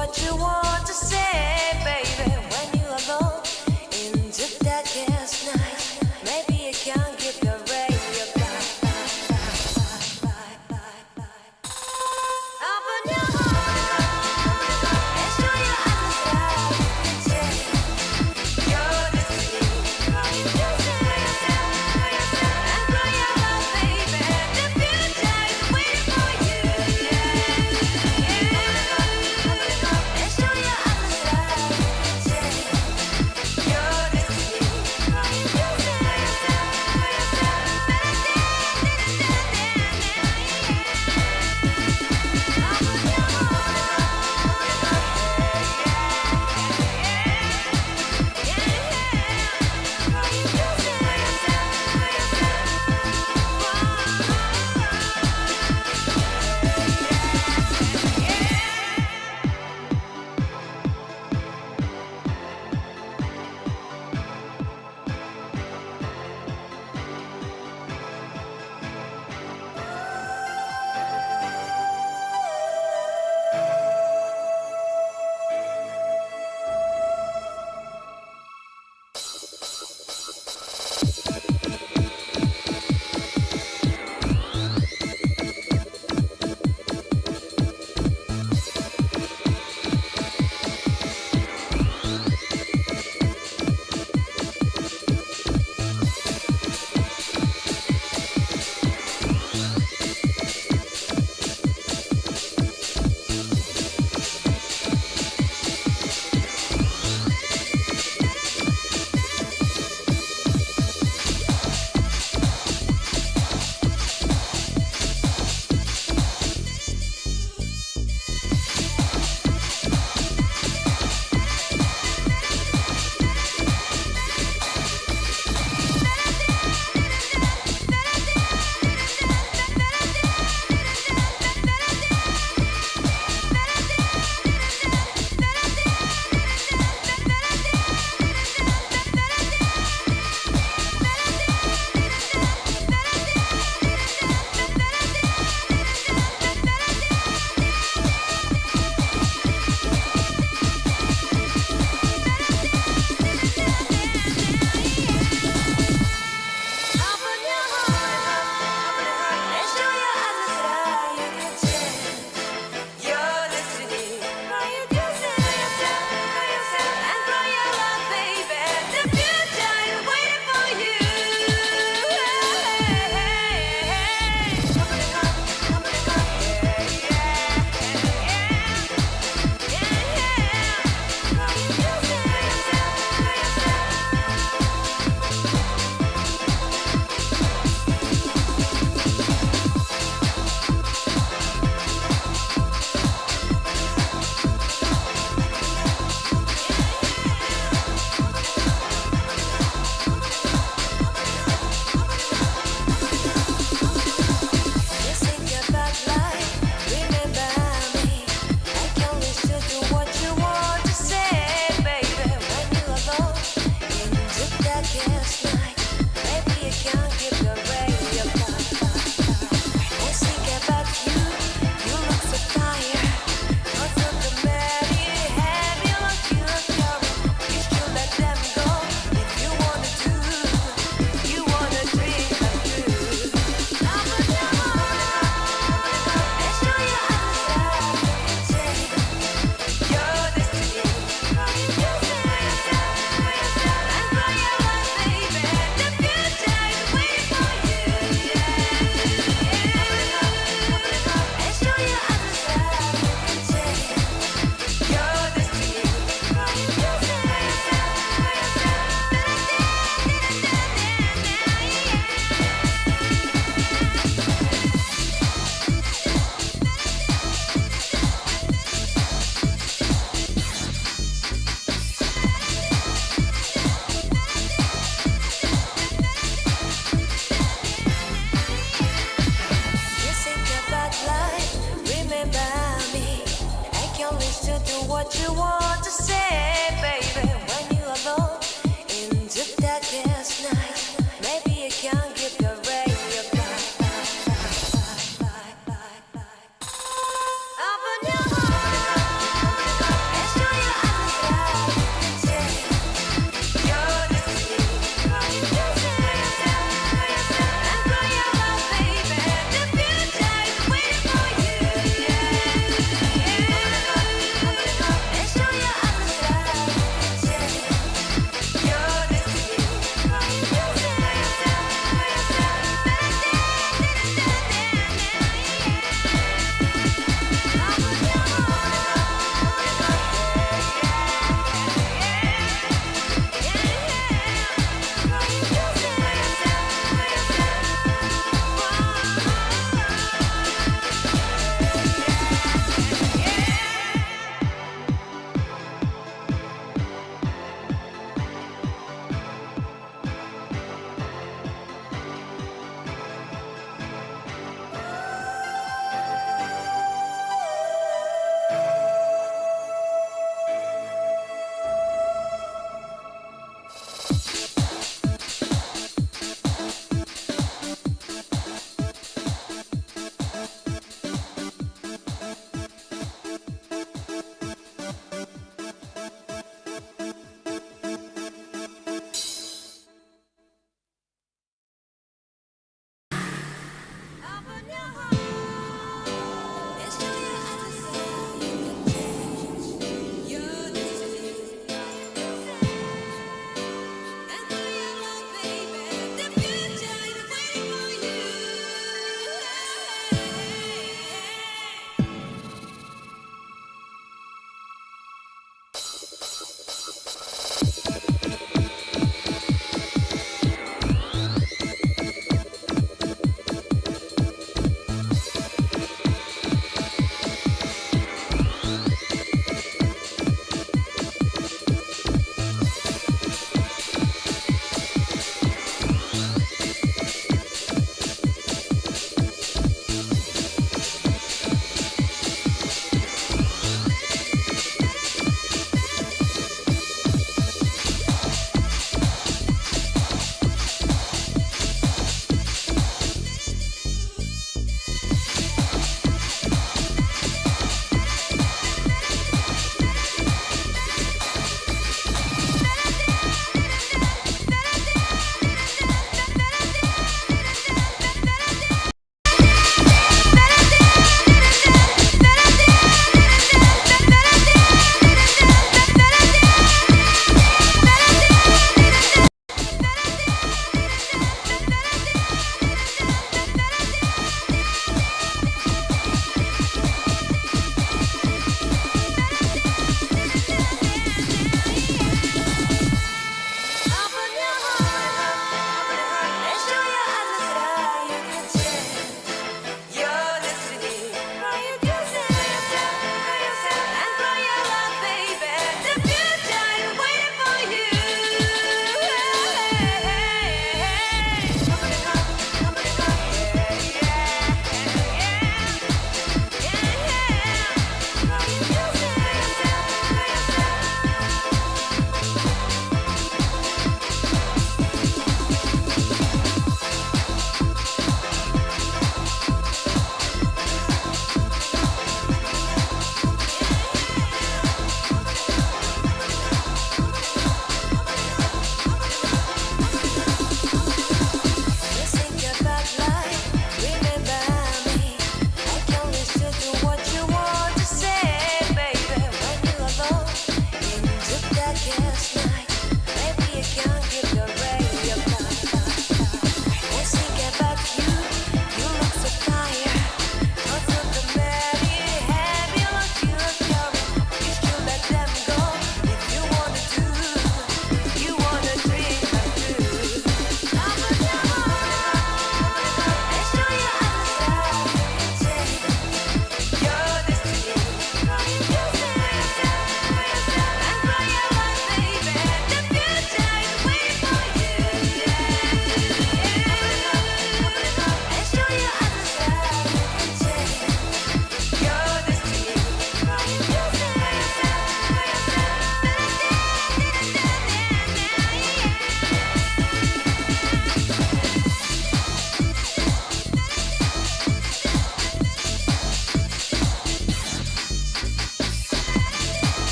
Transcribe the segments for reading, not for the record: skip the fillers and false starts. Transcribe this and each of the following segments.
what you want to say, baby. When you're alone in the darkest night, maybe you can give your ray your back. Open your heart and show your eyes that you can change your destiny. And cry out loud, baby. The future is waiting for you. And show your eyes that you can change your destiny.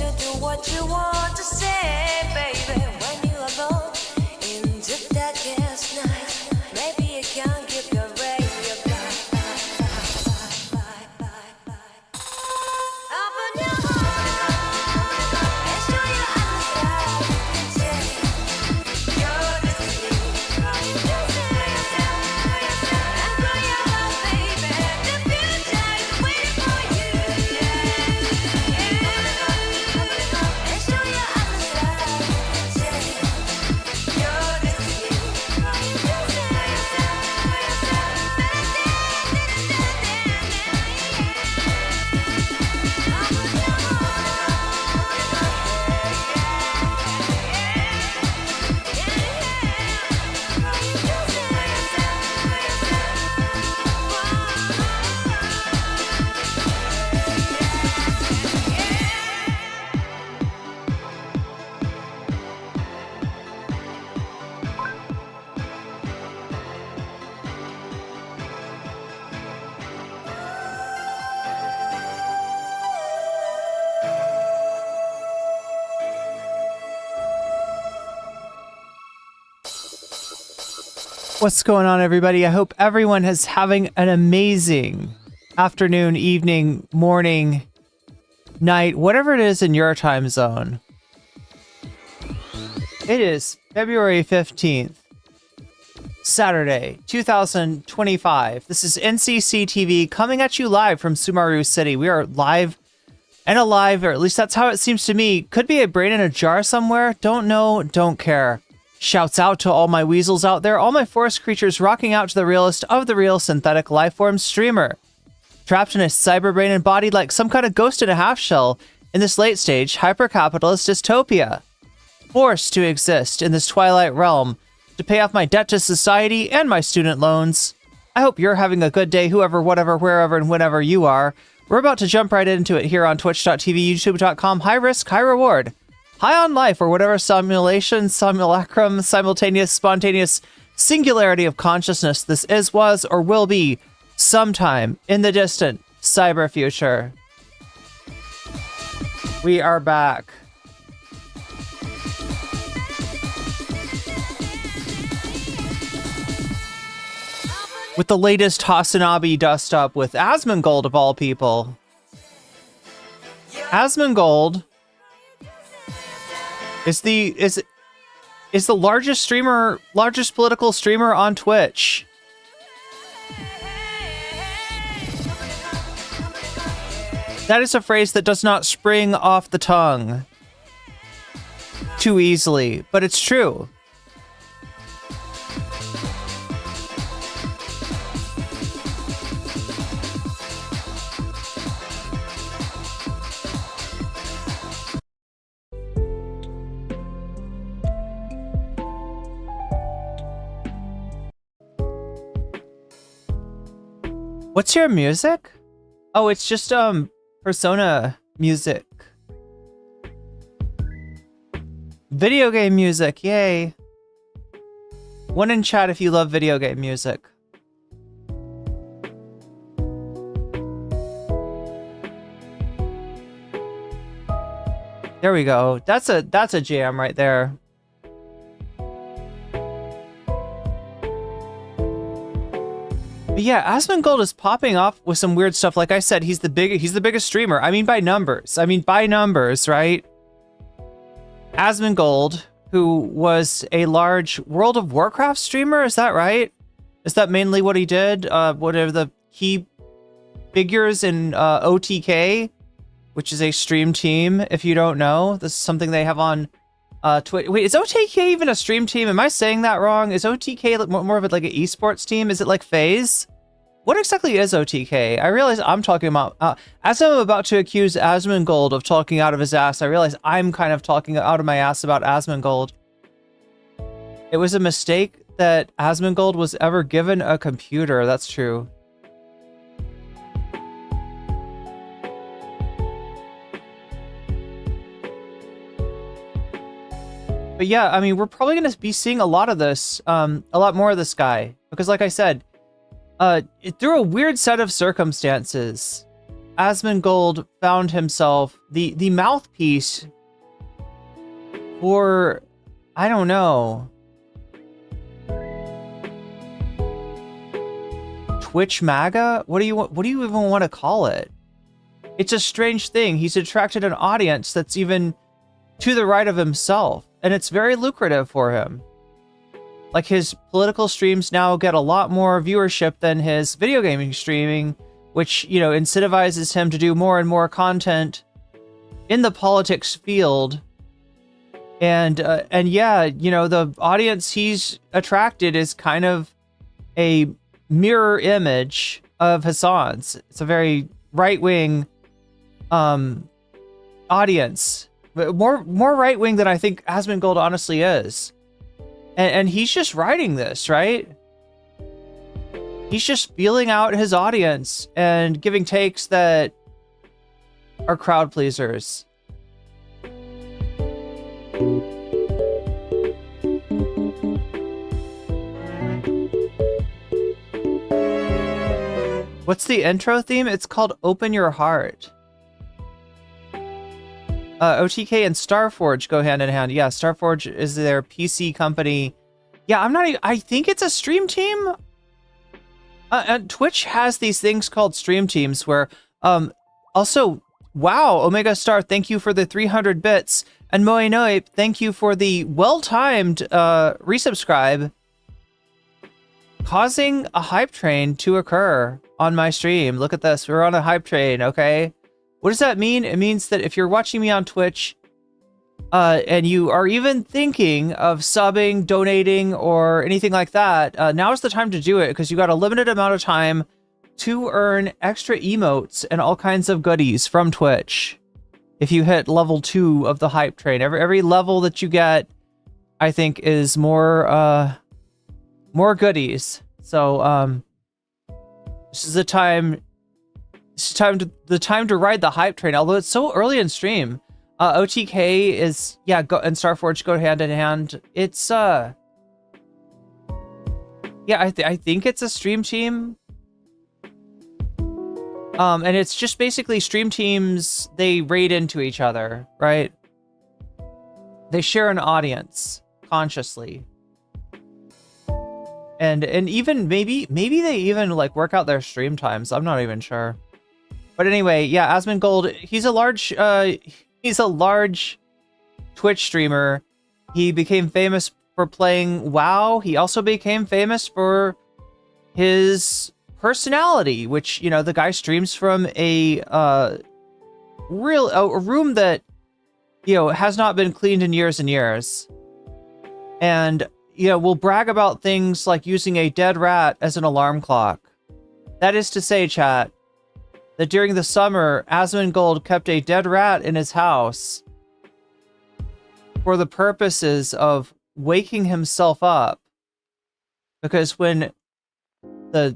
to do what you want to say, baby. When you're alone in the darkest night, maybe you can give your ray your open your heart and show your eyes that you're the sea. And grow your love, baby. The future is waiting for you. And show your eyes that you're the sea. What's going on, everybody? I hope everyone is having an amazing afternoon, evening, morning, night, whatever it is in your time zone. It is February 15th, Saturday, 2025. This is NCC TV coming at you live from Sumaru City. We are live and alive, or at least that's how it seems to me. Could be a brain in a jar somewhere. Don't know, don't care. Shouts out to all my weasels out there, all my forest creatures rocking out to the realest of the real synthetic lifeform streamer. Trapped in a cyber brain and body like some kind of ghost in a half shell in this late stage hyper-capitalist dystopia. Forced to exist in this twilight realm to pay off my debt to society and my student loans. I hope you're having a good day, whoever, whatever, wherever, and whenever you are. We're about to jump right into it here on twitch.tv, youtube.com, high risk, high reward. High on life, or whatever simulation, simulacrum, simultaneous, spontaneous singularity of consciousness this is, was, or will be sometime in the distant cyber future. We are back. With the latest Hasanabi dust up with Asmongold of all people. Asmongold is the largest political streamer on Twitch. That is a phrase that does not spring off the tongue too easily, but it's true. What's your music? Oh, it's just Persona music. Video game music, yay. One in chat if you love video game music. There we go. That's a jam right there. But yeah, Asmongold is popping off with some weird stuff. Like I said, he's the biggest streamer. I mean by numbers, right? Asmongold, who was a large World of Warcraft streamer, is that right? Is that mainly what he did? What are the key figures in OTK, which is a stream team, if you don't know. This is something they have on Twitch. Wait, is OTK even a stream team? Am I saying that wrong? Is OTK more of like an esports team? Is it like FaZe? What exactly is OTK? I realize I'm talking about, as I'm about to accuse Asmongold of talking out of his ass, I realize I'm kind of talking out of my ass about Asmongold. It was a mistake that Asmongold was ever given a computer. That's true. But yeah, I mean, we're probably going to be seeing a lot of this, a lot more of this guy. Because like I said, through a weird set of circumstances, Asmongold found himself the mouthpiece for, I don't know, Twitch MAGA? What do you even want to call it? It's a strange thing. He's attracted an audience that's even to the right of himself, and it's very lucrative for him. Like, his political streams now get a lot more viewership than his video gaming streaming, which, you know, incentivizes him to do more and more content in the politics field. And yeah, you know, the audience he's attracted is kind of a mirror image of Hasan's. It's a very right-wing audience, but more right-wing than I think Asmongold honestly is. And he's just writing this, right? He's just feeling out his audience and giving takes that are crowd pleasers. What's the intro theme? It's called Open Your Heart. OTK and Starforge go hand in hand. Yeah, Starforge is their PC company. Yeah, I think it's a stream team. And Twitch has these things called stream teams where, also, wow, Omega Star, thank you for the 300 bits. And Moenoe, thank you for the well-timed resubscribe, causing a hype train to occur on my stream. Look at this. We're on a hype train, okay? What does that mean? It means that if you're watching me on Twitch, and you are even thinking of subbing, donating, or anything like that, now is the time to do it, because you got a limited amount of time to earn extra emotes and all kinds of goodies from Twitch. If you hit level 2 of the hype train, every level that you get, I think, is more goodies. So this is the time. The time to ride the hype train. Although it's so early in stream. OTK is, yeah, and Starforge go hand in hand. It's yeah, I think it's a stream team. And it's just basically stream teams, they raid into each other, right? They share an audience consciously. And even maybe they even like work out their stream times. I'm not even sure. But anyway, yeah, Asmongold, he's a large Twitch streamer. He became famous for playing WoW. He also became famous for his personality, which, you know, the guy streams from a room that, you know, has not been cleaned in years and years. And, you know, will brag about things like using a dead rat as an alarm clock. That is to say, chat, that during the summer, Asmongold kept a dead rat in his house for the purposes of waking himself up. Because when the,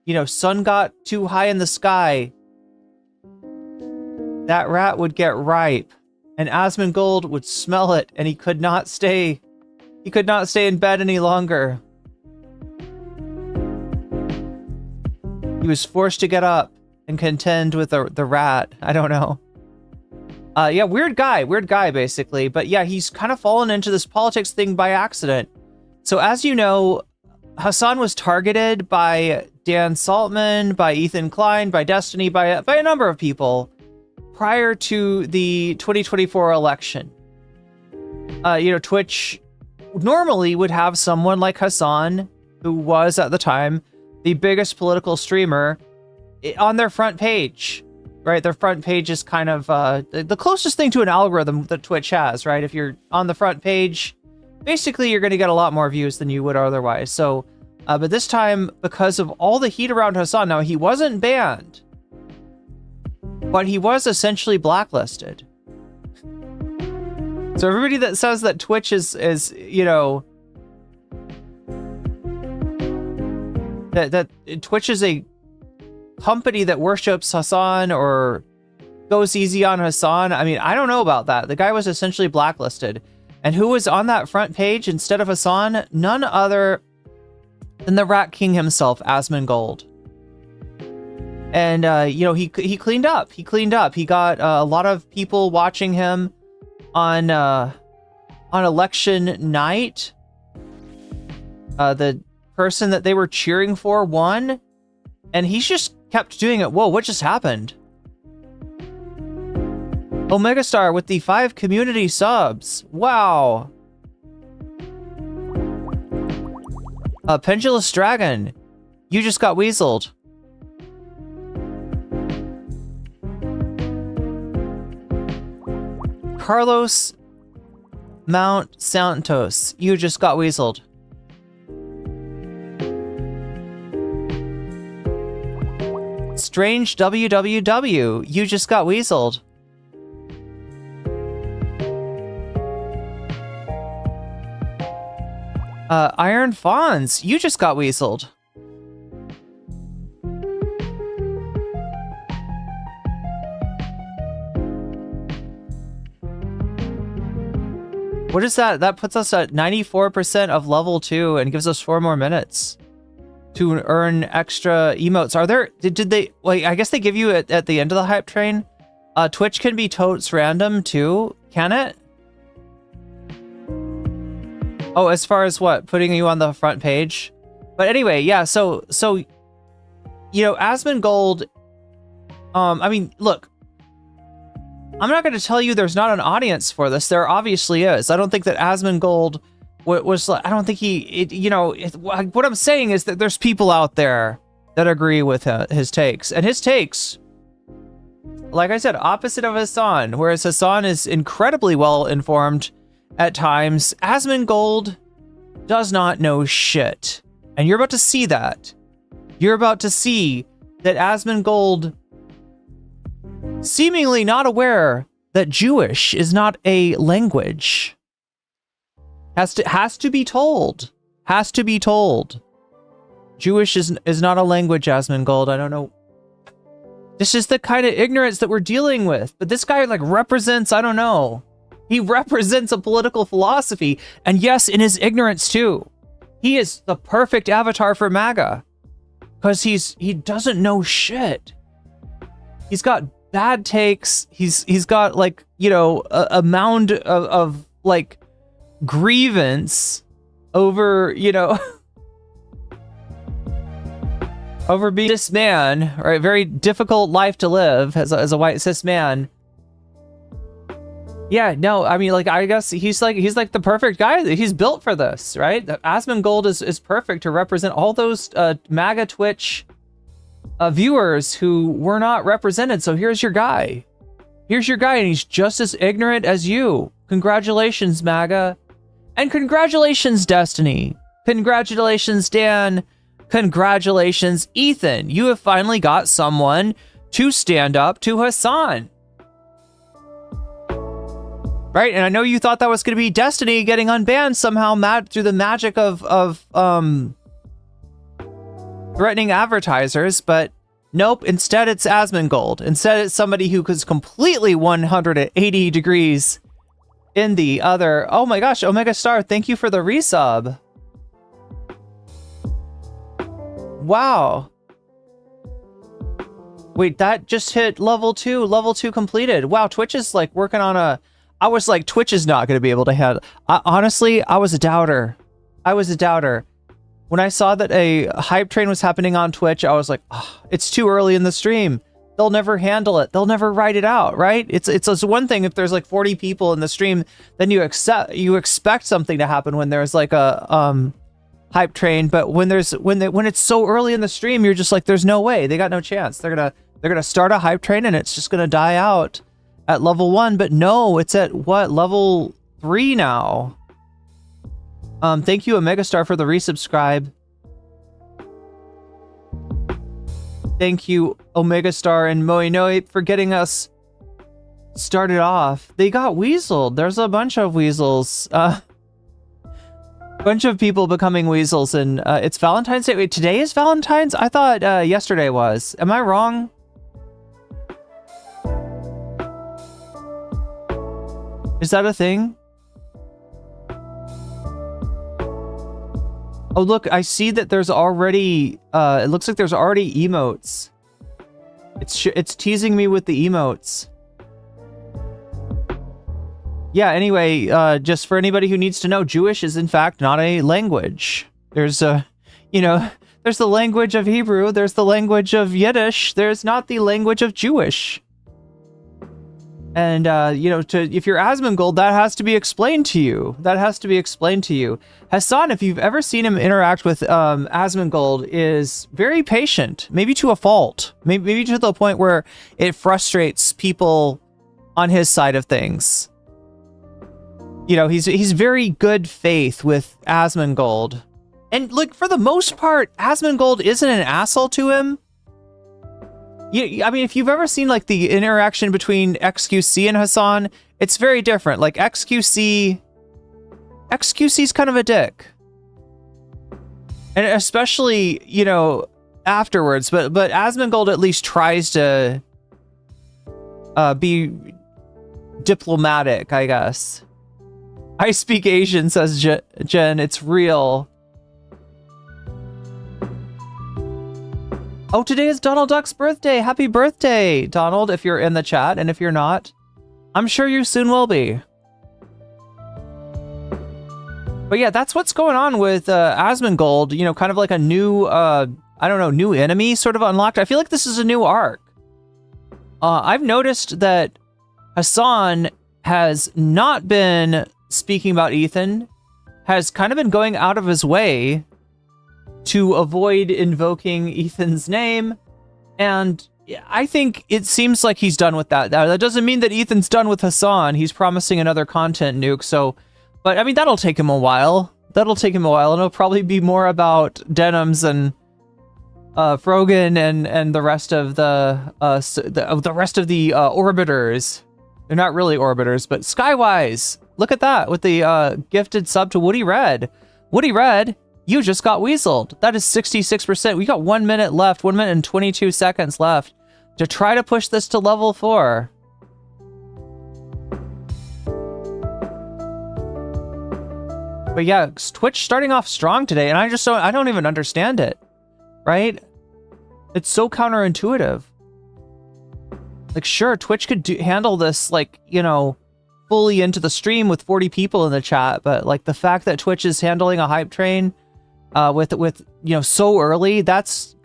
you know, sun got too high in the sky, that rat would get ripe, and Asmongold would smell it, and he could not stay in bed any longer. He was forced to get up and contend with the rat. I don't know. Yeah, weird guy, basically. But yeah, he's kind of fallen into this politics thing by accident. So as you know, Hasan was targeted by Dan Saltman, by Ethan Klein, by Destiny, by a number of people prior to the 2024 election. You know, Twitch normally would have someone like Hasan, who was at the time the biggest political streamer, on their front page, right? Their front page is kind of the closest thing to an algorithm that Twitch has, right? If you're on the front page, basically you're going to get a lot more views than you would otherwise. So, but this time, because of all the heat around Hasan, now he wasn't banned, but he was essentially blacklisted. So everybody that says that Twitch is you know, that Twitch is a company that worships Hasan or goes easy on Hasan, I mean, I don't know about that. The guy was essentially blacklisted. And who was on that front page instead of Hasan? None other than the Rat King himself, Asmongold. And you know, he cleaned up. He cleaned up. He got a lot of people watching him on election night. The person that they were cheering for won, and he's just kept doing it. Whoa, what just happened? Omegastar with the 5 community subs. Wow. Pendulous Dragon, you just got weaseled. Carlos Mount Santos, you just got weaseled. Strange WWW, you just got weaseled. Iron Fawns, you just got weaseled. What is that? That puts us at 94% of level 2 and gives us 4 more minutes to earn extra emotes. Are there, did they, like, I guess they give you at the end of the hype train. Twitch can be totes random too, can it? Oh, as far as what? Putting you on the front page? But anyway, yeah, so you know, Asmongold, I mean, look, I'm not going to tell you there's not an audience for this. There obviously is. I don't think that Asmongold was, I don't think you know, what I'm saying is that there's people out there that agree with his takes. And his takes, like I said, opposite of Hasan, whereas Hasan is incredibly well informed at times, Asmongold does not know shit. And you're about to see that. You're about to see that Asmongold, seemingly not aware that Jewish is not a language, has to be told. Has to be told. Jewish is not a language, Asmongold. I don't know. This is the kind of ignorance that we're dealing with. But this guy, like, represents, I don't know. He represents a political philosophy, and yes, in his ignorance too. He is the perfect avatar for MAGA, because he doesn't know shit. He's got bad takes. He's got, like, you know, a mound of like grievance over, you know, over being this man, right? Very difficult life to live as a white cis man. Yeah, no, I mean, like, I guess he's like the perfect guy. He's built for this, right? Asmongold is perfect to represent all those MAGA Twitch viewers who were not represented. So here's your guy. Here's your guy, and he's just as ignorant as you. Congratulations, MAGA. And congratulations, Destiny. Congratulations, Dan. Congratulations, Ethan. You have finally got someone to stand up to Hasan. Right, and I know you thought that was going to be Destiny getting unbanned somehow through the magic of threatening advertisers, but nope, instead it's Asmongold. Instead it's somebody who is completely 180 degrees in the other. Oh my gosh, Omega Star, thank you for the resub. Wow. Wait, that just hit level 2. Level 2 completed. Wow, Twitch is like working on a... I was like, Twitch is not going to be able to handle... honestly, I was a doubter. I was a doubter. When I saw that a hype train was happening on Twitch, I was like, oh, it's too early in the stream. They'll never handle it. They'll never write it out, right? It's one thing if there's like 40 people in the stream, then you expect something to happen when there's like a hype train, but when it's so early in the stream, you're just like, there's no way. They got no chance. They're gonna start a hype train and it's just gonna die out at level 1, but no, it's at what, level 3 now. Thank you, Omegastar, for the resubscribe. Thank you, Omegastar and Moinoe, for getting us started off. They got weaseled. There's a bunch of weasels. Bunch of people becoming weasels, and it's Valentine's Day. Wait, today is Valentine's? I thought yesterday was. Am I wrong? Is that a thing? Oh, look, I see that there's already, it looks like there's already emotes It's teasing me with the emotes. Yeah, anyway, just for anybody who needs to know, Jewish is in fact not a language. There's there's the language of Hebrew, there's the language of Yiddish, there's not the language of Jewish. And, if you're Asmongold, that has to be explained to you. Hasan, if you've ever seen him interact with Asmongold, is very patient, maybe to a fault, maybe to the point where it frustrates people on his side of things. He's very good faith with Asmongold. And, like, for the most part, Asmongold isn't an asshole to him. I mean, if you've ever seen, like, the interaction between XQC and Hasan, it's very different. Like, XQC's kind of a dick. And especially, afterwards. But Asmongold at least tries to be diplomatic, I guess. I speak Asian, says Jen. It's real. Oh, today is Donald Duck's birthday. Happy birthday, Donald, if you're in the chat. And if you're not, I'm sure you soon will be. But yeah, that's what's going on with Asmongold. Kind of like a new, new enemy sort of unlocked. I feel like this is a new arc. I've noticed that Hasan has not been speaking about Ethan, has kind of been going out of his way to avoid invoking Ethan's name, and I think it seems like he's done with that. That doesn't mean that Ethan's done with Hasan. He's promising another content nuke, but I mean, that'll take him a while. And it'll probably be more about Denims and Frogan and the rest of the orbiters. They're not really orbiters, but Skywise. Look at that with the gifted sub to Woody Red. Woody Red, you just got weaseled. That is 66%. We got 1 minute left, 1 minute and 22 seconds left to try to push this to level 4. But yeah, Twitch starting off strong today, and I don't even understand it, right? It's so counterintuitive. Like, sure, Twitch could handle this, like, fully into the stream with 40 people in the chat, but like the fact that Twitch is handling a hype train with so early, that's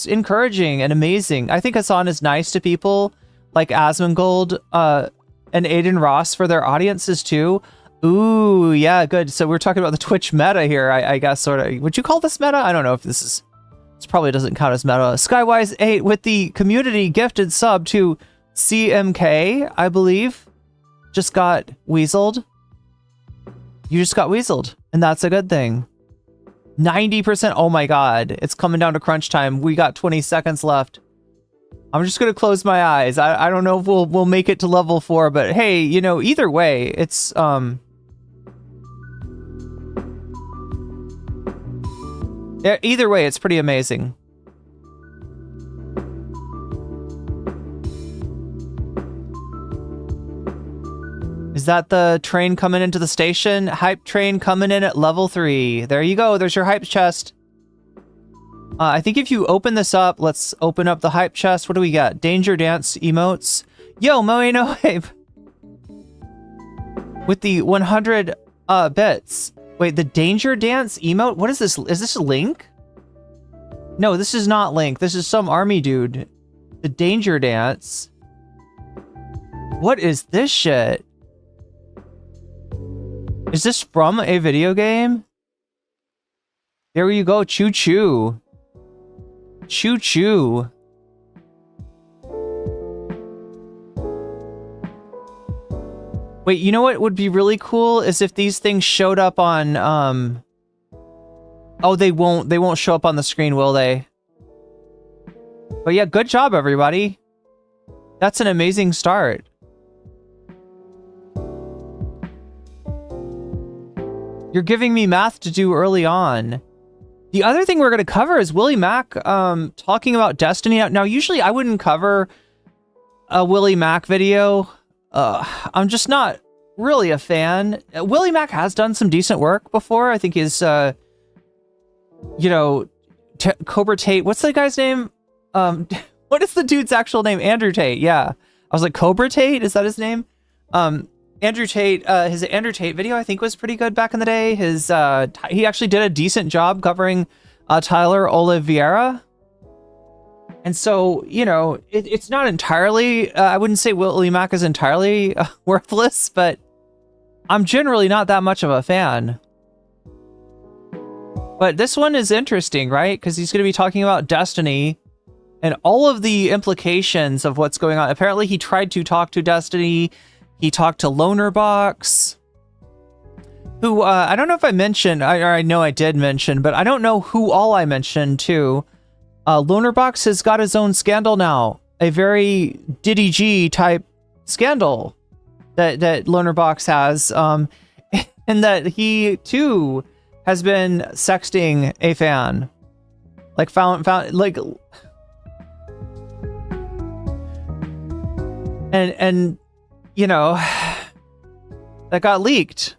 encouraging and amazing. I think Hasan is nice to people like Asmongold and Aiden Ross for their audiences too. Ooh, yeah, good. So we're talking about the Twitch meta here, I guess, sort of. Would you call this meta? I don't know if this probably doesn't count as meta. Skywise 8 with the community gifted sub to CMK, I believe, just got weaseled. You just got weaseled, and that's a good thing. 90%. Oh my god, it's coming down to crunch time. We got 20 seconds left. I'm just gonna close my eyes. I don't know if we'll make it to level 4, but hey, either way, it's either way, it's pretty amazing. Is that the train coming into the station? Hype train coming in at level 3. There you go. There's your hype chest. I think if you open this up, let's open up the hype chest. What do we got? Danger Dance emotes. Yo, Moe no Ape. With the 100 bits. Wait, the Danger Dance emote? What is this? Is this Link? No, this is not Link. This is some army dude. The Danger Dance. What is this shit? Is this from a video game? There you go. Choo choo. Choo choo. Wait, you know what would be really cool is if these things showed up on oh, they won't show up on the screen, will they? But yeah, good job everybody. That's an amazing start. You're giving me math to do early on. The other thing we're going to cover is Willy Mac talking about Destiny. Now, usually I wouldn't cover a Willy Mac video. I'm just not really a fan. Willy Mac has done some decent work before. I think his, Cobra Tate, what's the guy's name? What is the dude's actual name? Andrew Tate. Yeah. I was like, Cobra Tate? Is that his name? Andrew Tate, his Andrew Tate video, I think, was pretty good back in the day. He actually did a decent job covering Tyler Oliveira. And so, you know, it's not entirely, I wouldn't say Willy Mac is entirely worthless, but I'm generally not that much of a fan. But this one is interesting, right? Because he's going to be talking about Destiny and all of the implications of what's going on. Apparently, he tried to talk to Destiny. He talked to Lonerbox, who I don't know if I mentioned, or I know I did mention, but I don't know who all I mentioned too. Lonerbox has got his own scandal now, a very Diddy G type scandal that Lonerbox has, and that he too has been sexting a fan, like found like, and you know, that got leaked.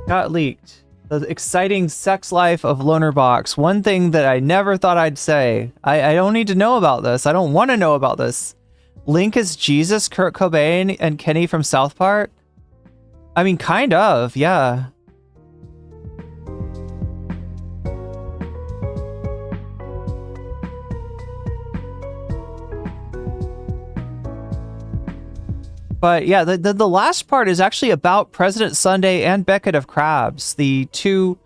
The exciting sex life of Lonerbox. One thing that I never thought I'd say. I don't need to know about this. I don't want to know about this. Link is Jesus, Kurt Cobain, and Kenny from South Park? I mean, kind of, yeah. But yeah, the last part is actually about President Sunday and Beckett of Crabs, the two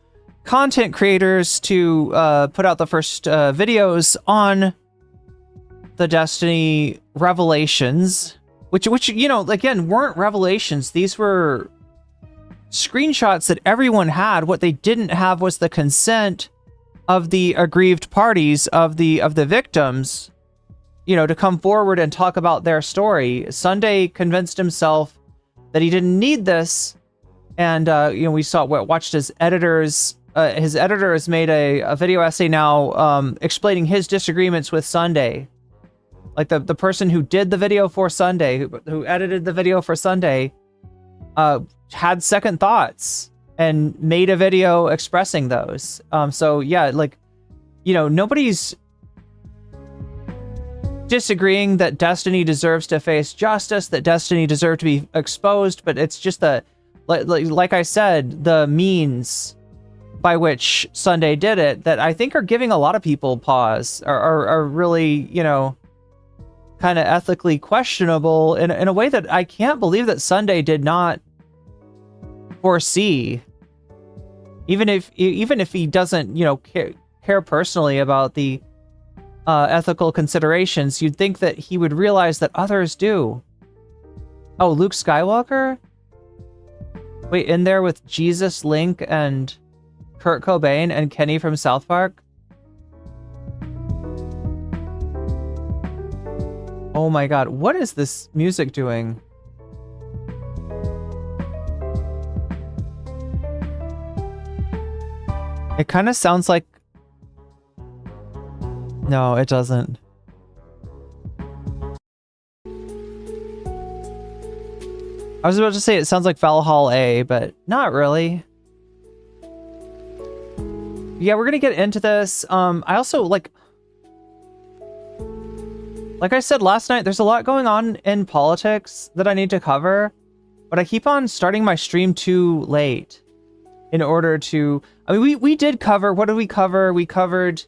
content creators to put out the first videos on the Destiny revelations, which you know, again, weren't revelations. These were screenshots that everyone had. What they didn't have was the consent of the aggrieved parties, of the victims, you know, to come forward and talk about their story. Sunday convinced himself that he didn't need this, and you know, we watched his editors. His editor has made a video essay now explaining his disagreements with Sunday. Like the person who did the video for Sunday, who edited the video for Sunday, had second thoughts and made a video expressing those. So yeah, like, you know, nobody's disagreeing that Destiny deserves to face justice, that Destiny deserves to be exposed, but it's just the, like I said, the means by which Sunday did it that I think are giving a lot of people pause, are really, you know, kind of ethically questionable in a way that I can't believe that Sunday did not foresee. Even if he doesn't, you know, care personally about the ethical considerations, you'd think that he would realize that others do. Oh, Luke Skywalker? Wait, in there with Jesus, Link, and Kurt Cobain, and Kenny from South Park? Oh my god, what is this music doing? It kind of sounds like... No, it doesn't. I was about to say it sounds like Valhalla A, but not really. Yeah, we're gonna get into this. I also, like I said last night, there's a lot going on in politics that I need to cover, but I keep on starting my stream too late in order to... I mean, we did cover... What did we cover? We covered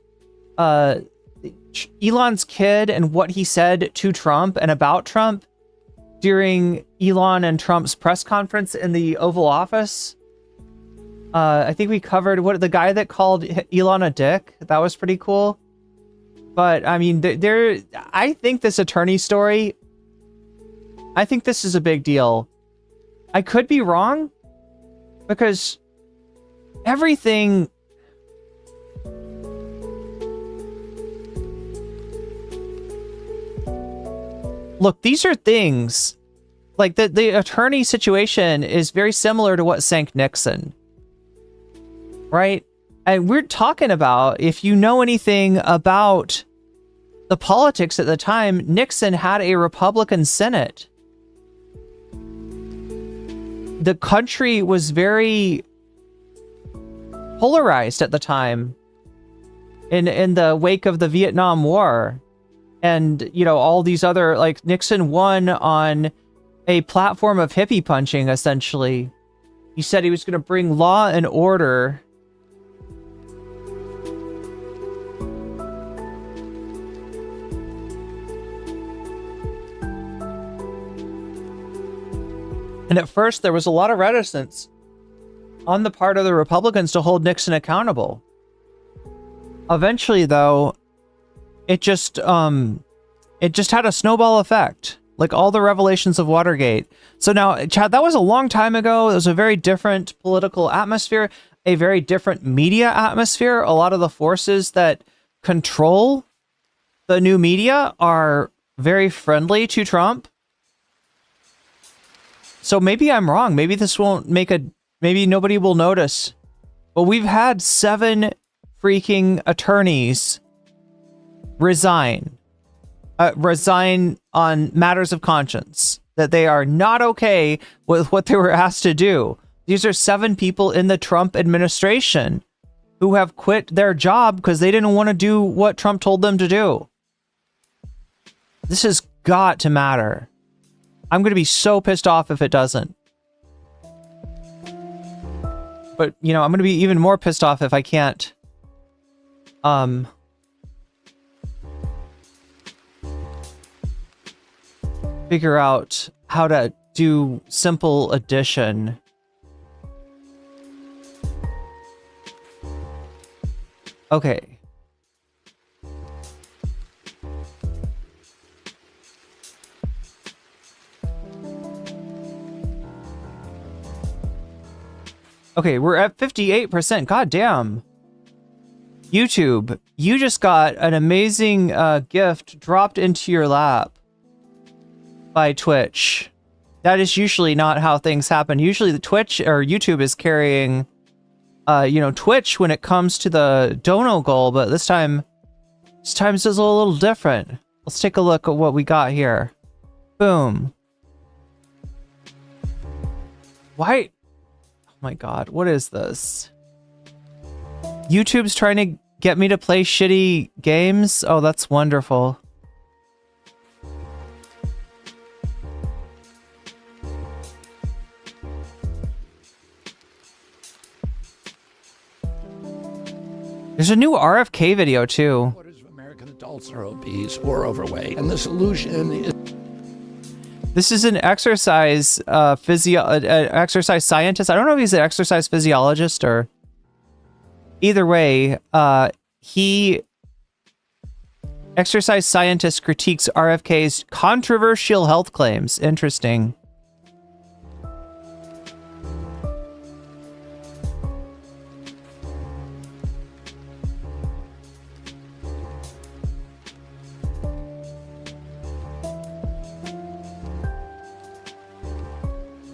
Elon's kid and what he said to Trump and about Trump during Elon and Trump's press conference in the Oval Office. I think we covered the guy that called Elon a dick. That was pretty cool. But I mean, I think this attorney story, I think this is a big deal. I could be wrong, because everything... Look, these are things, like the attorney situation is very similar to what sank Nixon, right? And we're talking about, if you know anything about the politics at the time, Nixon had a Republican Senate. The country was very polarized at the time. in the wake of the Vietnam War. And, you know, all these other, like, Nixon won on a platform of hippie punching, essentially. He said he was going to bring law and order. And at first, there was a lot of reticence on the part of the Republicans to hold Nixon accountable. Eventually, though, it just had a snowball effect, like all the revelations of Watergate. So now, Chad, that was a long time ago. It was a very different political atmosphere, a very different media atmosphere. A lot of the forces that control the new media are very friendly to Trump. So maybe I'm wrong. Maybe this won't make maybe nobody will notice. But we've had 7 freaking attorneys resign on matters of conscience, that they are not okay with what they were asked to do. These are 7 people in the Trump administration who have quit their job because they didn't want to do what Trump told them to do. This has got to matter. I'm going to be so pissed off if it doesn't. But, you know, I'm going to be even more pissed off if I can't figure out how to do simple addition. Okay. Okay, we're at 58%. God damn. YouTube, you just got an amazing gift dropped into your lap by Twitch. That is usually not how things happen. Usually the Twitch or YouTube is carrying, you know, Twitch when it comes to the dono goal, but this time it's a little different. Let's take a look at what we got here. Boom. Why? Oh my God, what is this? YouTube's trying to get me to play shitty games? Oh, that's wonderful. There's a new RFK video too. Quarters of American adults are obese or overweight, and the solution is... This is an exercise exercise scientist. I don't know if he's an exercise physiologist or... Either way, exercise scientist critiques RFK's controversial health claims. Interesting.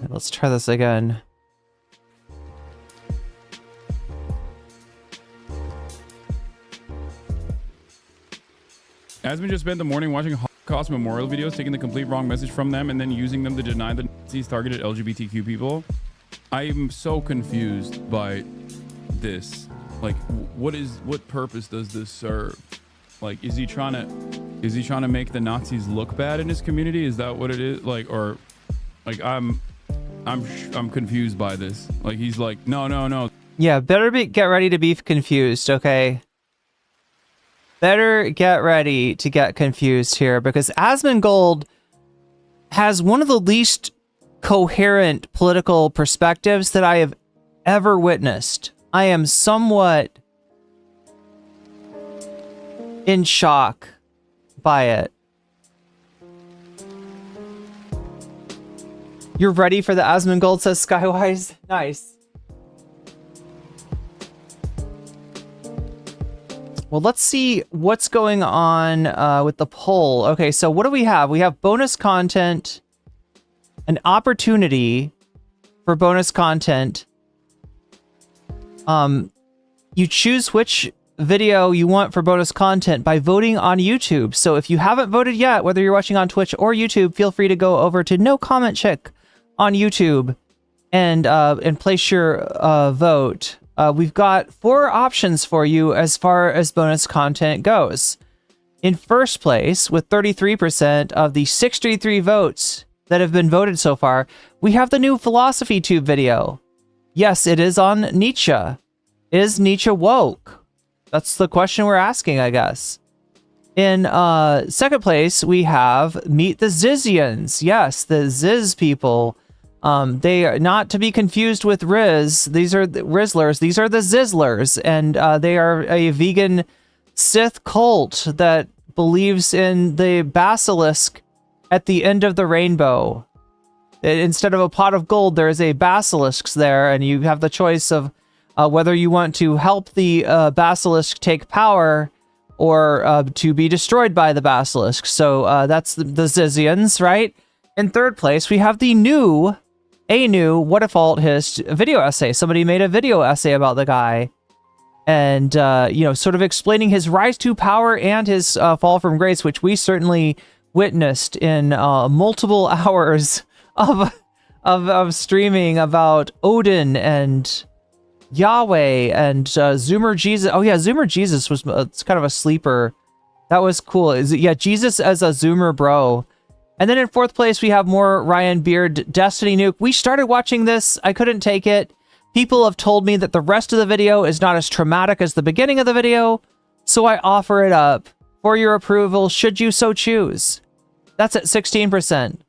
Let's try this again. Asman just spent the morning watching Holocaust memorial videos, taking the complete wrong message from them and then using them to deny the Nazis targeted LGBTQ people. I'm so confused by this. Like, what purpose does this serve? Like, is he trying to make the Nazis look bad in his community? Is that what it is? Like, or like I'm confused by this. Like, he's like, no. Yeah, get ready to be confused, okay? Better get ready to get confused here, because Asmongold has one of the least coherent political perspectives that I have ever witnessed. I am somewhat in shock by it. You're ready for the Asmongold, says Skywise. Nice. Well, let's see what's going on with the poll. Okay, so what do we have? We have bonus content, an opportunity for bonus content. You choose which video you want for bonus content by voting on YouTube. So if you haven't voted yet, whether you're watching on Twitch or YouTube, feel free to go over to nocommentchick on YouTube and place your vote. we've got 4 options for you as far as bonus content goes. In first place, with 33% of the 63 votes that have been voted so far, we have the new Philosophy Tube video. Yes, it is on Nietzsche. Is Nietzsche woke? That's the question we're asking, I guess. In second place, we have Meet the Zizians. Yes, the Ziz people. They are not to be confused with Riz. These are the Rizzlers. These are the Zizzlers. And they are a vegan Sith cult that believes in the basilisk at the end of the rainbow. Instead of a pot of gold, there is a basilisk there, and you have the choice of whether you want to help the basilisk take power or to be destroyed by the basilisk. So that's the Zizians, right? In third place, we have the new What If Alt Hist video essay. Somebody made a video essay about the guy and, sort of explaining his rise to power and his fall from grace, which we certainly witnessed in multiple hours of streaming about Odin and Yahweh and Zoomer Jesus. Oh yeah, Zoomer Jesus was it's kind of a sleeper. That was cool. Jesus as a Zoomer bro. And then in fourth place, we have more Ryan Beard Destiny Nuke. We started watching this. I couldn't take it. People have told me that the rest of the video is not as traumatic as the beginning of the video, so I offer it up for your approval should you so choose. That's at 16%.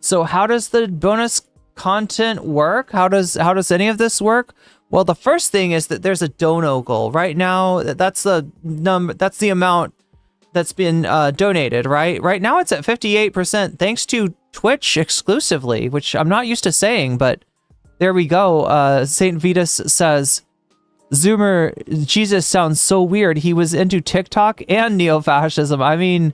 So how does the bonus content work? How does any of this work? Well, the first thing is that there's a dono goal. Right now, that's the number, that's the amount that's been donated, right? Right now it's at 58% thanks to Twitch exclusively, which I'm not used to saying, but there we go. Saint Vitus says, Zoomer Jesus sounds so weird. He was into TikTok and neo-fascism. I mean,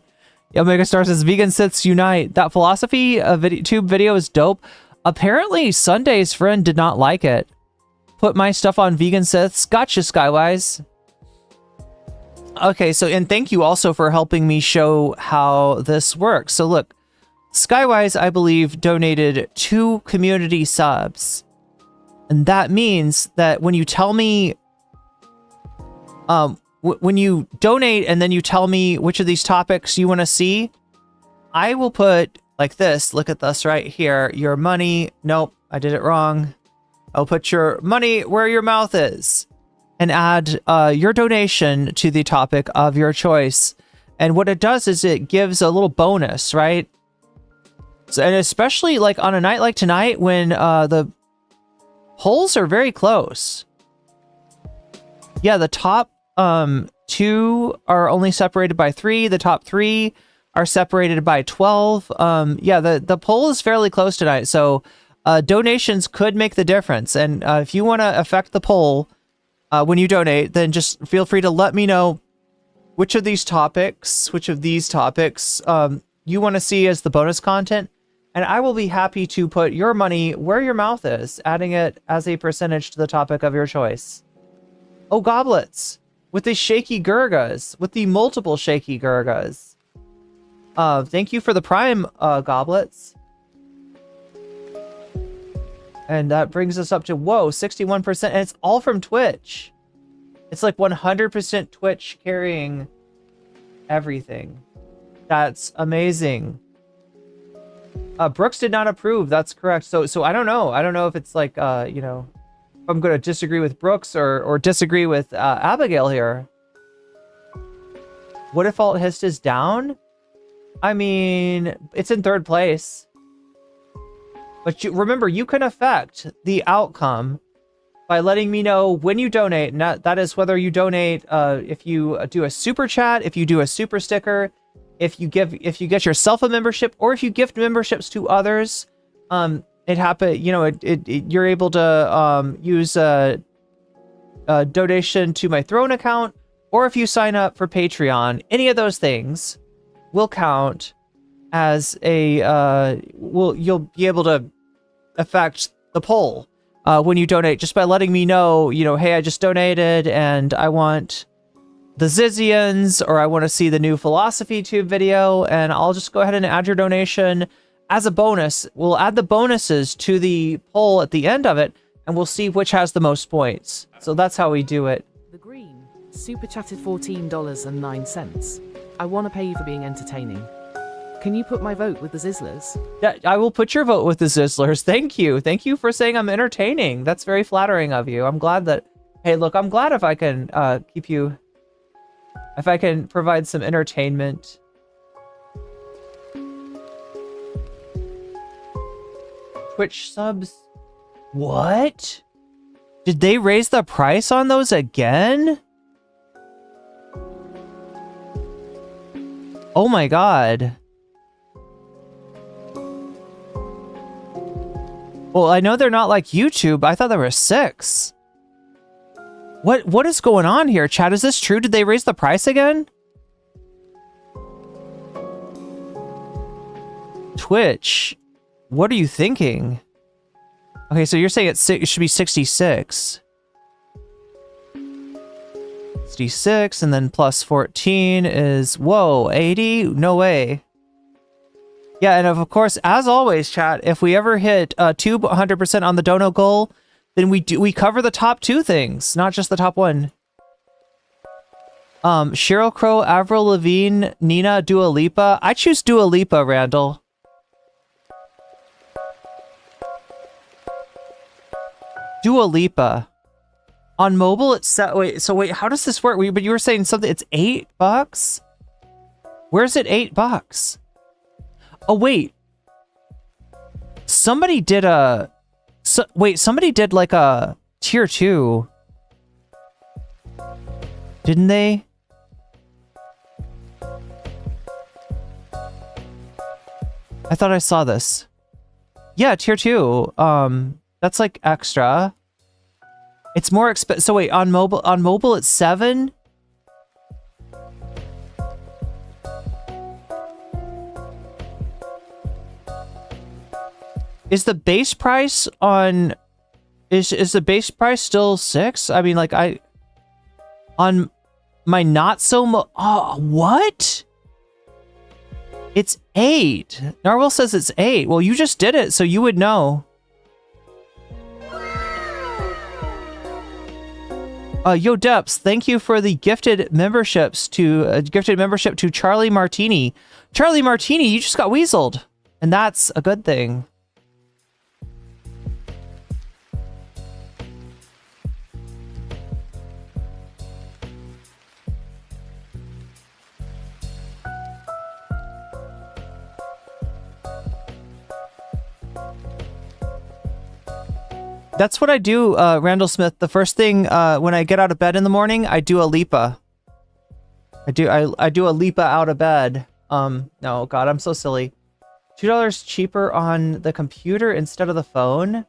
Omega Star says, Vegan Siths unite. That philosophy tube video is dope. Apparently, Sunday's friend did not like it. Put my stuff on Vegan Siths. Gotcha, Skywise. Okay, so, and thank you also for helping me show how this works. So look, Skywise, I believe, donated 2 community subs. And that means that when you tell me, when you donate and then you tell me which of these topics you want to see, I will put like this. Look at this right here. Your money. Nope, I did it wrong. I'll put your money where your mouth is and add your donation to the topic of your choice. And what it does is it gives a little bonus, right? So, and especially like on a night like tonight when the polls are very close. Yeah, the top 2 are only separated by 3. The top 3 are separated by 12. Yeah, the poll is fairly close tonight. So donations could make the difference. And if you want to affect the poll when you donate, then just feel free to let me know which of these topics you want to see as the bonus content. And I will be happy to put your money where your mouth is, adding it as a percentage to the topic of your choice. Oh, goblets with the shaky Gurgas, with the multiple shaky Gurgas. Thank you for the prime goblets. And that brings us up to, whoa, 61%. And it's all from Twitch. It's like 100% Twitch carrying everything. That's amazing. Brooks did not approve. That's correct. So I don't know. I don't know if it's like, if I'm going to disagree with Brooks or disagree with Abigail here. What if Alt Hist is down? I mean, it's in third place. But remember, you can affect the outcome by letting me know when you donate. And that is whether you donate, if you do a super chat, if you do a super sticker, if you get yourself a membership, or if you gift memberships to others. It happen, you're able to use a donation to my Throne account, or if you sign up for Patreon. Any of those things will count as a you'll be able to affect the poll when you donate, just by letting me know, hey, I just donated and I want the Zizians, or I want to see the new Philosophy Tube video, and I'll just go ahead and add your donation as a bonus. We'll add the bonuses to the poll at the end of it, and we'll see which has the most points. So that's how we do it. The Green super chatted $14.09. I want to pay you for being entertaining. Can you put my vote with the Zizzlers? Yeah, I will put your vote with the Zizzlers. Thank you. Thank you for saying I'm entertaining. That's very flattering of you. I'm glad that... Hey, look, I'm glad if I can keep you... If I can provide some entertainment. Twitch subs. What? Did they raise the price on those again? Oh my god. Well, I know they're not like YouTube. I thought there were 6. What is going on here, chat? Is this true? Did they raise the price again? Twitch, what are you thinking? Okay, so you're saying it should be 66. 66, and then plus 14 is, whoa, 80? No way. Yeah, and of course, as always, chat, if we ever hit 200% on the dono goal, then we cover the top 2 things, not just the top 1. Sheryl Crow, Avril Lavigne, Nina, Dua Lipa. I choose Dua Lipa, Randall. Dua Lipa. On mobile, it's wait, how does this work? But you were saying something, it's $8? Where's it $8? Oh, wait. Somebody did somebody did like a tier 2. Didn't they? I thought I saw this. Yeah, tier 2. That's like extra. It's more expensive. So wait, on mobile it's 7? Is the base price on... Is the base price still 6? I mean, like, on my not so... Oh, what? It's 8. Narwhal says it's 8. Well, you just did it, so you would know. Yo Deps, thank you for the gifted memberships to membership to Charlie Martini. Charlie Martini, you just got weaseled, and that's a good thing. That's what I do, Randall Smith. The first thing when I get out of bed in the morning, I do a Lipa. I do a Lipa out of bed. No, God, I'm so silly. $2 cheaper on the computer instead of the phone?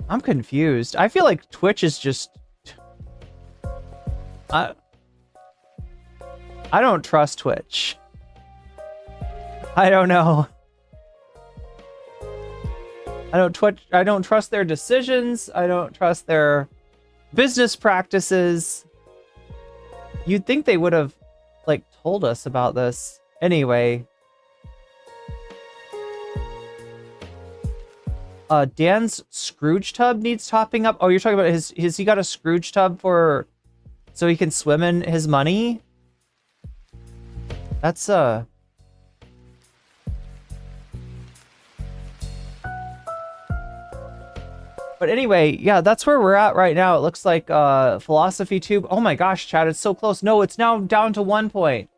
I'm confused. I feel like Twitch is just... I don't trust Twitch. I don't know. I don't trust their decisions. I don't trust their business practices. You'd think they would have, like, told us about this. Anyway. Dan's Scrooge tub needs topping up. Oh, you're talking about has he got a Scrooge tub for... So he can swim in his money? That's, But anyway, yeah, that's where we're at right now. It looks like Philosophy Tube. Oh my gosh, chat, it's so close. No, it's now down to 1 point.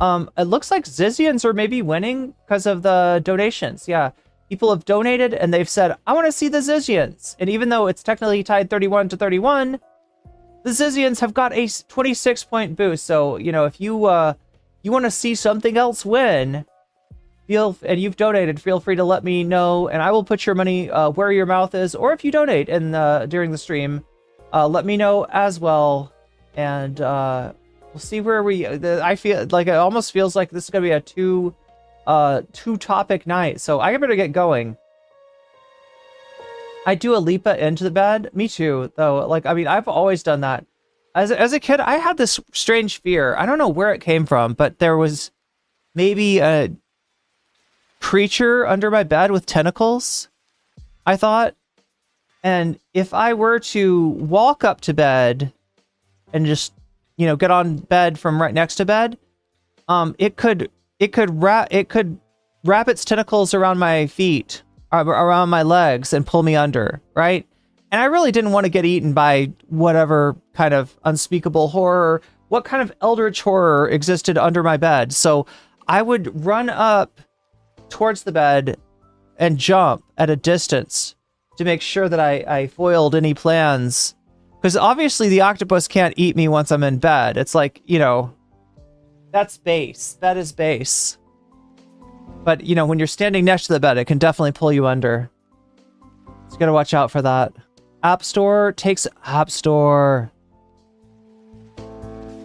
It looks like Zizians are maybe winning because of the donations. Yeah, people have donated and they've said, I want to see the Zizians. And even though it's technically tied 31-31, the Zizians have got a 26-point boost. So, you know, if you you want to see something else win, and you've donated, feel free to let me know, and I will put your money where your mouth is. Or if you donate during the stream, let me know as well. And we'll see where I feel like it almost feels like this is gonna be a two topic night. So I better get going. I do a Lipa into the bed. Me too, though. Like, I mean, I've always done that. As a kid, I had this strange fear. I don't know where it came from, but there was maybe a creature under my bed with tentacles. I thought. And if I were to walk up to bed and just, get on bed from right next to bed, it could wrap its tentacles around my feet, around my legs, and pull me under, right? And I really didn't want to get eaten by whatever kind of unspeakable horror, what kind of eldritch horror existed under my bed. So I would run up towards the bed and jump at a distance to make sure that I foiled any plans. Because obviously the octopus can't eat me once I'm in bed. It's like, that's base. That is base. But, when you're standing next to the bed, it can definitely pull you under. So you gotta watch out for that. App Store takes App Store.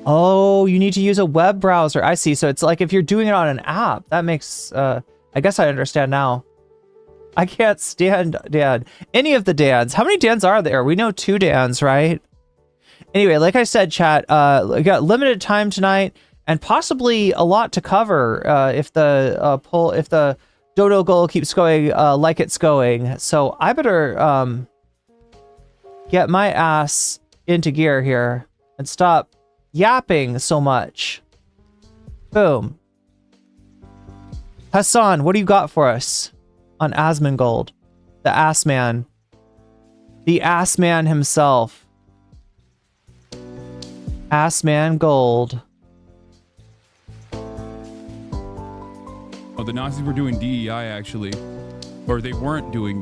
Oh, you need to use a web browser. I see. So it's like if you're doing it on an app, that makes, I guess I understand now. I can't stand Dan. Any of the Dans. How many Dans are there? We know 2 Dans, right? Anyway, like I said, chat, we got limited time tonight and possibly a lot to cover if the dodo goal keeps going like it's going. So I better get my ass into gear here and stop yapping so much. Boom. Hasan, what do you got for us on Asmongold? The ass man. The ass man himself. Ass man gold. Oh, the Nazis were doing DEI actually. Or they weren't doing...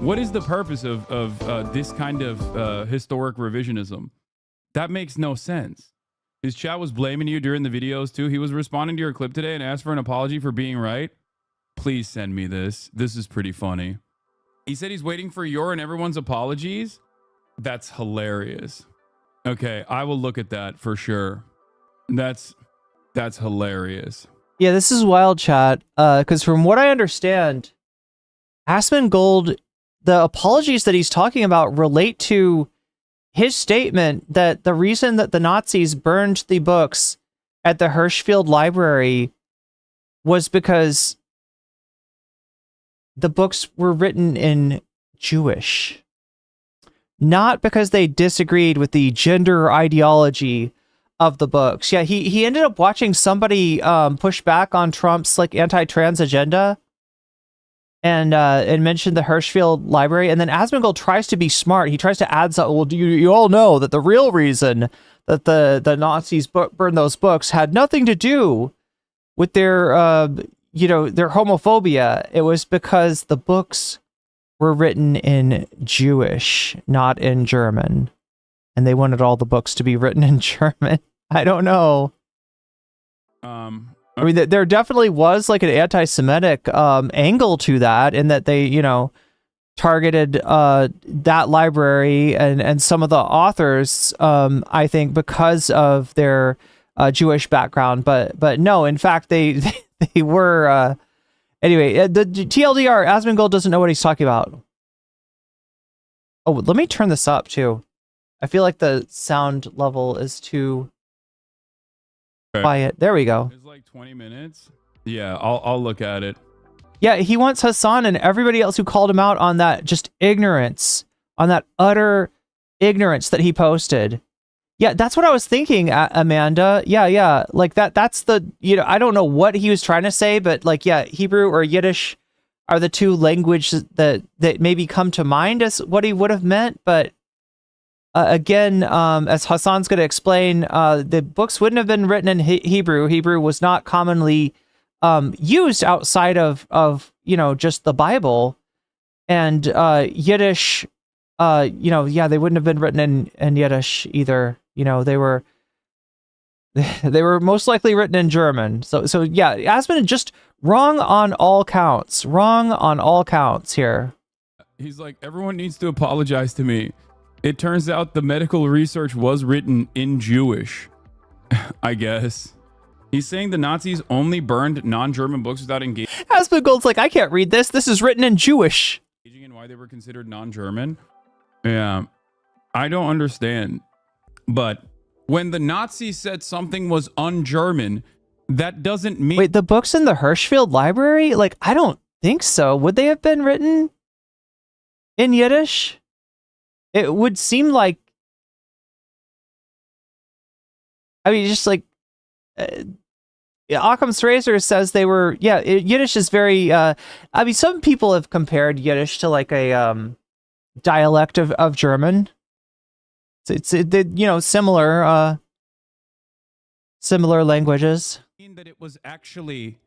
What is the purpose of this kind of historic revisionism? That makes no sense. His chat was blaming you during the videos too. He was responding to your clip today and asked for an apology for being right. Please send me this. This is pretty funny. He said he's waiting for your and everyone's apologies. That's hilarious. Okay, I will look at that for sure. That's hilarious. Yeah, this is wild, chat. Because from what I understand, Asmongold, the apologies that he's talking about relate to his statement that the reason that the Nazis burned the books at the Hirschfeld Library was because the books were written in Jewish. Not because they disagreed with the gender ideology of the books. Yeah, he ended up watching somebody push back on Trump's like anti-trans agenda and mentioned the Hirschfeld Library. And then Asmongold tries to be smart. He tries to add something. Well, you all know that the real reason that the Nazis burned those books had nothing to do with their their homophobia. It was because the books were written in Jewish, not in German. And they wanted all the books to be written in German. I don't know. I mean, there definitely was like an anti-Semitic angle to that, in that they, targeted that library and some of the authors, I think, because of their Jewish background. But no, in fact, they were. Anyway, the TLDR, Asmongold doesn't know what he's talking about. Oh, let me turn this up too. I feel like the sound level is too quiet. There we go. It's like 20 minutes. Yeah, I'll look at it. Yeah, he wants Hasan and everybody else who called him out on that just ignorance, on that utter ignorance that he posted. Yeah, that's what I was thinking, Amanda. Yeah. Like that's the, I don't know what he was trying to say, but like, yeah, Hebrew or Yiddish are the two languages that maybe come to mind as what he would have meant. But again, as Hasan's going to explain, the books wouldn't have been written in Hebrew. Hebrew was not commonly used outside of just the Bible. And Yiddish, they wouldn't have been written in Yiddish either. They were most likely written in German. So yeah, Asmon just wrong on all counts. Wrong on all counts here. He's like, everyone needs to apologize to me. It turns out the medical research was written in Jewish, I guess. He's saying the Nazis only burned non-German books without engaging. Asmongold's like, I can't read this. This is written in Jewish. In why they were considered non-German. Yeah, I don't understand. But when the Nazis said something was un-German, that doesn't mean... Wait, the books in the Hirschfeld Library? Like, I don't think so. Would they have been written in Yiddish? It would seem like, I mean, just like Occam's Razor says they were, Yiddish is very, I mean, some people have compared Yiddish to like a dialect of German. It's similar languages. That it was actually,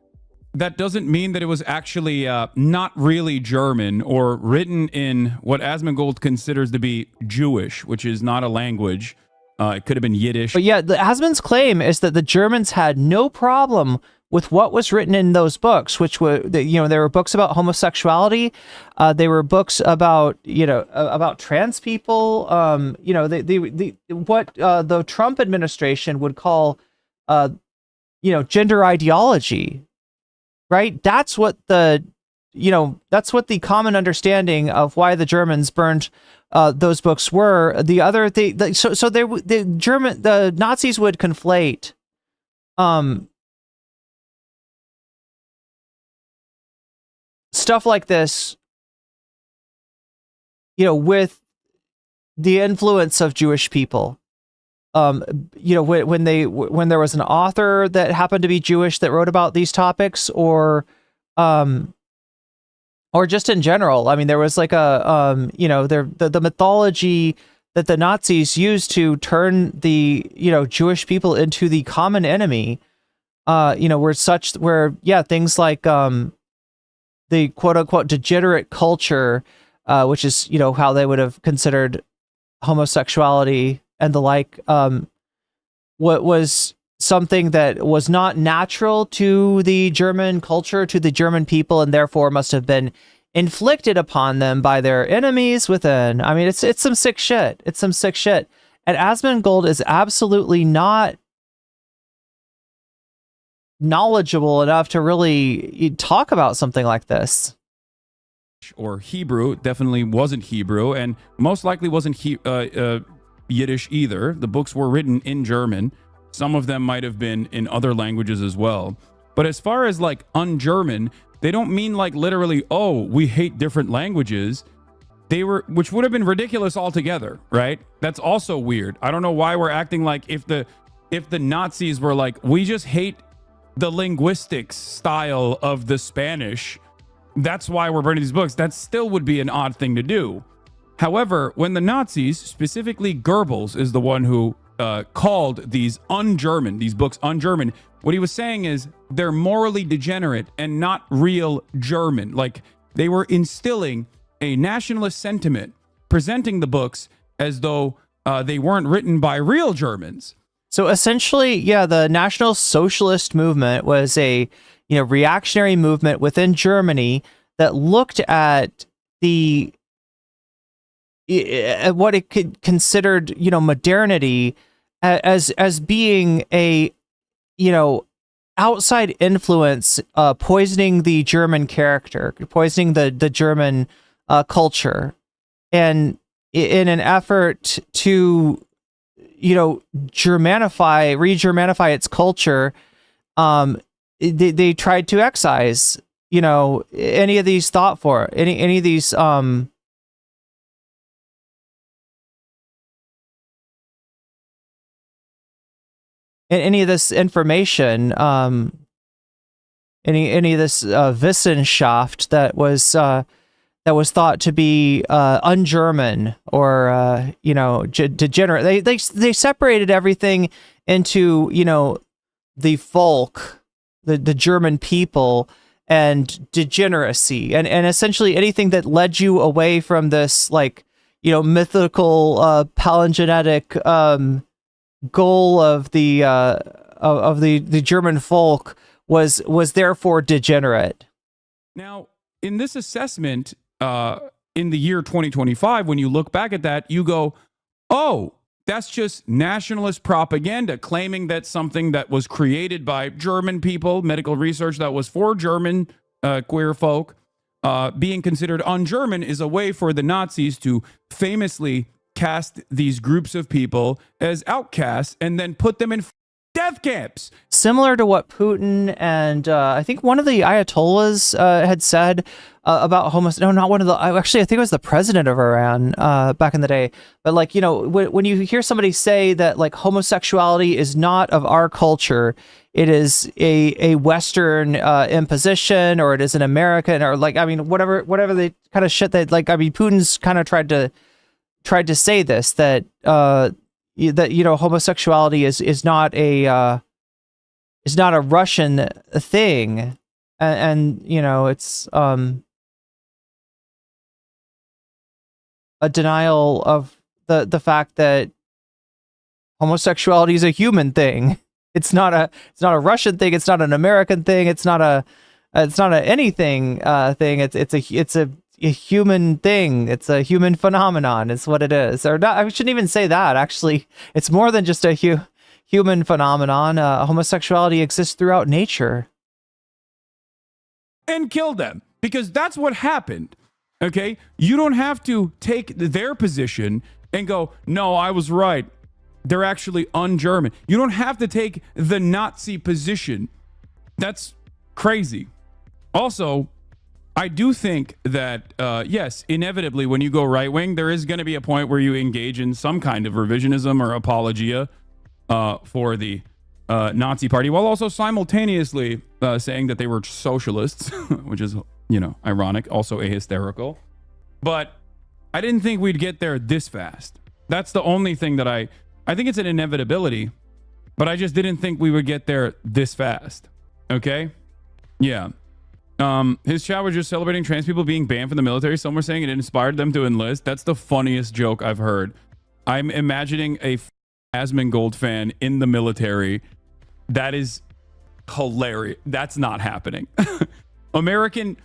that doesn't mean that it was actually not really German or written in what Asmongold considers to be Jewish, which is not a language. It could have been Yiddish. But yeah, Asmon's claim is that the Germans had no problem with what was written in those books, which were, there were books about homosexuality. They were books about, about trans people. What the Trump administration would call, gender ideology, right? That's what the common understanding of why the Germans burned those books were. The other thing, the Nazis would conflate stuff like this, with the influence of Jewish people. When there was an author that happened to be Jewish that wrote about these topics, or just in general. I mean, there was like the mythology that the Nazis used to turn the, Jewish people into the common enemy, things like, the quote unquote degenerate culture, which is, how they would have considered homosexuality and the like, what was something that was not natural to the German culture, to the German people, and therefore must have been inflicted upon them by their enemies within. I mean, it's some sick shit. It's some sick shit. And Asmongold is absolutely not knowledgeable enough to really talk about something like this. Or Hebrew, definitely wasn't Hebrew, and most likely wasn't Yiddish either. The books were written in German. Some of them might have been in other languages as well. But as far as like un-German, they don't mean like literally, oh, we hate different languages. They were, which would have been ridiculous altogether, right? That's also weird. I don't know why we're acting like if the Nazis were like, we just hate the linguistics style of the Spanish, that's why we're burning these books. That still would be an odd thing to do. However, when the Nazis, specifically Goebbels is the one who called these books un-German, what he was saying is they're morally degenerate and not real German. Like, they were instilling a nationalist sentiment, presenting the books as though they weren't written by real Germans. So essentially, the National Socialist movement was a reactionary movement within Germany that looked at what it could considered modernity as being a outside influence, poisoning the German character, poisoning the German culture, and in an effort to re-Germanify its culture, they tried to excise any of these any of these any of this information, any of this Wissenschaft that was thought to be un-German or degenerate. They separated everything into the folk, the German people, and degeneracy, and essentially anything that led you away from this mythical palingenetic goal of the German folk was therefore degenerate. Now, in this assessment, in the year 2025, when you look back at that, you go, oh, that's just nationalist propaganda claiming that something that was created by German people, medical research that was for German queer folk, being considered un-German is a way for the Nazis to famously cast these groups of people as outcasts and then put them in death camps. Similar to what Putin and I think one of the Ayatollahs had said about no, not one of the, actually, I think it was the president of Iran back in the day. But like, you know, when you hear somebody say that like homosexuality is not of our culture, it is a Western imposition, or it is an American, or like, I mean, whatever the kind of shit that, like, I mean, Putin's kind of tried to say this, that homosexuality is not a Russian thing, and you know, it's a denial of the fact that homosexuality is a human thing. It's not a Russian thing. It's not an American thing. It's not a anything thing. It's a human thing. It's a human phenomenon. It's what it is. Or not, I shouldn't even say that. Actually, it's more than just a human phenomenon. Homosexuality exists throughout nature. And kill them, because that's what happened. Okay, you don't have to take their position and go, no, I was right, they're actually un-German. You don't have to take the Nazi position. That's crazy. Also, I do think that, yes, inevitably, when you go right-wing, there is going to be a point where you engage in some kind of revisionism or apologia for the Nazi party, while also simultaneously saying that they were socialists, which is, you know, ironic, also hysterical. But I didn't think we'd get there this fast. That's the only thing that I think it's an inevitability, but I just didn't think we would get there this fast. Okay? Yeah. His chat was just celebrating trans people being banned from the military. Some were saying it inspired them to enlist. That's the funniest joke I've heard. I'm imagining a Asmongold fan in the military. That is hilarious. That's not happening. American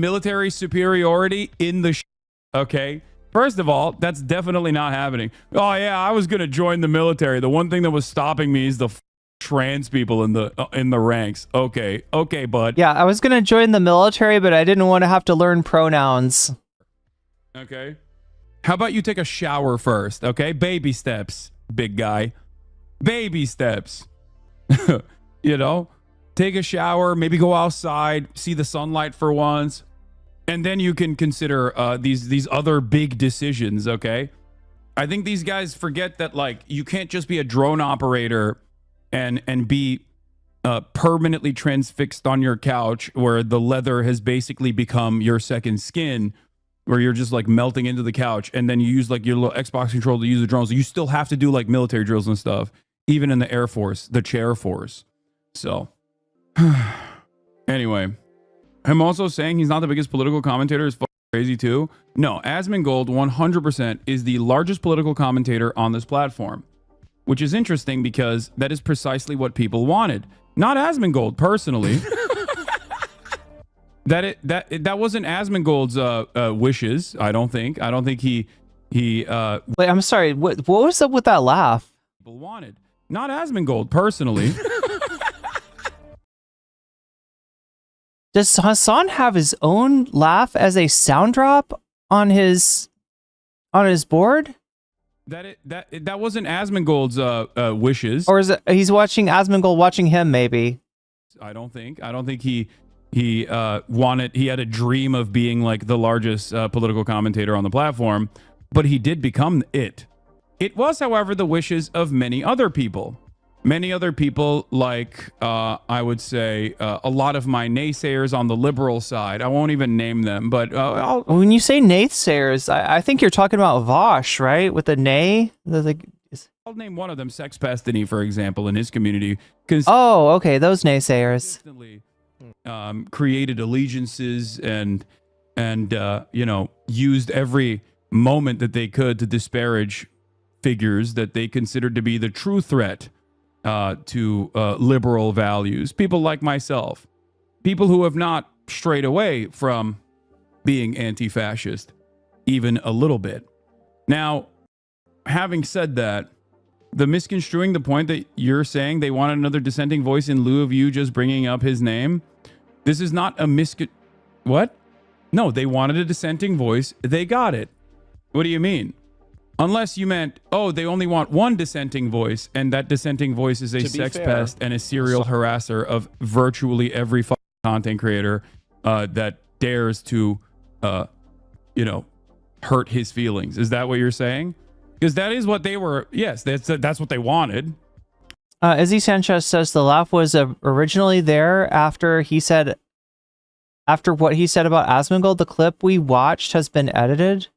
military superiority in the okay? First of all, that's definitely not happening. Oh yeah, I was going to join the military. The one thing that was stopping me is the trans people in the ranks. Okay, bud. Yeah, I was going to join the military, but I didn't want to have to learn pronouns. Okay. How about you take a shower first, okay? Baby steps, big guy. Baby steps. You know, take a shower, maybe go outside, see the sunlight for once, and then you can consider these other big decisions, okay? I think these guys forget that, like, you can't just be a drone operator and be permanently transfixed on your couch where the leather has basically become your second skin, where you're just like melting into the couch, and then you use like your little Xbox controller to use the drones. You still have to do like military drills and stuff, even in the Air Force, the chair force. So anyway, him also saying he's not the biggest political commentator is crazy too. No, Asmongold 100% is the largest political commentator on this platform, which is interesting because that is precisely what people wanted. Not Asmongold personally. That wasn't Asmongold's wishes. I don't think he Wait, I'm sorry. What was up with that laugh? People wanted. Not Asmongold personally. Does Hasan have his own laugh as a sound drop on his board? That wasn't Asmongold's wishes. Or is it he's watching Asmongold watching him? Maybe. I don't think he wanted. He had a dream of being like the largest political commentator on the platform, but he did become it. It was, however, the wishes of many other people. Many other people, like I would say, a lot of my naysayers on the liberal side. I won't even name them, but when you say naysayers, I think you're talking about Vosh, right? With the nay. I'll name one of them, Sex Pestany, for example, in his community. Oh, okay, those naysayers. Created allegiances and you know, used every moment that they could to disparage figures that they considered to be the true threat to liberal values. People like myself, people who have not strayed away from being anti-fascist even a little bit. Now, having said that, the misconstruing the point that you're saying they wanted another dissenting voice in lieu of you just bringing up his name, this is not a what? No, they wanted a dissenting voice. They got it. What do you mean? Unless you meant, oh, they only want one dissenting voice, and that dissenting voice is a sex pest and a serial harasser of virtually every content creator that dares to, hurt his feelings. Is that what you're saying? Because that is what they were. Yes, that's what they wanted. Izzy Sanchez says the laugh was originally there after what he said about Asmongold. The clip we watched has been edited.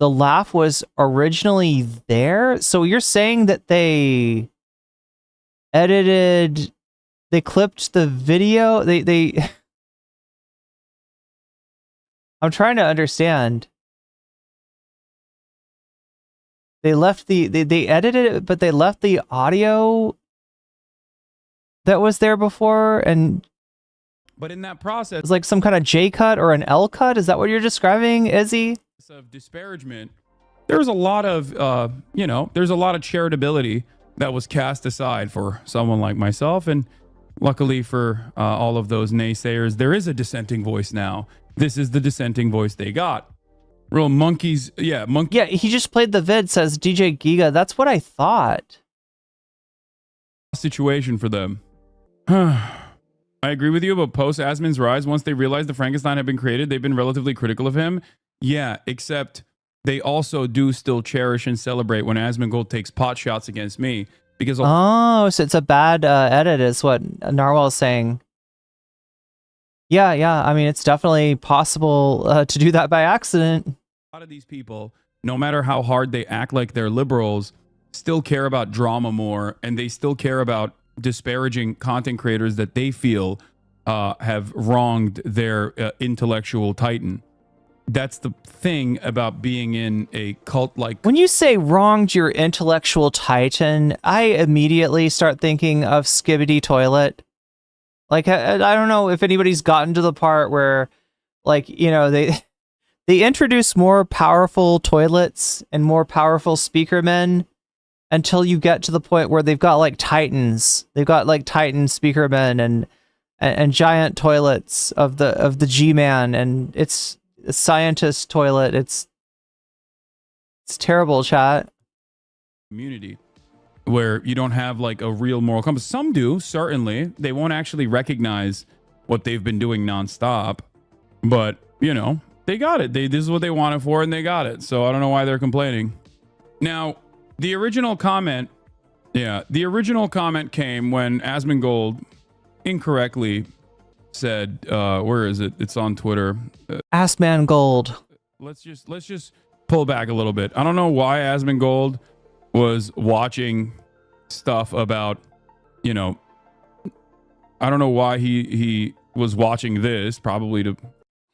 The laugh was originally there? So you're saying that they clipped the video? I'm trying to understand. They edited it, but they left the audio that was there before, but in that process, it's like some kind of J cut or an L cut. Is that what you're describing, Izzy? Of disparagement, there's a lot of there's a lot of charitability that was cast aside for someone like myself, and luckily for all of those naysayers, there is a dissenting voice now. This is the dissenting voice they got. Real monkeys. Yeah, he just played the vid, says DJ Giga. That's what I thought. Situation for them. I agree with you about post Asmon's rise. Once they realized the Frankenstein had been created, they've been relatively critical of him. Yeah, except they also do still cherish and celebrate when Asmongold takes pot shots against me. Because so it's a bad edit is what Narwhal is saying. Yeah. I mean, it's definitely possible to do that by accident. A lot of these people, no matter how hard they act like they're liberals, still care about drama more, and they still care about disparaging content creators that they feel have wronged their intellectual titan. That's the thing about being in a cult like... When you say wronged your intellectual titan, I immediately start thinking of Skibbity Toilet. Like, I don't know if anybody's gotten to the part where, like, they introduce more powerful toilets and more powerful speaker men until you get to the point where they've got, like, titans. They've got, like, titan speaker men and giant toilets of the G-Man, and it's... scientist toilet. It's terrible, chat. Community where you don't have like a real moral compass. Some do, certainly. They won't actually recognize what they've been doing nonstop, but they got it. This is what they wanted for, and they got it. So I don't know why they're complaining. Now, the original comment came when Asmongold incorrectly said, where is it? It's on Twitter. Asmongold. Let's just pull back a little bit. I don't know why Asmongold was watching stuff about, I don't know why he was watching this, probably to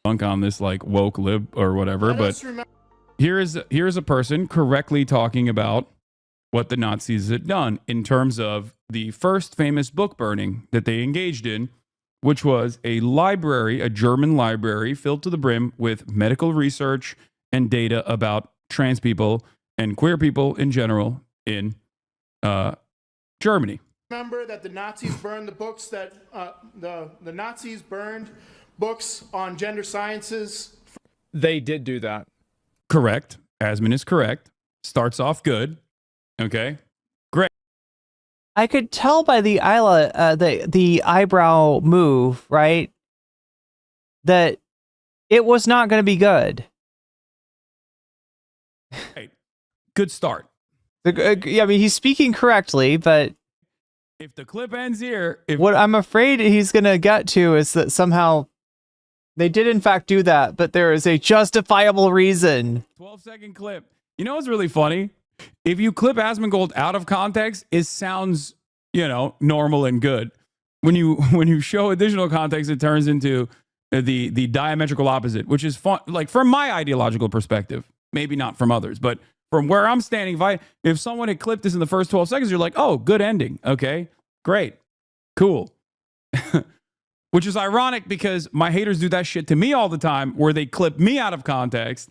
dunk on this like woke lib or whatever. But here's a person correctly talking about what the Nazis had done in terms of the first famous book burning that they engaged in, which was a library, a German library filled to the brim with medical research and data about trans people and queer people in general in Germany. Remember that the Nazis burned the books that the Nazis burned books on gender sciences. They did do that. Correct. Asmon is correct. Starts off good. Okay. I could tell by the eyebrow move, right, that it was not going to be good. Hey, good start. Yeah, I mean, he's speaking correctly, but if the clip ends here, what I'm afraid he's going to get to is that somehow they did in fact do that, but there is a justifiable reason. 12-second clip. You know what's really funny? If you clip Asmongold out of context, it sounds, normal and good. When you show additional context, it turns into the diametrical opposite, which is fun. Like from my ideological perspective, maybe not from others, but from where I'm standing, if someone had clipped this in the first 12 seconds, you're like, oh, good ending. Okay, great, cool. Which is ironic because my haters do that shit to me all the time, where they clip me out of context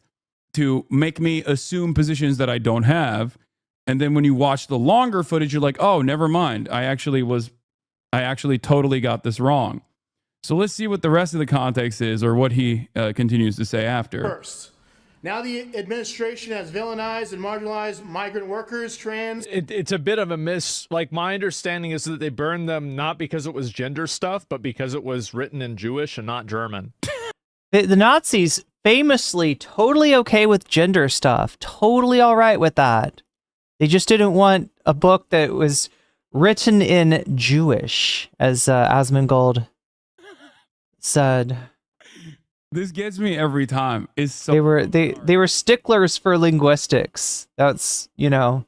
to make me assume positions that I don't have. And then when you watch the longer footage, you're like, oh, never mind. I actually totally got this wrong. So let's see what the rest of the context is, or what he continues to say after. First, now the administration has villainized and marginalized migrant workers, trans. It's a bit of a like, my understanding is that they burned them not because it was gender stuff, but because it was written in Jewish and not German. The Nazis famously totally okay with gender stuff, totally all right with that. They just didn't want a book that was written in Jewish, as Asmongold said. This gets me every time. It's so They were sticklers for linguistics. That's, you know.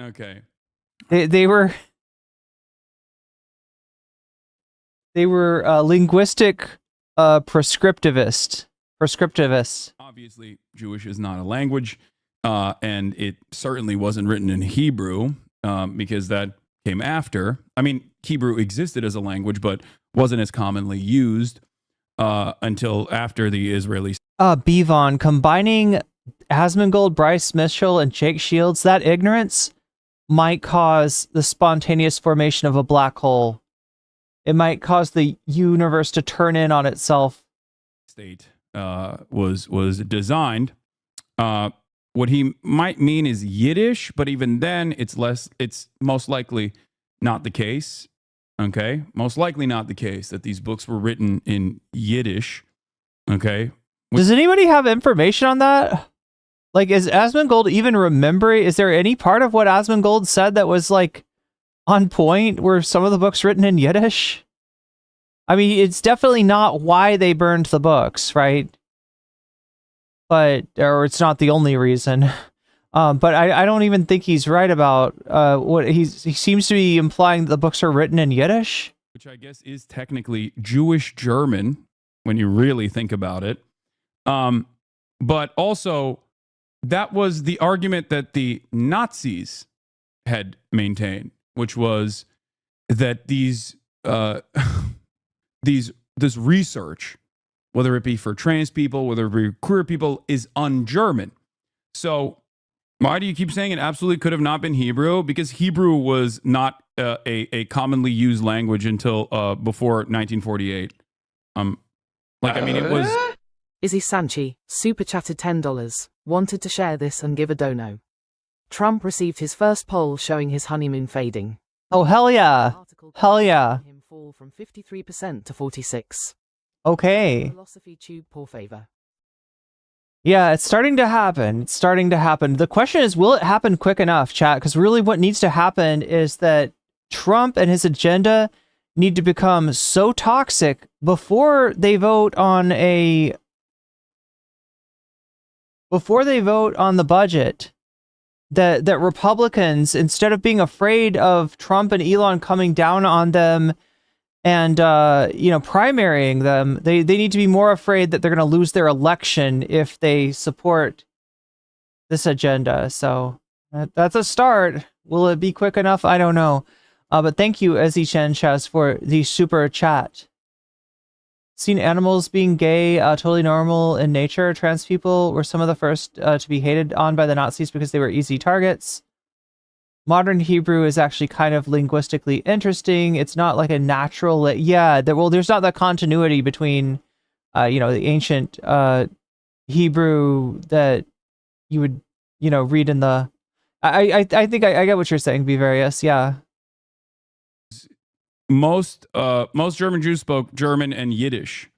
okay. They were linguistic prescriptivists. Obviously, Jewish is not a language, and it certainly wasn't written in Hebrew, because that came after. I mean, Hebrew existed as a language, but wasn't as commonly used until after the Israeli. Bevon, combining Asmongold, Bryce Mitchell, and Jake Shields, that ignorance might cause the spontaneous formation of a black hole. It might cause the universe to turn in on itself. State was designed. What he might mean is Yiddish, but even then, it's most likely not the case. Okay, most likely not the case that these books were written in Yiddish. Okay. Does anybody have information on that? Like, is Asmongold even remembering? Is there any part of what Asmongold said that was like on point? Were some of the books written in Yiddish? I mean, it's definitely not why they burned the books, right? Or it's not the only reason. But I don't even think he's right about what he seems to be implying that the books are written in Yiddish, which I guess is technically Jewish German when you really think about it. But also, that was the argument that the Nazis had maintained, which was that this research, whether it be for trans people, whether it be queer people, is un-German. So why do you keep saying it absolutely could have not been Hebrew? Because Hebrew was not a commonly used language until before 1948. I mean, it was. Izzy Sanchi, super chatted $10, wanted to share this and give a dono. Trump received his first poll showing his honeymoon fading. Oh, hell yeah. Hell yeah. Him fall from 53% to 46%. Okay. Philosophy tube poor favor. Yeah, it's starting to happen. It's starting to happen. The question is, will it happen quick enough, chat? Because really what needs to happen is that Trump and his agenda need to become so toxic before they vote on the budget that Republicans, instead of being afraid of Trump and Elon coming down on them and primarying them, they need to be more afraid that they're going to lose their election if they support this agenda. So that's a start. Will it be quick enough? I don't know. But thank you, Ezzy Chen Chaz, for the super chat. Seen animals being gay, totally normal in nature. Trans people were some of the first to be hated on by the Nazis because they were easy targets. Modern Hebrew is actually kind of linguistically interesting. It's not like a natural, there's not that continuity between, the ancient Hebrew that you would, read in the. I think I get what you're saying, Bevarius. Yeah. Most German Jews spoke German and Yiddish.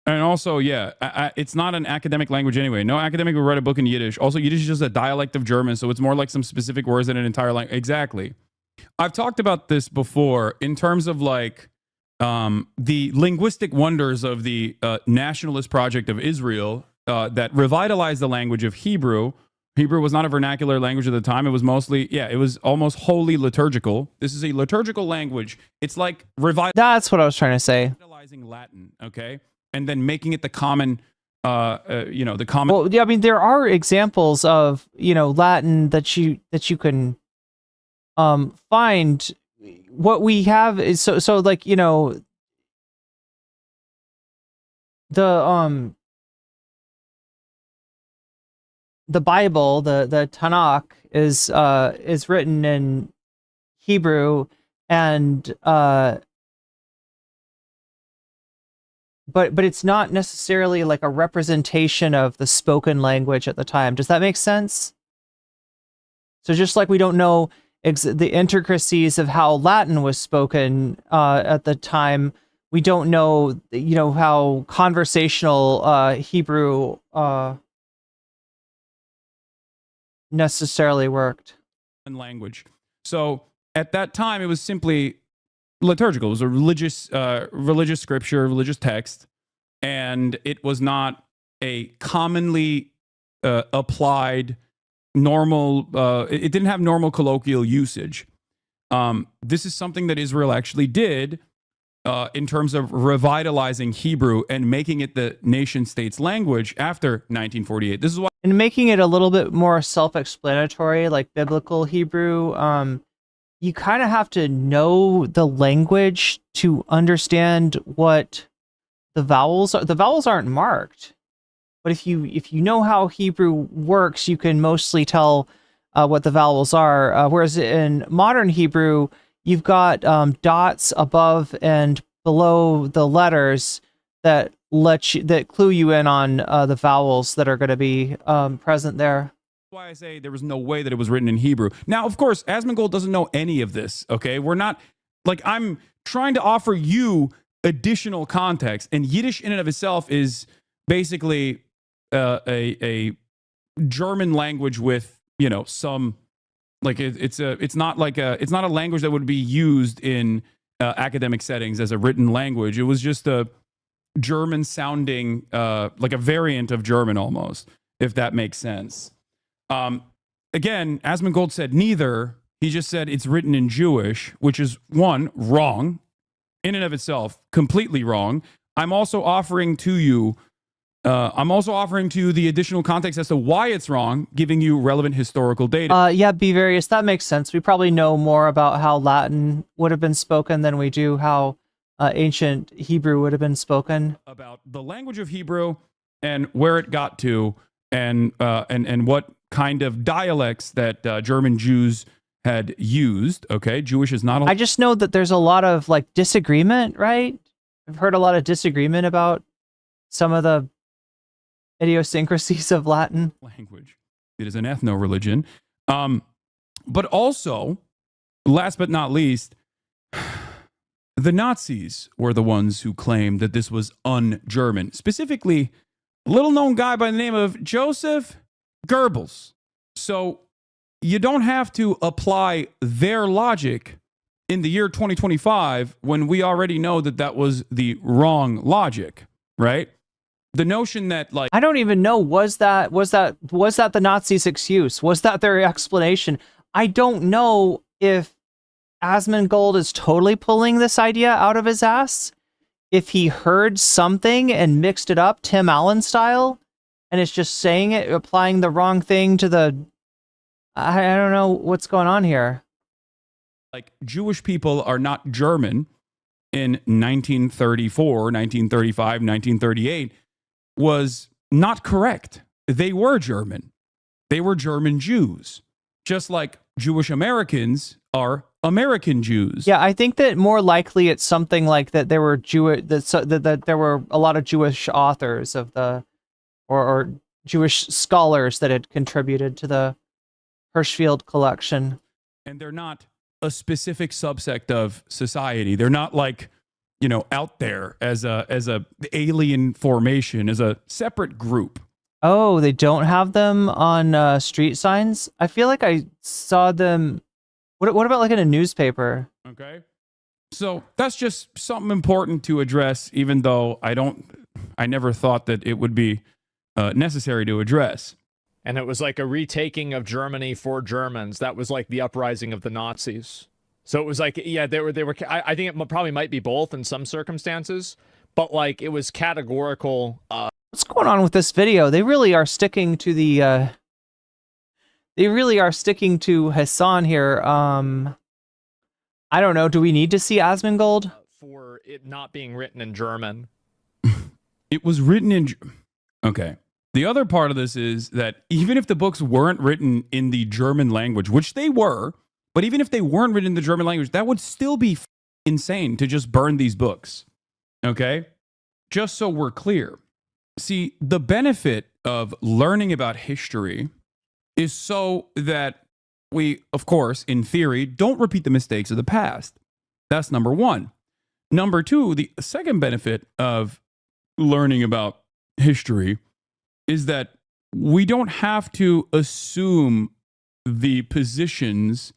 And also, it's not an academic language anyway. No academic would write a book in Yiddish. Also, Yiddish is just a dialect of German, so it's more like some specific words than an entire language. Exactly. I've talked about this before in terms of like the linguistic wonders of the nationalist project of Israel that revitalized the language of Hebrew. Hebrew was not a vernacular language at the time. It was mostly, it was almost wholly liturgical. This is a liturgical language. It's like That's what I was trying to say. Revitalizing Latin, okay? And then making it the common, the common. Well, yeah, I mean, there are examples of, Latin that you can find. What we have is so like, the Bible, the Tanakh is written in Hebrew, and but it's not necessarily like a representation of the spoken language at the time. Does that make sense? So just like we don't know the intricacies of how Latin was spoken at the time, we don't know, how conversational Hebrew necessarily worked. Language. So at that time, it was simply liturgical. It was a religious scripture, religious text, and it was not a commonly applied normal. It didn't have normal colloquial usage. This is something that Israel actually did in terms of revitalizing Hebrew and making it the nation state's language after 1948. This is why, and making it a little bit more self-explanatory, like biblical Hebrew. You kind of have to know the language to understand what the vowels are. The vowels aren't marked, but if you know how Hebrew works, you can mostly tell what the vowels are. Whereas in modern Hebrew, you've got dots above and below the letters that clue you in on the vowels that are going to be present there. why I say there was no way that it was written in Hebrew. Now, of course, Asmongold doesn't know any of this, okay? We're not, like, I'm trying to offer you additional context, and Yiddish in and of itself is basically a German language with, some, like, it's not a language that would be used in academic settings as a written language. It was just a German sounding, like a variant of German almost, if that makes sense. Again, Asmongold said neither. He just said it's written in Jewish, which is, one, wrong in and of itself, completely wrong. I'm also offering to you the additional context as to why it's wrong, giving you relevant historical data. Yeah, be various. That makes sense. We probably know more about how Latin would have been spoken than we do how ancient Hebrew would have been spoken. About the language of Hebrew and where it got to, and what kind of dialects that German Jews had used. Okay, Jewish is not. I just know that there's a lot of like disagreement, right? I've heard a lot of disagreement about some of the idiosyncrasies of Latin language. It is an ethno-religion. But also, last but not least, the Nazis were the ones who claimed that this was un-German. Specifically, a little-known guy by the name of Joseph Goebbels. So you don't have to apply their logic in the year 2025 when we already know that that was the wrong logic, right? The notion that, like, I don't even know, was that the Nazis' excuse? Was that their explanation? I don't know if Asmongold is totally pulling this idea out of his ass, if he heard something and mixed it up Tim Allen style, and it's just saying it, applying the wrong thing to the... I don't know what's going on here. Like, Jewish people are not German in 1934, 1935, 1938 was not correct. They were German. They were German Jews. Just like Jewish Americans are American Jews. Yeah, I think that more likely it's something like that there were that there were a lot of Jewish authors of the or Jewish scholars that had contributed to the Hirschfeld collection. And they're not a specific subsect of society. They're not like, out there as a alien formation, as a separate group. Oh, they don't have them on street signs? I feel like I saw them. What about like in a newspaper? Okay. So that's just something important to address, even though I never thought that it would be necessary to address. And it was like a retaking of Germany for Germans. That was like the uprising of the Nazis. So it was like, yeah, they were. I think it probably might be both in some circumstances, but like it was categorical. What's going on with this video? They really are sticking to the. They really are sticking to Hasan here. I don't know. Do we need to see Asmongold? For it not being written in German. It was written in. Okay. The other part of this is that even if the books weren't written in the German language, which they were. But even if they weren't written in the German language, that would still be insane to just burn these books. Okay? just so we're clear, see, the benefit of learning about history is so that we, of course, in theory, don't repeat the mistakes of the past. That's number one. Number two, the second benefit of learning about history is that we don't have to assume the positions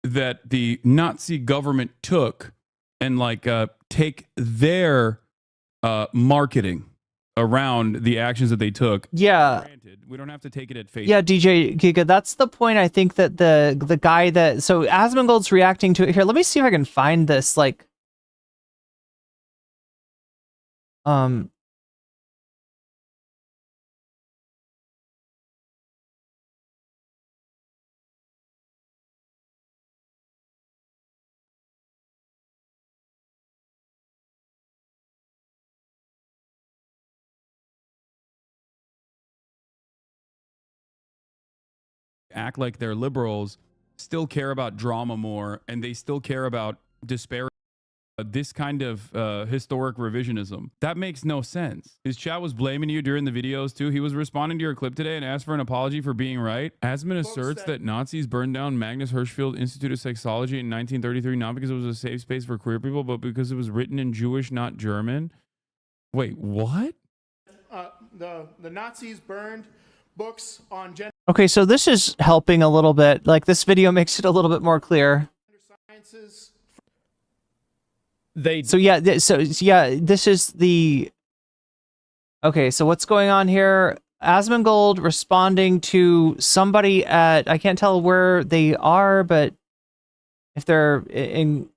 that the Nazi government took and like take their marketing around the actions that they took. Yeah. Granted, we don't have to take it at face. Yeah, DJ Giga, that's the point. I think that the guy that, so Asmongold's reacting to it here. Let me see if I can find this, like, act like they're liberals, still care about drama more, and they still care about disparity. This kind of historic revisionism. That makes no sense. His chat was blaming you during the videos too. He was responding to your clip today and asked for an apology for being right. Asman asserts that Nazis burned down Magnus Hirschfeld Institute of Sexology in 1933, not because it was a safe space for queer people, but because it was written in Jewish, not German. Wait, what? The Nazis burned books on gender okay, so this is helping a little bit. Like, this video makes it a little bit more clear. sciences. So yeah, this is the, okay, so what's going on here? Asmongold responding to somebody at, I can't tell where they are, but if they're in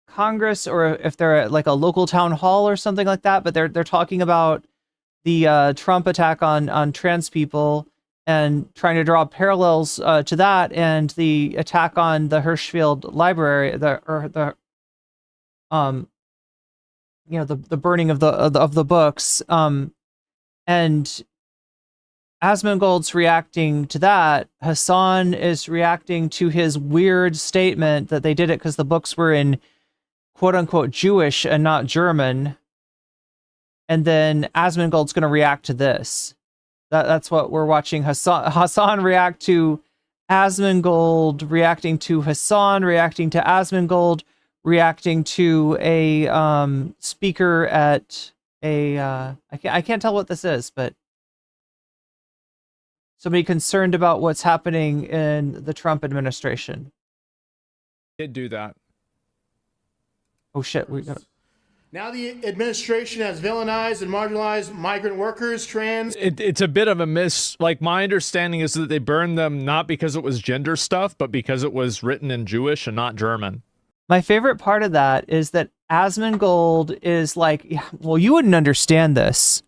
Congress or if they're at like a local town hall or something like that, but they're talking about the Trump attack on trans people and trying to draw parallels to that and the attack on the Hirschfeld Library, the burning of the books, and Asmongold's reacting to that. Hasan is reacting to his weird statement that they did it because the books were in quote unquote Jewish and not German, and then Asmongold's going to react to this. That's what we're watching. Hasan react to Asmongold, reacting to Hasan, reacting to Asmongold, reacting to a speaker at a I can't tell what this is, but somebody concerned about what's happening in the Trump administration. Did do that. Oh shit, we got. Now the administration has villainized and marginalized migrant workers, trans. It's a bit of a miss. Like, my understanding is that they burned them not because it was gender stuff, but because it was written in Jewish and not German. My favorite part of that is that Asmongold is like, yeah, well, you wouldn't understand this,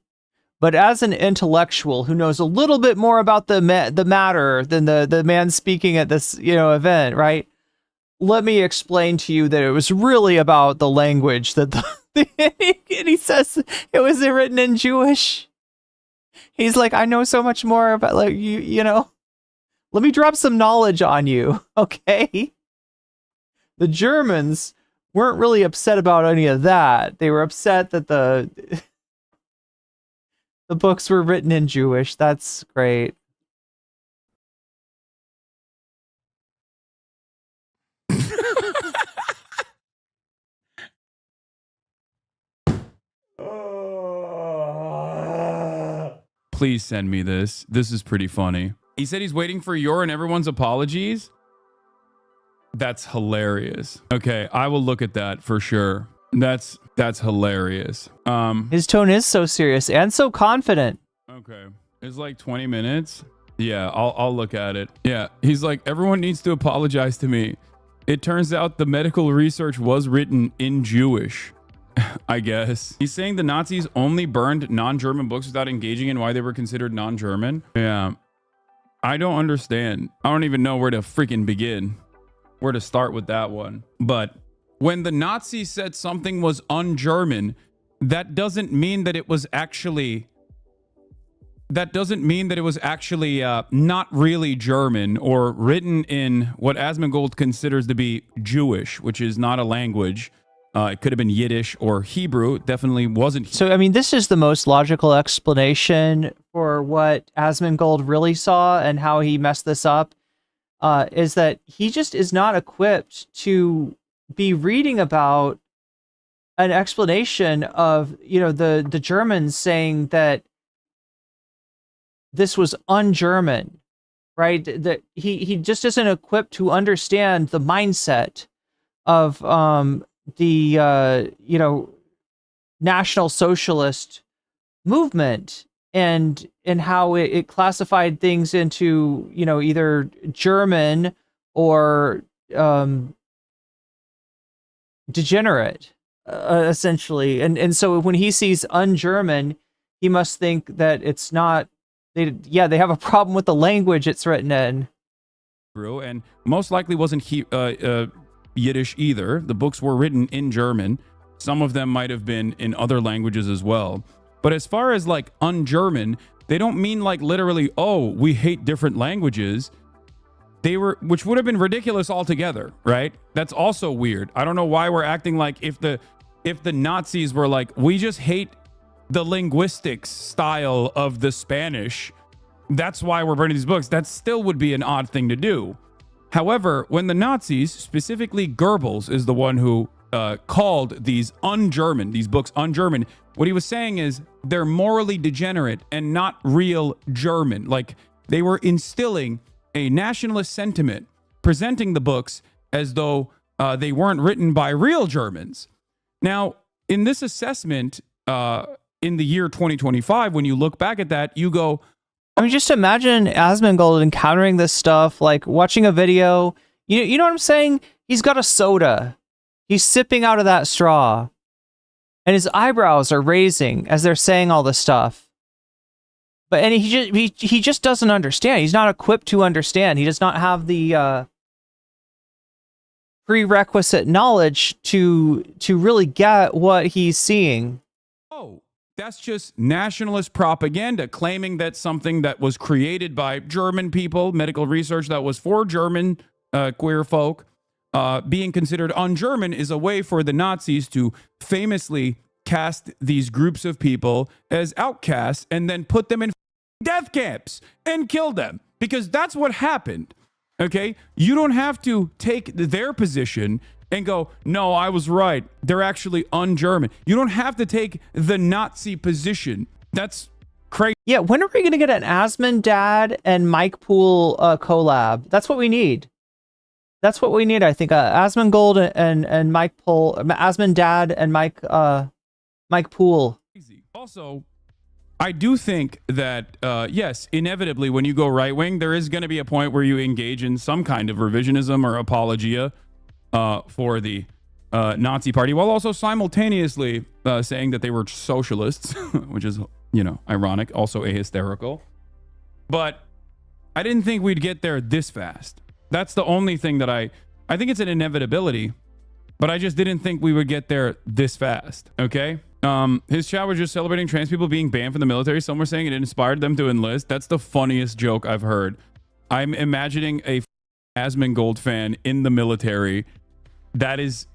but as an intellectual who knows a little bit more about the matter than the man speaking at this event, right? Let me explain to you that it was really about the language that and he says it was written in Jewish. He's like, I know so much more about, like, you know, let me drop some knowledge on you, okay? The Germans weren't really upset about any of that. They were upset that the books were written in Jewish. That's great. Please send me this. This is pretty funny. He said he's waiting for your and everyone's apologies. That's hilarious. Okay, I will look at that for sure. That's hilarious. His tone is so serious and so confident. Okay. It's like 20 minutes. Yeah, I'll look at it. Yeah, he's like, everyone needs to apologize to me. It turns out the medical research was written in Jewish. I guess. He's saying the Nazis only burned non-German books without engaging in why they were considered non-German. Yeah. I don't understand. I don't even know where to freaking begin. Where to start with that one. But when the Nazis said something was un-German, that doesn't mean that it was actually... That doesn't mean that it was actually not really German or written in what Asmongold considers to be Jewish, which is not a language. It could have been Yiddish or Hebrew. It definitely wasn't. So, I mean, this is the most logical explanation for what Asmongold really saw and how he messed this up, is that he just is not equipped to be reading about an explanation of, you know, the Germans saying that this was un-German, right? That he just isn't equipped to understand the mindset of the you know, National Socialist movement and how it classified things into, you know, either German or degenerate, essentially. And so when he sees un-German, he must think that it's not, they have a problem with the language it's written in. And most likely wasn't Yiddish either. The books were written in German. Some of them might have been in other languages as well. But as far as like un-German, they don't mean like literally, oh, we hate different languages. They were, which would have been ridiculous altogether, right? That's also weird. I don't know why we're acting like if the Nazis were like, we just hate the linguistics style of the Spanish, that's why we're burning these books. That still would be an odd thing to do. However, when the Nazis, specifically Goebbels is the one who called these books un-German, what he was saying is they're morally degenerate and not real German. Like, they were instilling a nationalist sentiment, presenting the books as though they weren't written by real Germans. Now, in this assessment, in the year 2025, when you look back at that, you go, I mean, just imagine Asmongold encountering this stuff, like watching a video. You know what I'm saying? He's got a soda. He's sipping out of that straw. And his eyebrows are raising as they're saying all this stuff. But and he just doesn't understand. He's not equipped to understand. He does not have the prerequisite knowledge to really get what he's seeing. oh, that's just nationalist propaganda, claiming that something that was created by German people, medical research that was for German queer folk, being considered un-German is a way for the Nazis to famously cast these groups of people as outcasts and then put them in death camps and kill them, because that's what happened. Okay, you don't have to take their position and go, no, I was right, they're actually un-German. You don't have to take the Nazi position. That's crazy. Yeah, when are we going to get an Asmon and Mike Poole collab? That's what we need. That's what we need, I think. Asmongold and Mike Poole, Asmon and Mike Poole. Also, I do think that, yes, inevitably, when you go right wing, there is going to be a point where you engage in some kind of revisionism or apologia for the Nazi party, while also simultaneously saying that they were socialists, which is, you know, ironic, also ahysterical. But I didn't think we'd get there this fast. That's the only thing that I think it's an inevitability, but I just didn't think we would get there this fast. Okay. His chat was just celebrating trans people being banned from the military. Some were saying it inspired them to enlist. That's the funniest joke I've heard. I'm imagining a Asmongold fan in the military. That is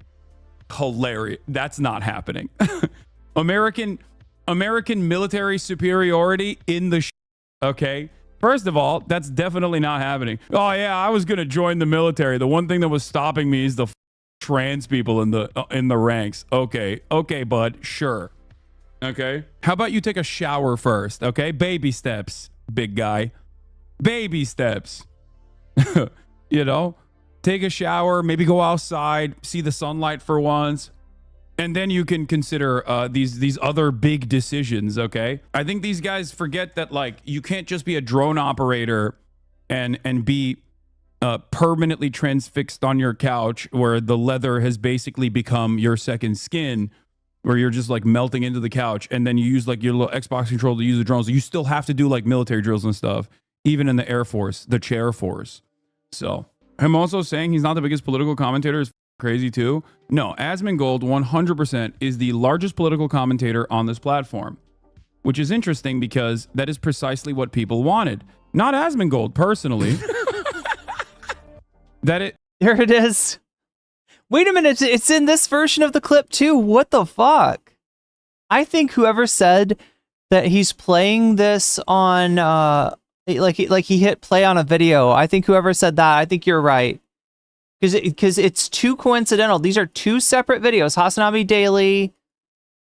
hilarious. That's not happening. American military superiority in the okay. First of all, that's definitely not happening. Oh yeah, I was gonna join the military. The one thing that was stopping me is the trans people in the ranks. Okay, bud, sure. Okay, how about you take a shower first? Okay, baby steps, big guy, baby steps. You know, take a shower, maybe go outside, see the sunlight for once, and then you can consider these other big decisions. Okay, I think these guys forget that, like, you can't just be a drone operator and be permanently transfixed on your couch where the leather has basically become your second skin, where you're just like melting into the couch, and then you use like your little Xbox controller to use the drones. You still have to do like military drills and stuff, even in the Air Force, the chair force. So I'm also saying he's not the biggest political commentator is crazy too. No, Asmongold 100% is the largest political commentator on this platform, which is interesting because that is precisely what people wanted. Not Asmongold personally. There it is. Wait a minute, it's in this version of the clip too. What the fuck? I think whoever said that he's playing this on like he hit play on a video. I think whoever said that, I think you're right. Because it's too coincidental. These are two separate videos, Hasanabi Daily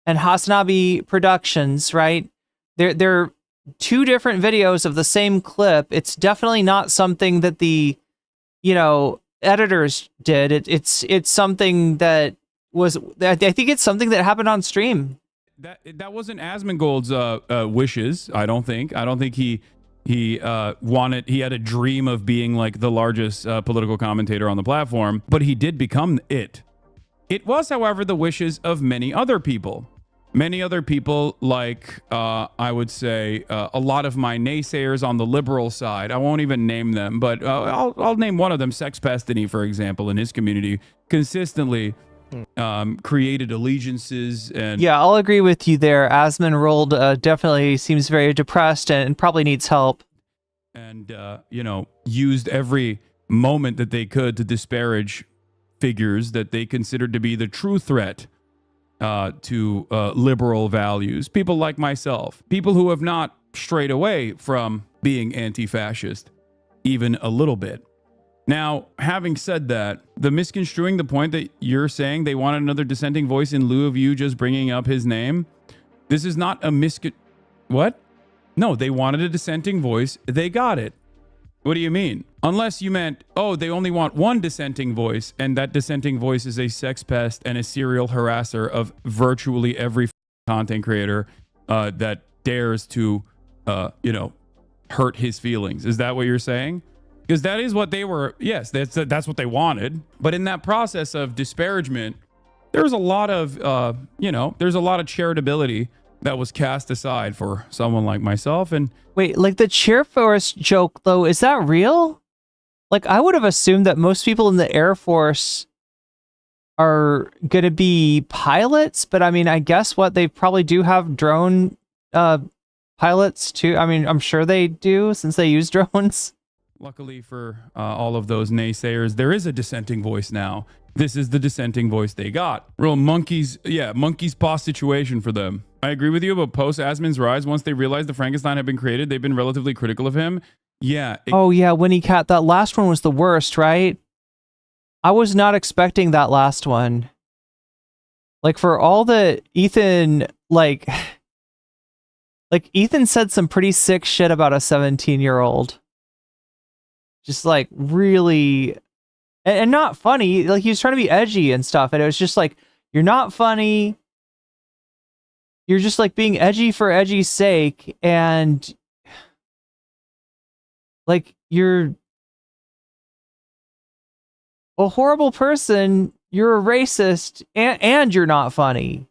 and Hasanabi Productions, right? They're two different videos of the same clip. It's definitely not something that the, editors did. It's something that was, I think it's something that happened on stream. That wasn't Asmongold's wishes. I don't think he had a dream of being like the largest political commentator on the platform, but he did become it. It was, however, the wishes of many other people. Many other people, like I would say a lot of my naysayers on the liberal side. I won't even name them, but I'll name one of them, Sex Pestany, for example, in his community, consistently created allegiances. And yeah, I'll agree with you there. Asmongold definitely seems very depressed and probably needs help. And, used every moment that they could to disparage figures that they considered to be the true threat to liberal values. People like myself, people who have not strayed away from being anti-fascist, even a little bit. Now, having said that, the misconstruing the point that you're saying they wanted another dissenting voice in lieu of you just bringing up his name, this is not a What? No, they wanted a dissenting voice. They got it. What do you mean? Unless you meant, oh, they only want one dissenting voice, and that dissenting voice is a sex pest and a serial harasser of virtually every content creator that dares to, hurt his feelings. Is that what you're saying? Because that is what they were. Yes, that's what they wanted. But in that process of disparagement, there's a lot of, there's a lot of charitability that was cast aside for someone like myself. And wait, like the Chair Force joke though, is that real? Like I would have assumed that most people in the Air Force are going to be pilots, but I mean, I guess they probably do have drone pilots too. I mean, I'm sure they do since they use drones. Luckily for all of those naysayers, there is a dissenting voice now. This is the dissenting voice they got. Real monkey's paw situation for them. I agree with you about post-Asmon's rise. Once they realized the Frankenstein had been created, they've been relatively critical of him. Yeah. Oh, yeah, Winnie Cat. That last one was the worst, right? I was not expecting that last one. Like, for all the Ethan, Ethan said some pretty sick shit about a 17-year-old. Just, really... And not funny. Like, he was trying to be edgy and stuff, and it was just like, you're not funny. You're just, being edgy for edgy's sake, and... you're a horrible person, you're a racist, and you're not funny.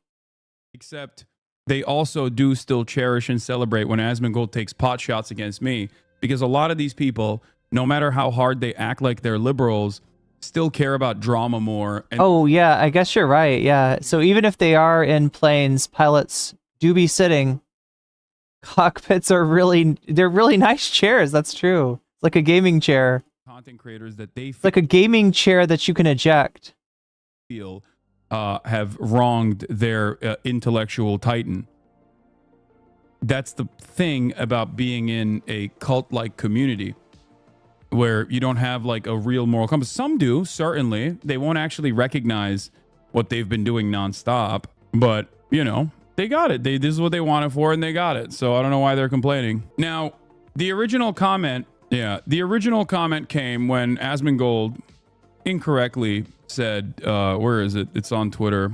Except they also do still cherish and celebrate when Asmongold takes pot shots against me, because a lot of these people, no matter how hard they act like they're liberals, still care about drama more. And oh, yeah, I guess you're right, yeah. So even if they are in planes, pilots do be sitting. Cockpits are they're really nice chairs, that's true. It's like a gaming chair. Content creators that they like a gaming chair that you can eject. Feel have wronged their intellectual titan. That's the thing about being in a cult-like community where you don't have a real moral compass. Some do, certainly. They won't actually recognize what they've been doing nonstop, but they got it. This is what they wanted for, and they got it. So I don't know why they're complaining. Now, the original comment came when Asmongold incorrectly said, where is it? It's on Twitter.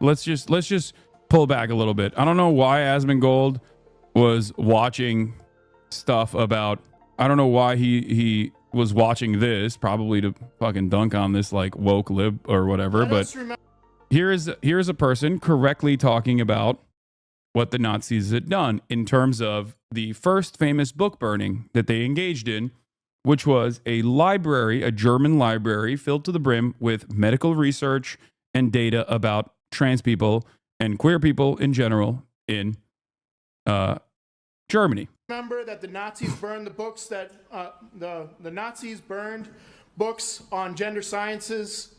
Let's just pull back a little bit. I don't know why Asmongold was watching stuff about, I don't know why he was watching this, probably to fucking dunk on this woke lib or whatever, but here's a person correctly talking about what the Nazis had done in terms of the first famous book burning that they engaged in, which was a library, a German library filled to the brim with medical research and data about trans people and queer people in general in Germany. Remember that the Nazis burned the books that the Nazis burned books on gender sciences.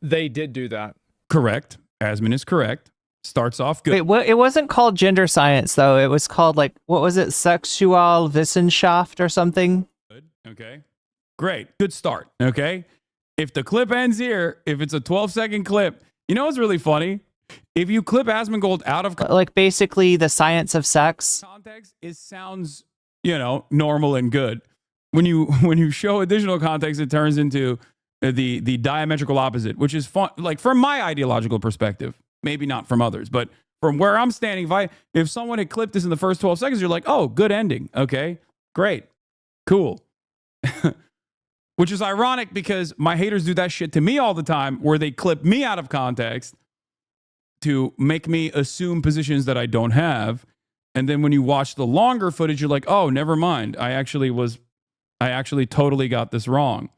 They did do that. Correct. Asmon is correct. Starts off good. Wait, it wasn't called gender science though. It was called like, what was it? Sexualwissenschaft or something. Good. Okay. Great. Good start. Okay. If the clip ends here, if it's a 12-second clip, you know what's really funny? If you clip Asmongold out of Like basically the science of sex. context, it sounds, normal and good. When you show additional context, it turns into the diametrical opposite, which is fun. Like from my ideological perspective, maybe not from others, but from where I'm standing, if someone had clipped this in the first 12 seconds, you're like, oh, good ending. Okay, great, cool. Which is ironic because my haters do that shit to me all the time, where they clip me out of context to make me assume positions that I don't have. And then when you watch the longer footage, you're like, oh, never mind. I actually totally got this wrong.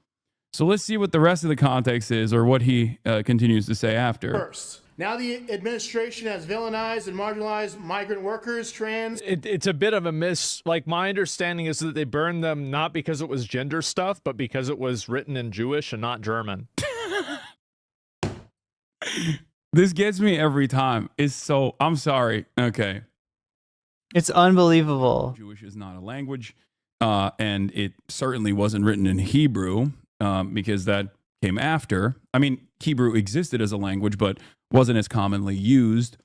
So let's see what the rest of the context is, or what he continues to say after. First, now the administration has villainized and marginalized migrant workers, trans. It's a bit of a like my understanding is that they burned them not because it was gender stuff, but because it was written in Jewish and not German. This gets me every time. I'm sorry. Okay. It's unbelievable. Jewish is not a language, and it certainly wasn't written in Hebrew, because that came after. I mean, Hebrew existed as a language, but wasn't as commonly used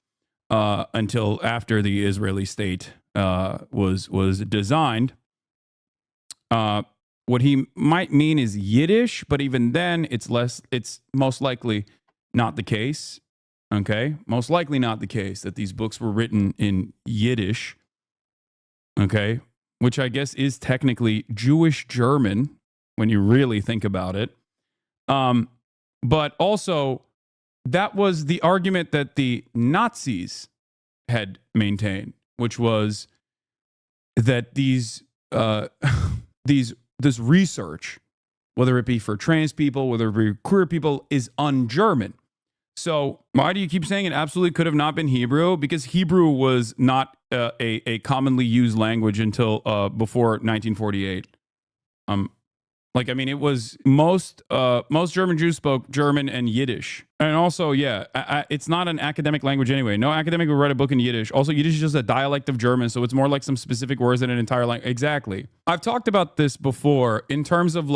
until after the Israeli state was designed. What he might mean is Yiddish, but even then, it's most likely not the case. Okay, most likely not the case that these books were written in Yiddish. Okay, which I guess is technically Jewish German when you really think about it. But also, that was the argument that the Nazis had maintained, which was that this research, whether it be for trans people, whether it be queer people, is un-German. So why do you keep saying it absolutely could have not been Hebrew? Because Hebrew was not a commonly used language until before 1948. It was most German Jews spoke German and Yiddish. And also, it's not an academic language anyway. No academic would write a book in Yiddish. Also, Yiddish is just a dialect of German, so it's more like some specific words than an entire language. Exactly. I've talked about this before in terms of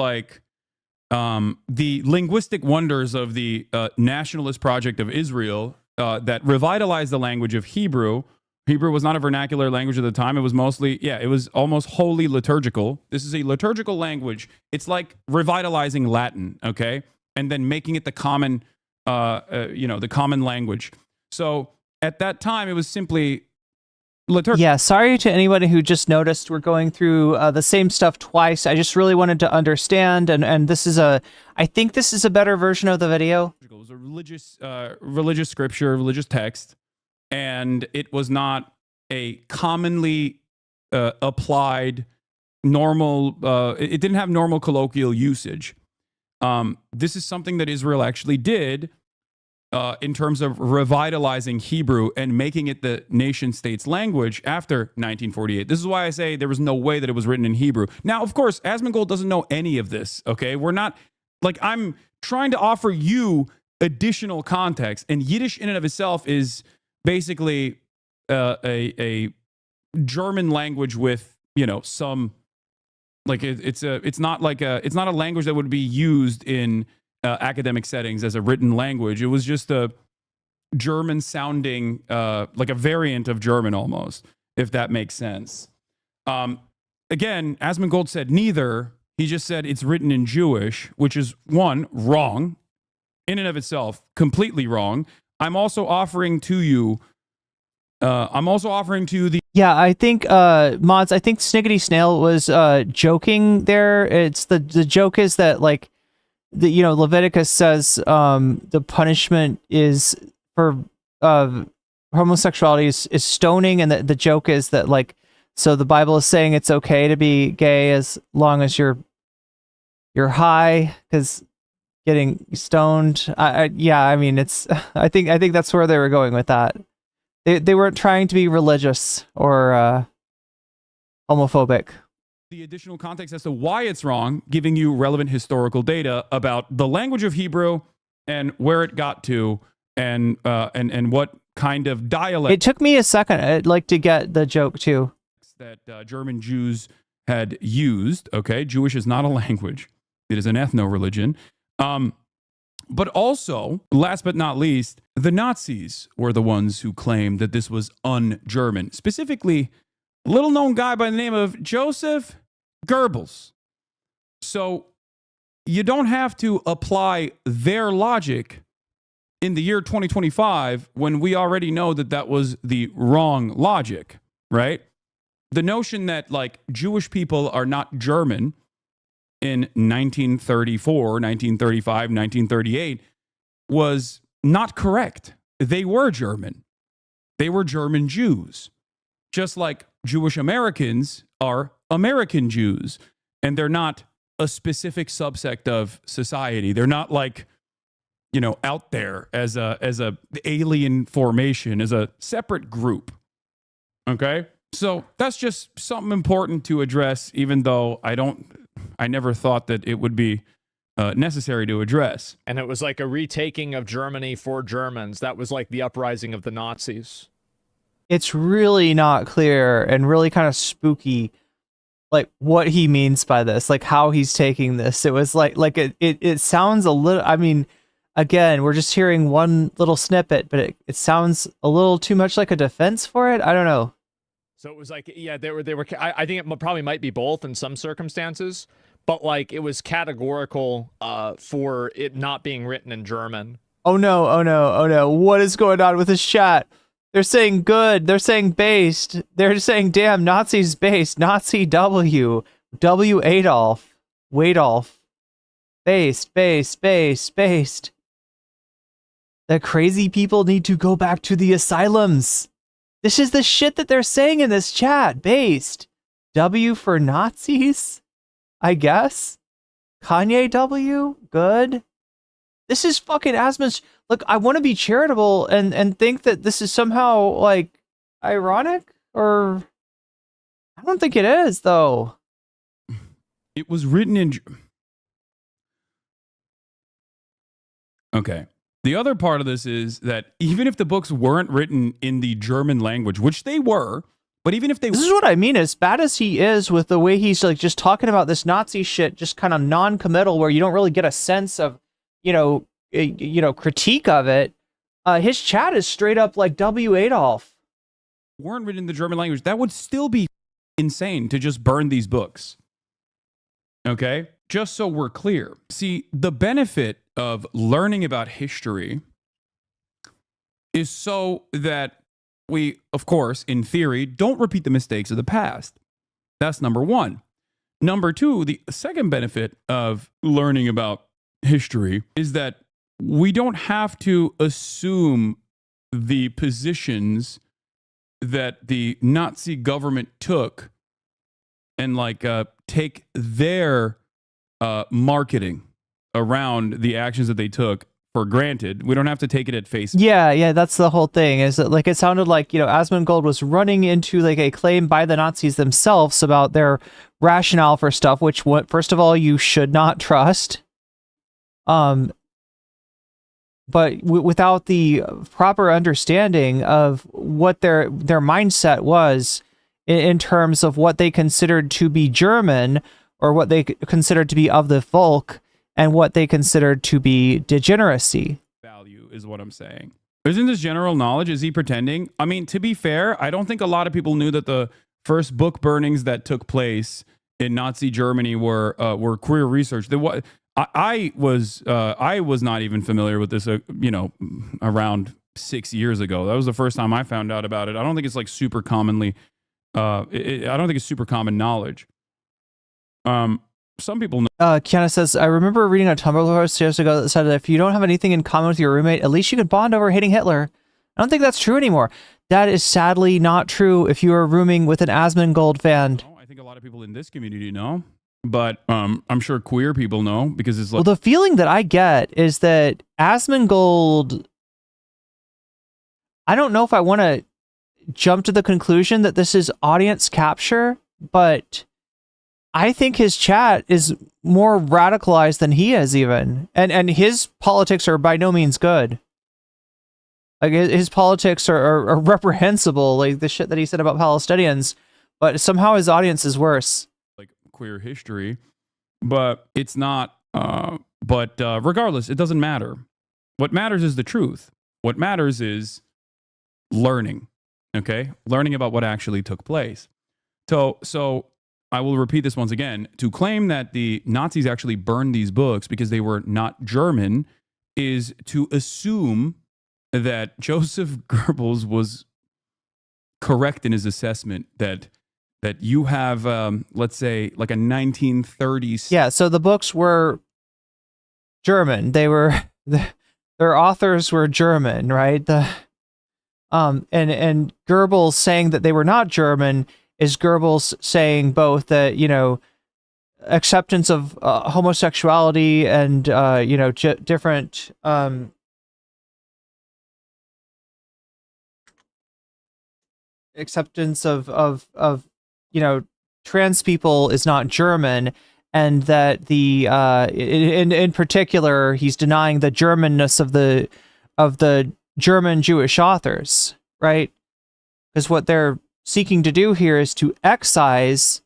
the linguistic wonders of the nationalist project of Israel that revitalized the language of Hebrew. Hebrew was not a vernacular language at the time. It was mostly, it was almost wholly liturgical. This is a liturgical language. It's like revitalizing Latin, okay? And then making it the common, the common language. So at that time, it was simply liturgical. Yeah, sorry to anybody who just noticed we're going through the same stuff twice. I just really wanted to understand, and I think this is a better version of the video. It was a religious scripture, religious text, and it was not a commonly applied normal. It didn't have normal colloquial usage. This is something that Israel actually did. In terms of revitalizing Hebrew and making it the nation state's language after 1948. This is why I say there was no way that it was written in Hebrew. Now, of course, Asmongold doesn't know any of this, okay? We're not, I'm trying to offer you additional context, and Yiddish in and of itself is basically a German language with, some, it's not a language that would be used in academic settings as a written language. It was just a German sounding, like a variant of German almost, if that makes sense. Again, Asmongold said neither. He just said it's written in Jewish, which is one, wrong in and of itself, completely wrong. I'm also offering to you the... Yeah, I think, Mods, I think Sniggity Snail was joking there. It's the joke is that, Leviticus says the punishment is for homosexuality is stoning, and the joke is that so the Bible is saying it's okay to be gay as long as you're high, because getting stoned. I mean it's I think that's where they were going with that. They weren't trying to be religious or homophobic. The additional context as to why it's wrong, giving you relevant historical data about the language of Hebrew and where it got to, and what kind of dialect It took me a second, like, to get the joke too. that German Jews had used. Okay, Jewish is not a language; it is an ethno-religion. But also, last but not least, the Nazis were the ones who claimed that this was un-German. Specifically, a little-known guy by the name of Joseph Goebbels. So you don't have to apply their logic in the year 2025 when we already know that that was the wrong logic, right? The notion that, like, Jewish people are not German in 1934, 1935, 1938 was not correct. They were German. They were German Jews. Just like Jewish Americans are American Jews. And they're not a specific subsect of society. They're not, like, you know, out there as a alien formation, as a separate group. Okay? So that's just something important to address, even though I never thought that it would be necessary to address. And it was like a retaking of Germany for Germans. That was like the uprising of the Nazis. It's really not clear and really kind of spooky, like, what he means by this, like how he's taking this. It was like it sounds a little, I mean, again, we're just hearing one little snippet, but it sounds a little too much like a defense for it. I don't know. So it was like, yeah, they were. I think it probably might be both in some circumstances, but like it was categorical for it not being written in German. Oh no! Oh no! Oh no! What is going on with this chat? They're saying good. They're saying based. They're saying damn Nazis based. Nazi W Adolf Wadolf based. The crazy people need to go back to the asylums. This is the shit that they're saying in this chat. Based. W for Nazis? I guess? Kanye W? Good. This is fucking Asmongold. Look, I want to be charitable and think that this is somehow, like, ironic, or I don't think it is, though. It was written in... Okay. The other part of this is that even if the books weren't written in the German language, which they were, but even if they... This is what I mean. As bad as he is with the way he's, like, just talking about this Nazi shit, just kind of non-committal, where you don't really get a sense of, critique of it, his chat is straight up like W. Adolf. Weren't written in the German language, that would still be insane to just burn these books. Okay? Just so we're clear. See, the benefit of learning about history is so that we, of course, in theory, don't repeat the mistakes of the past. That's number one. Number two, the second benefit of learning about history is that we don't have to assume the positions that the Nazi government took and take their marketing around the actions that they took for granted. We don't have to take it at face value. Yeah, that's the whole thing. Is that, like, it sounded like, Asmongold was running into, like, a claim by the Nazis themselves about their rationale for stuff, which, first of all, you should not trust. But without the proper understanding of what their mindset was in terms of what they considered to be German, or what they considered to be of the folk, and what they considered to be degeneracy. Value is what I'm saying. Isn't this general knowledge? Is he pretending? I mean, to be fair, I don't think a lot of people knew that the first book burnings that took place in Nazi Germany were queer research. I was not even familiar with this, around 6 years ago. That was the first time I found out about it. I don't think it's like super commonly. I don't think it's super common knowledge. Some people know. Kiana says, I remember reading a Tumblr post years ago that said that if you don't have anything in common with your roommate, at least you could bond over hating Hitler. I don't think that's true anymore. That is sadly not true if you are rooming with an Asmongold fan. I think a lot of people in this community know, but I'm sure queer people know, because it's like... Well, the feeling that I get is that Asmongold... I don't know if I want to jump to the conclusion that this is audience capture, but I think his chat is more radicalized than he is even. And his politics are by no means good. Like his politics are reprehensible, like the shit that he said about Palestinians, but somehow his audience is worse. Like queer history, but it's not, regardless, it doesn't matter. What matters is the truth. What matters is learning, okay? Learning about what actually took place. So I will repeat this once again. To claim that the Nazis actually burned these books because they were not German is to assume that Joseph Goebbels was correct in his assessment that you have, let's say, like a 1930s... Yeah, so the books were German. They were... Their authors were German, right? And Goebbels saying that they were not German is Goebbels saying both that, you know, acceptance of homosexuality and, you know, different... acceptance of you know, trans people is not German, and that the in particular he's denying the Germanness of the German Jewish authors, right? Because what they're seeking to do here is to excise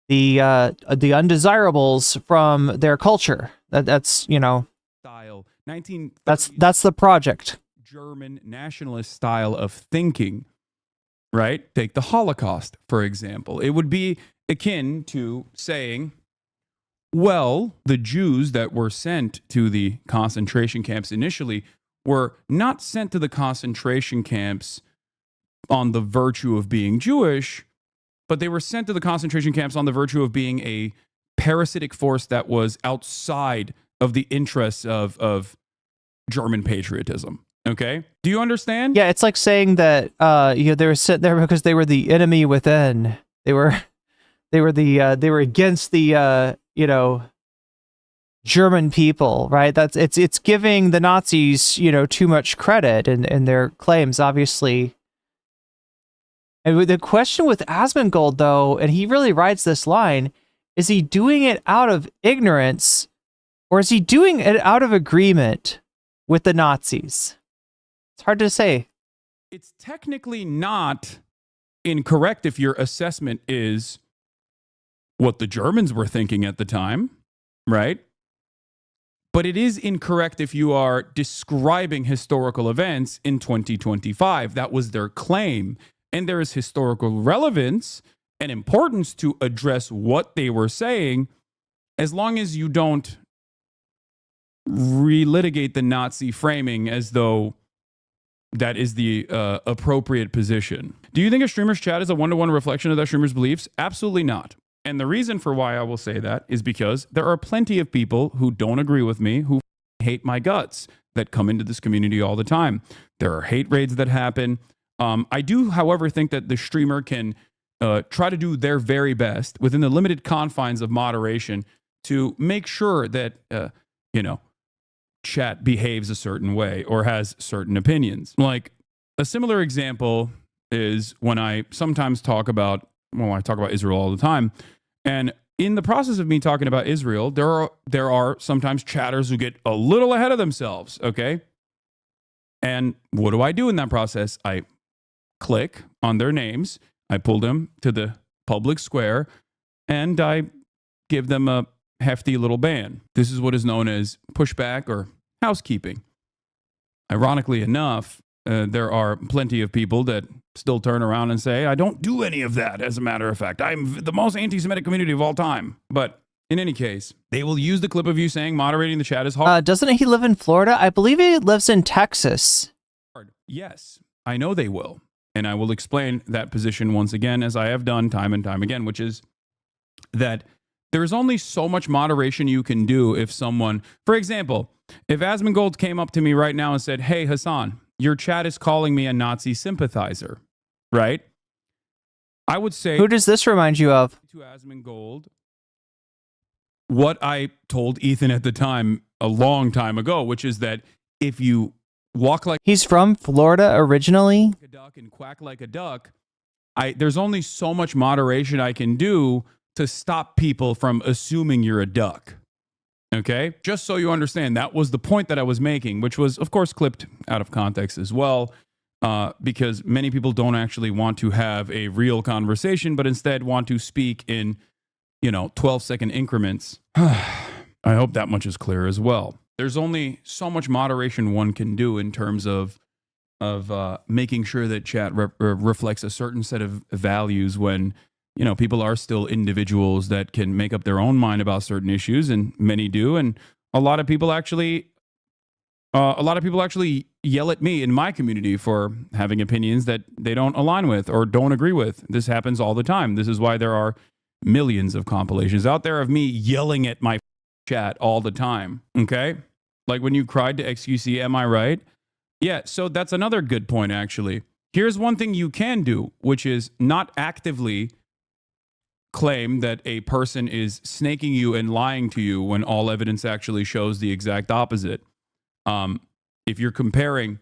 the undesirables from their culture. That's you know, style, that's the project. German nationalist style of thinking, right? Take the Holocaust, for example. It would be akin to saying, well, the Jews that were sent to the concentration camps initially were not sent to the concentration camps on the virtue of being Jewish, but they were sent to the concentration camps on the virtue of being a parasitic force that was outside of the interests of German patriotism. Okay? Do you understand? Yeah, it's like saying that you know, they were sent there because they were the enemy within. They were against the you know, German people, right? It's giving the Nazis, you know, too much credit in their claims, obviously. And the question with Asmongold, though, and he really writes this line, is he doing it out of ignorance, or is he doing it out of agreement with the Nazis? It's hard to say. It's technically not incorrect if your assessment is what the Germans were thinking at the time, right? But it is incorrect if you are describing historical events in 2025. That was their claim. And there is historical relevance and importance to address what they were saying, as long as you don't relitigate the Nazi framing as though that is the appropriate position. Do you think a streamer's chat is a one-to-one reflection of that streamer's beliefs? Absolutely not. And the reason for why I will say that is because there are plenty of people who don't agree with me, who hate my guts, that come into this community all the time. There are hate raids that happen. I do, however, think that the streamer can try to do their very best within the limited confines of moderation to make sure that, you know, chat behaves a certain way or has certain opinions. Like a similar example is when I sometimes talk about, well, I talk about Israel all the time. And in the process of me talking about Israel, there are sometimes chatters who get a little ahead of themselves, okay? And what do I do in that process? I click on their names, I pull them to the public square, and I give them a hefty little ban. This is what is known as pushback or housekeeping. Ironically enough, there are plenty of people that still turn around and say, I don't do any of that, as a matter of fact. I'm the most anti-Semitic community of all time. But in any case, they will use the clip of you saying moderating the chat is hard. Doesn't he live in Florida? I believe he lives in Texas. Yes, I know they will. And I will explain that position once again, as I have done time and time again, which is that there's only so much moderation you can do if someone, for example, if Asmongold came up to me right now and said, hey, Hasan, your chat is calling me a Nazi sympathizer, right? I would say... Who does this remind you of? To Asmongold, what I told Ethan at the time, a long time ago, which is that if you walk like... He's from Florida originally? ...a duck and quack like a duck, there's only so much moderation I can do to stop people from assuming you're a duck. Okay? Just so you understand, that was the point that I was making, which was, of course, clipped out of context as well, because many people don't actually want to have a real conversation, but instead want to speak in, 12-second increments. I hope that much is clear as well. There's only so much moderation one can do in terms of making sure that chat reflects a certain set of values when people are still individuals that can make up their own mind about certain issues, and many do, and a lot of people actually yell at me in my community for having opinions that they don't align with or don't agree with. This happens all the time. This is why there are millions of compilations out there of me yelling at my chat all the time. Okay, like when you cried to XQC, am I right? Yeah, so that's another good point, actually. Here's one thing you can do, which is not actively claim that a person is snaking you and lying to you when all evidence actually shows the exact opposite. If you're comparing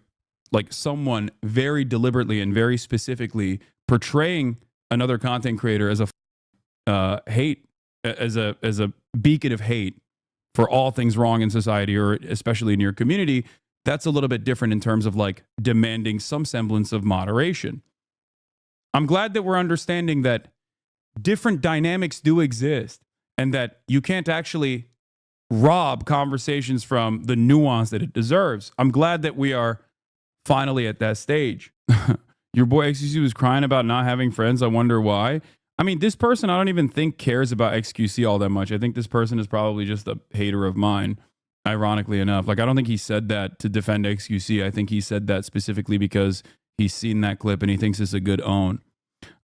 like someone very deliberately and very specifically portraying another content creator as a as a beacon of hate for all things wrong in society, or especially in your community, that's a little bit different in terms of like demanding some semblance of moderation. I'm glad that we're understanding that different dynamics do exist and that you can't actually rob conversations from the nuance that it deserves. I'm glad that we are finally at that stage. Your boy XQC was crying about not having friends. I wonder why. I mean, this person I don't even think cares about XQC all that much. I think this person is probably just a hater of mine, ironically enough. Like, I don't think he said that to defend XQC. I think he said that specifically because he's seen that clip and he thinks it's a good own.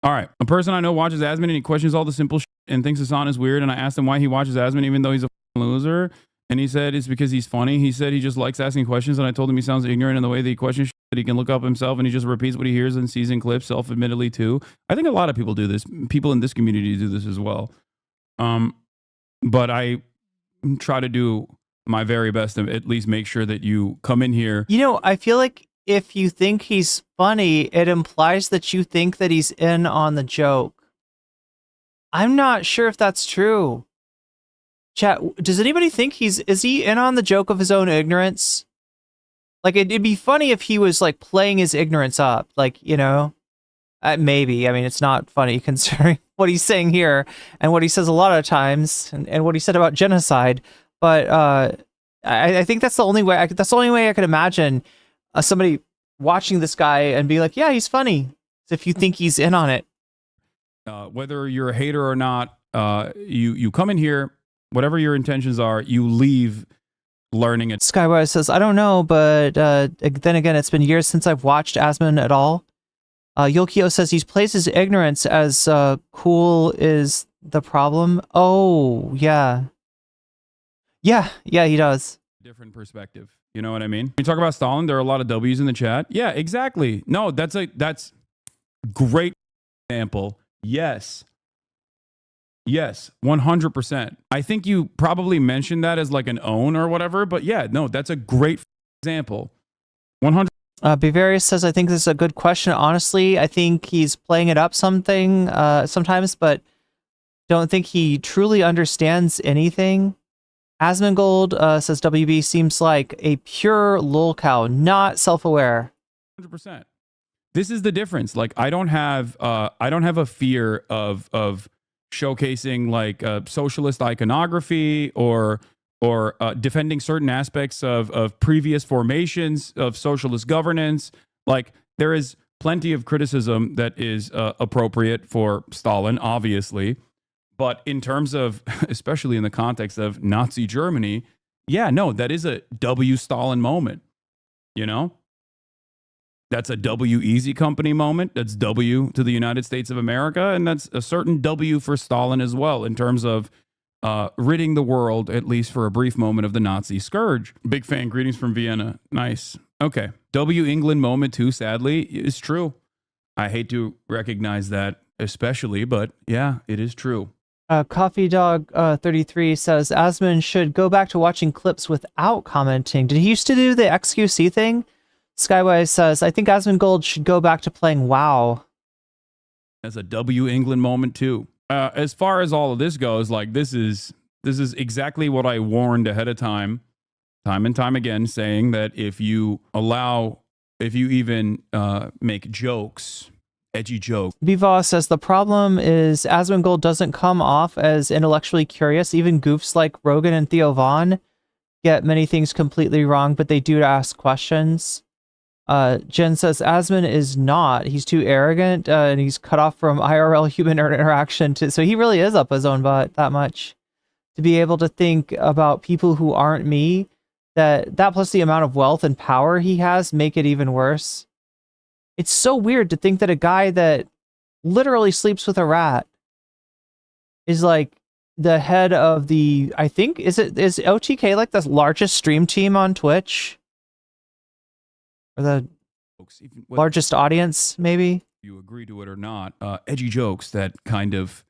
All right. A person I know watches Asmon and he questions all the simple shit and thinks Hasan is weird. And I asked him why he watches Asmon even though he's a loser. And he said it's because he's funny. He said he just likes asking questions. And I told him he sounds ignorant in the way that he questions shit that he can look up himself. And he just repeats what he hears and sees in clips, self-admittedly too. I think a lot of people do this. People in this community do this as well. But I try to do my very best to at least make sure that you come in here. I feel like if you think he's funny, it implies that you think that he's in on the joke. I'm not sure if that's true. Chat, does anybody think is he in on the joke of his own ignorance? Like, it'd be funny if he was like playing his ignorance up, like, maybe. I mean, it's not funny considering what he's saying here and what he says a lot of times and what he said about genocide. But I think that's the only way. That's the only way I could imagine somebody watching this guy and be like, yeah, he's funny. If you think he's in on it. Whether you're a hater or not, you come in here, whatever your intentions are, you leave learning it. Skywise says, I don't know, but then again, it's been years since I've watched Asmon at all. Yolkio says he plays his ignorance as cool is the problem. Oh, yeah. Yeah, he does. Different perspective. You know what I mean? When you talk about Stalin, there are a lot of W's in the chat. Yeah, exactly. No, that's great example. Yes, 100%. I think you probably mentioned that as like an own or whatever, but yeah, no, that's a great example. 100. Bavarius says, I think this is a good question. Honestly, I think he's playing it up sometimes, but don't think he truly understands anything. Asmongold says, WB seems like a pure lolcow, not self-aware. 100%. This is the difference. Like, I don't have a fear of showcasing like socialist iconography or defending certain aspects of previous formations of socialist governance. Like, there is plenty of criticism that is appropriate for Stalin, obviously. But in terms of, especially in the context of Nazi Germany, yeah, no, that is a W Stalin moment, That's a W Easy Company moment. That's W to the United States of America. And that's a certain W for Stalin as well in terms of ridding the world, at least for a brief moment, of the Nazi scourge. Big fan. Greetings from Vienna. Nice. Okay. W England moment too, sadly, is true. I hate to recognize that especially, but yeah, it is true. Coffee Dog 33 says, Asmon should go back to watching clips without commenting. Did he used to do the XQC thing? Skywise says, I think Asmongold should go back to playing WoW. That's a W England moment too. as far as all of this goes, like this is exactly what I warned ahead of time and time again, saying that if you even make jokes, edgy jokes. Viva says the problem is Asmongold doesn't come off as intellectually curious. Even goofs like Rogan and Theo Vaughn get many things completely wrong, but they do ask questions. Jen says Asmon is not. He's too arrogant, and he's cut off from IRL human interaction. So he really is up his own butt that much to be able to think about people who aren't me. That plus the amount of wealth and power he has make it even worse. It's so weird to think that a guy that literally sleeps with a rat is like the head of the, I think, is OTK like the largest stream team on Twitch? Or the largest audience, maybe? You agree to it or not, edgy jokes that kind of,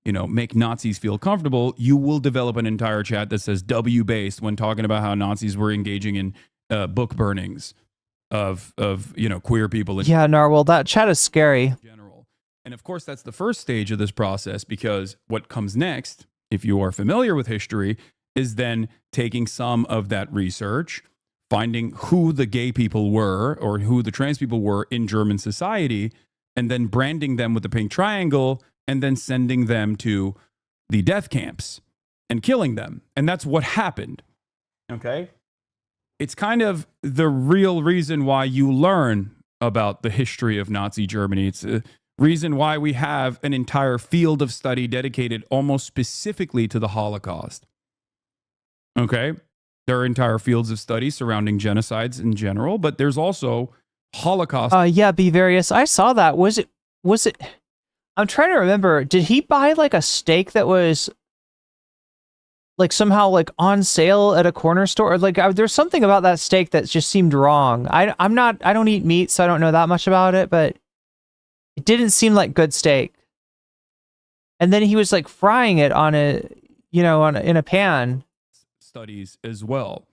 make Nazis feel comfortable, you will develop an entire chat that says W-based when talking about how Nazis were engaging in book burnings of queer people. Yeah, Narwhal, that chat is scary. General. And of course, that's the first stage of this process, because what comes next, if you are familiar with history, is then taking some of that research, finding who the gay people were or who the trans people were in German society, and then branding them with the pink triangle, and then sending them to the death camps and killing them. And that's what happened. Okay? It's kind of the real reason why you learn about the history of Nazi Germany. It's a reason why we have an entire field of study dedicated almost specifically to the Holocaust. Okay? There are entire fields of study surrounding genocides in general, but there's also Holocaust. Yeah, Be Various. I saw that. Was it? I'm trying to remember. Did he buy like a steak that was like somehow like on sale at a corner store? Or, like there's something about that steak that just seemed wrong. I don't eat meat, so I don't know that much about it, but it didn't seem like good steak. And then he was like frying it on in a pan. Studies as well.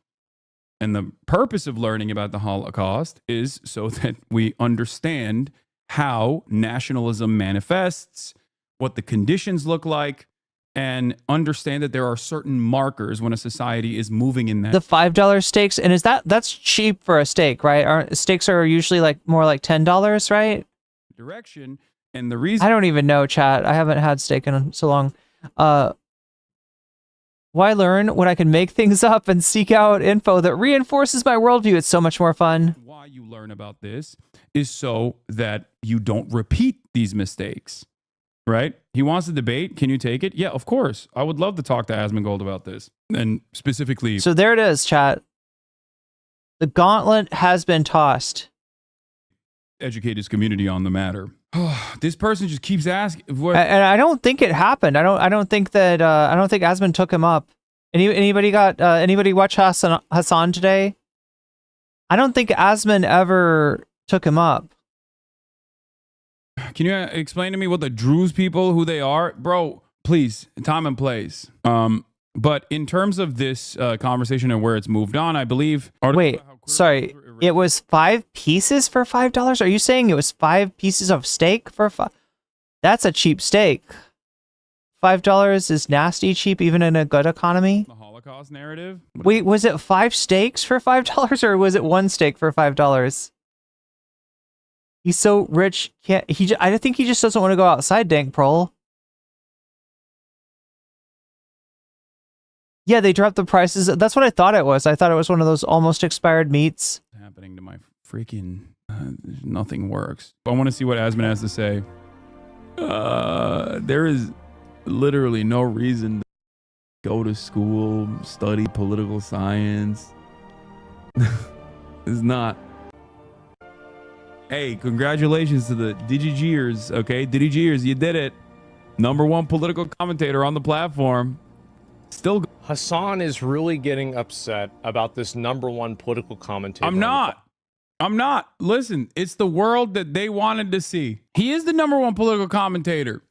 And the purpose of learning about the Holocaust is so that we understand how nationalism manifests, what the conditions look like, and understand that there are certain markers when a society is moving in that. The $5 steaks, and that's cheap for a steak, right? Steaks are usually like more like $10, right? Direction. And the reason I don't even know, chat. I haven't had steak in so long. Why learn when I can make things up and seek out info that reinforces my worldview? It's so much more fun. Why you learn about this is so that you don't repeat these mistakes, right? He wants to debate. Can you take it? Yeah, of course. I would love to talk to Asmongold about this. And specifically... So there it is, chat. The gauntlet has been tossed. Educate his community on the matter. This person just keeps asking. And I don't think it happened. I don't think Asmon took him up. Anybody watch Hasan today? I don't think Asmon ever took him up. Can you explain to me what the Druze people, who they are? Bro, please, time and place. But in terms of this conversation and where it's moved on, I believe... Wait, sorry. It was 5 pieces for $5? Are you saying it was 5 pieces of steak for $5? That's a cheap steak. $5 is nasty cheap, even in a good economy. The Holocaust narrative? Wait, was it 5 steaks for $5, or was it 1 steak for $5? He's so rich, I think he just doesn't want to go outside, Dank Prol. Yeah, they dropped the prices. That's what I thought it was. I thought it was one of those almost expired meats. Happening to my freaking... nothing works. I want to see what Asmon has to say. There is literally no reason to go to school, study political science. It's not. Hey, congratulations to the DigiGears, okay? DigiGears, you did it. #1 political commentator on the platform. Still... Hasan is really getting upset about this #1 political commentator. I'm not. Listen, it's the world that they wanted to see. He is the #1 political commentator.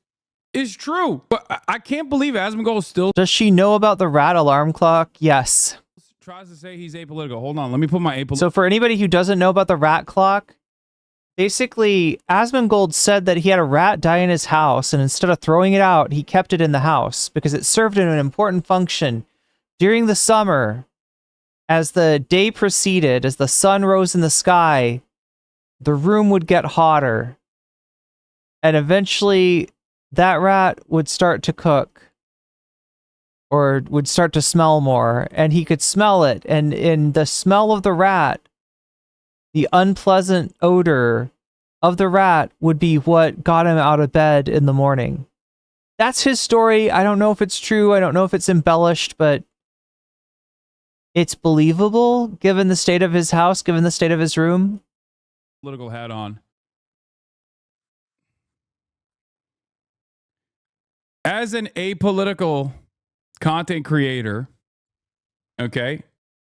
It's true. But I can't believe Asmongold still... Does she know about the rat alarm clock? Yes. Tries to say he's apolitical. Hold on. Let me put my apolitical... So for anybody who doesn't know about the rat clock, Basically, Asmongold said that he had a rat die in his house, and instead of throwing it out, he kept it in the house because it served an important function. During the summer, as the day proceeded, as the sun rose in the sky, the room would get hotter. And eventually, that rat would start to cook. Or would start to smell more. And he could smell it. And in the smell of the rat, the unpleasant odor of the rat would be what got him out of bed in the morning. That's his story. I don't know if it's true. I don't know if it's embellished, but it's believable given the state of his house, given the state of his room. Political hat on. As an apolitical content creator, okay?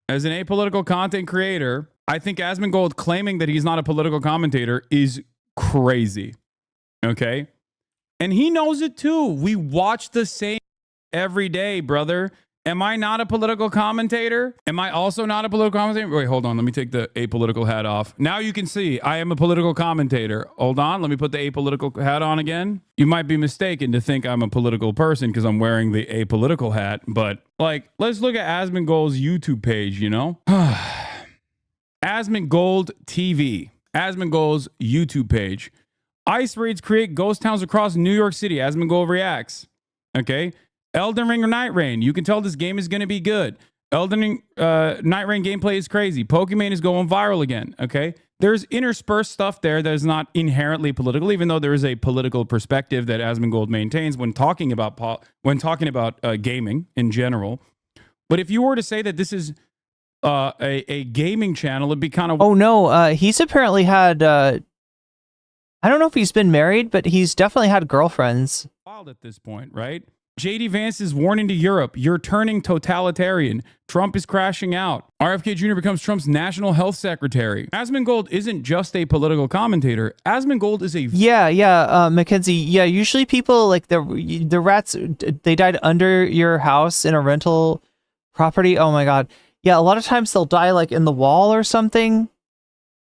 As an apolitical content creator, I think Asmongold claiming that he's not a political commentator is crazy, okay? And he knows it too. We watch the same every day, brother. Am I not a political commentator? Am I also not a political commentator? Wait, hold on. Let me take the apolitical hat off. Now you can see I am a political commentator. Hold on. Let me put the apolitical hat on again. You might be mistaken to think I'm a political person because I'm wearing the apolitical hat. But, like, let's look at Asmongold's YouTube page, you know? Asmongold TV. Asmongold's YouTube page. ICE raids create ghost towns across New York City. Asmongold reacts. Okay? Elden Ring or Night Rain. You can tell this game is going to be good. Elden Ring, Night Rain gameplay is crazy. Pokemon is going viral again. Okay? There's interspersed stuff there that is not inherently political, even though there is a political perspective that Asmongold maintains when talking about gaming in general. But if you were to say that this is a gaming channel, it'd be kind of... Oh, no. He's apparently had... I don't know if he's been married, but he's definitely had girlfriends. Wild at this point, right? JD Vance is warning to Europe, you're turning totalitarian. Trump is crashing out. RFK Jr. becomes Trump's national health secretary. Asmongold isn't just a political commentator. Asmongold is a... Yeah, Mackenzie. Yeah, usually people, like, the rats, they died under your house in a rental property. Oh my God. Yeah, a lot of times they'll die, like, in the wall or something.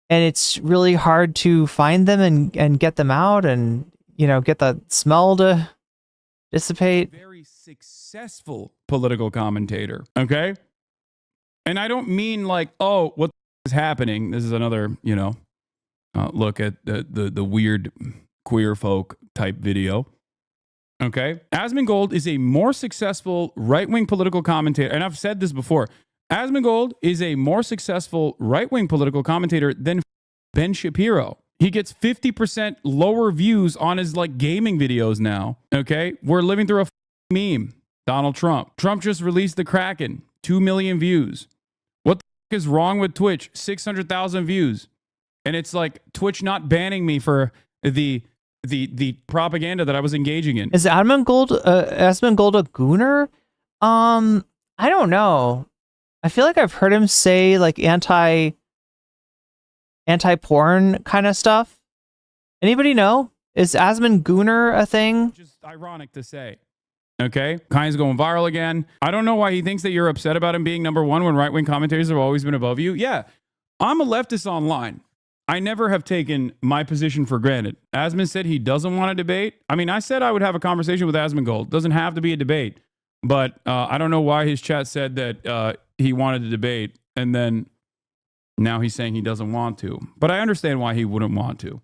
And it's really hard to find them and get them out and, you know, get the smell to dissipate. Very successful political commentator, okay? And I don't mean like, oh, what is happening? This is another, you know, look at the weird queer folk type video. Okay? Asmongold is a more successful right-wing political commentator, and I've said this before. Asmongold is a more successful right-wing political commentator than Ben Shapiro. He gets 50% lower views on his, like, gaming videos now. Okay? We're living through a meme. Donald Trump. Trump just released the Kraken. 2 million views. What the is wrong with Twitch? 600,000 views. And it's like Twitch not banning me for the propaganda that I was engaging in. Is Asmongold a gooner? I don't know. I feel like I've heard him say, like, anti-porn kind of stuff. Anybody know? Is Asmongooner a thing? Just ironic to say. Okay? Kai's going viral again. I don't know why he thinks that you're upset about him being number one when right-wing commentators have always been above you. Yeah, I'm a leftist online. I never have taken my position for granted. Asmon said he doesn't want to debate. I mean, I said I would have a conversation with Asmongold. Doesn't have to be a debate. But I don't know why his chat said that he wanted to debate, and then now he's saying he doesn't want to. But I understand why he wouldn't want to.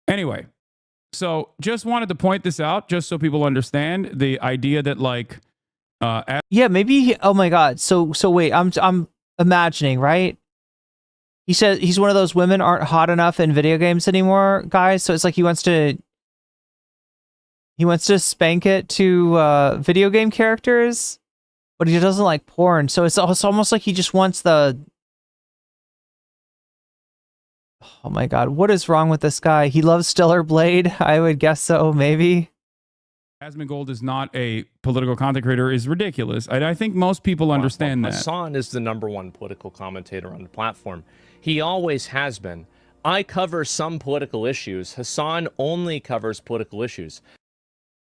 Anyway, so just wanted to point this out just so people understand the idea that, like... yeah, maybe... oh my God. So wait, I'm imagining, right? He said he's one of those women aren't hot enough in video games anymore, guys. So it's like he wants to spank it to video game characters, but he doesn't like porn. So it's almost like he just wants the... oh my God, what is wrong with this guy? He loves Stellar Blade. I would guess so, maybe. Asmongold is not a political content creator is ridiculous. I think most people understand that. Hasan is the #1 political commentator on the platform. He always has been. I cover some political issues. Hasan only covers political issues.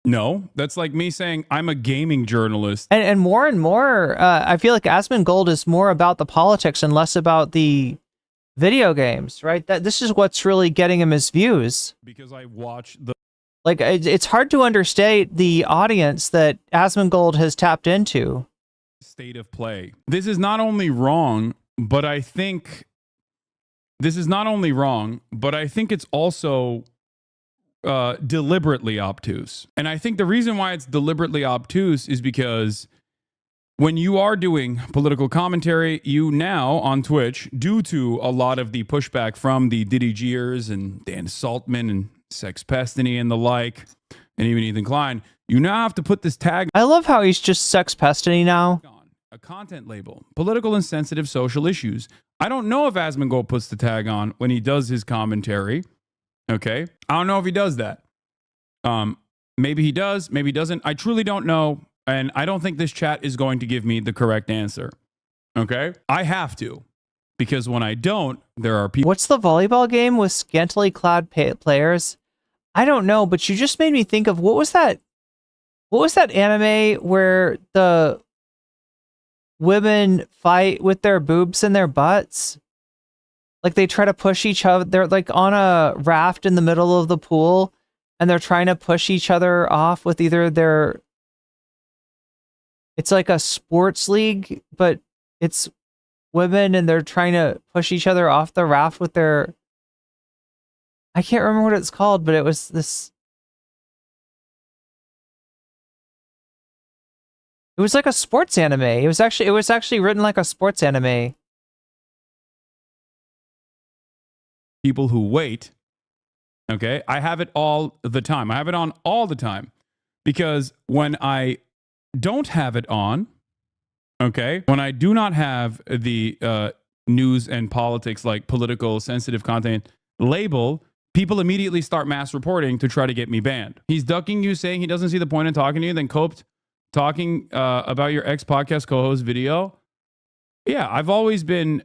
No, that's like me saying I'm a gaming journalist. And more, I feel like Asmongold is more about the politics and less about the video games, right? That this is what's really getting him his views. Because I watch the Like, it's hard to understate the audience that Asmongold has tapped into. state of play. This is not only wrong, but I think it's also deliberately obtuse. And I think the reason why it's deliberately obtuse is because when you are doing political commentary, you now on Twitch, due to a lot of the pushback from the Diddy Gears and Dan Saltman and Sex Pestany and the like, and even Ethan Klein, you now have to put this tag I love how he's just Sex Pestany now. on a content label, political and sensitive social issues. I don't know if Asmongold puts the tag on when he does his commentary. Okay. I don't know if he does that. Maybe he does, maybe he doesn't. I truly don't know. And I don't think this chat is going to give me the correct answer. Okay. I have to, because when I don't, there are people. What's the volleyball game with scantily clad players? I don't know, but you just made me think of what was that anime where the women fight with their boobs and their butts? Like they try to push each other. They're like on a raft in the middle of the pool and they're trying to push each other off with either their... It's like a sports league, but it's women and they're trying to push each other off the raft with their... I can't remember what it's called, but it was this... It was like a sports anime. It was actually written like a sports anime. People who wait. Okay. I have it all the time. I have it on all the time, because when I don't have it on, okay, when I do not have the news and politics, like political sensitive content label, people immediately start mass reporting to try to get me banned. He's ducking you, saying he doesn't see the point in talking to you, then coped talking about your ex podcast co-host video. Yeah, I've always been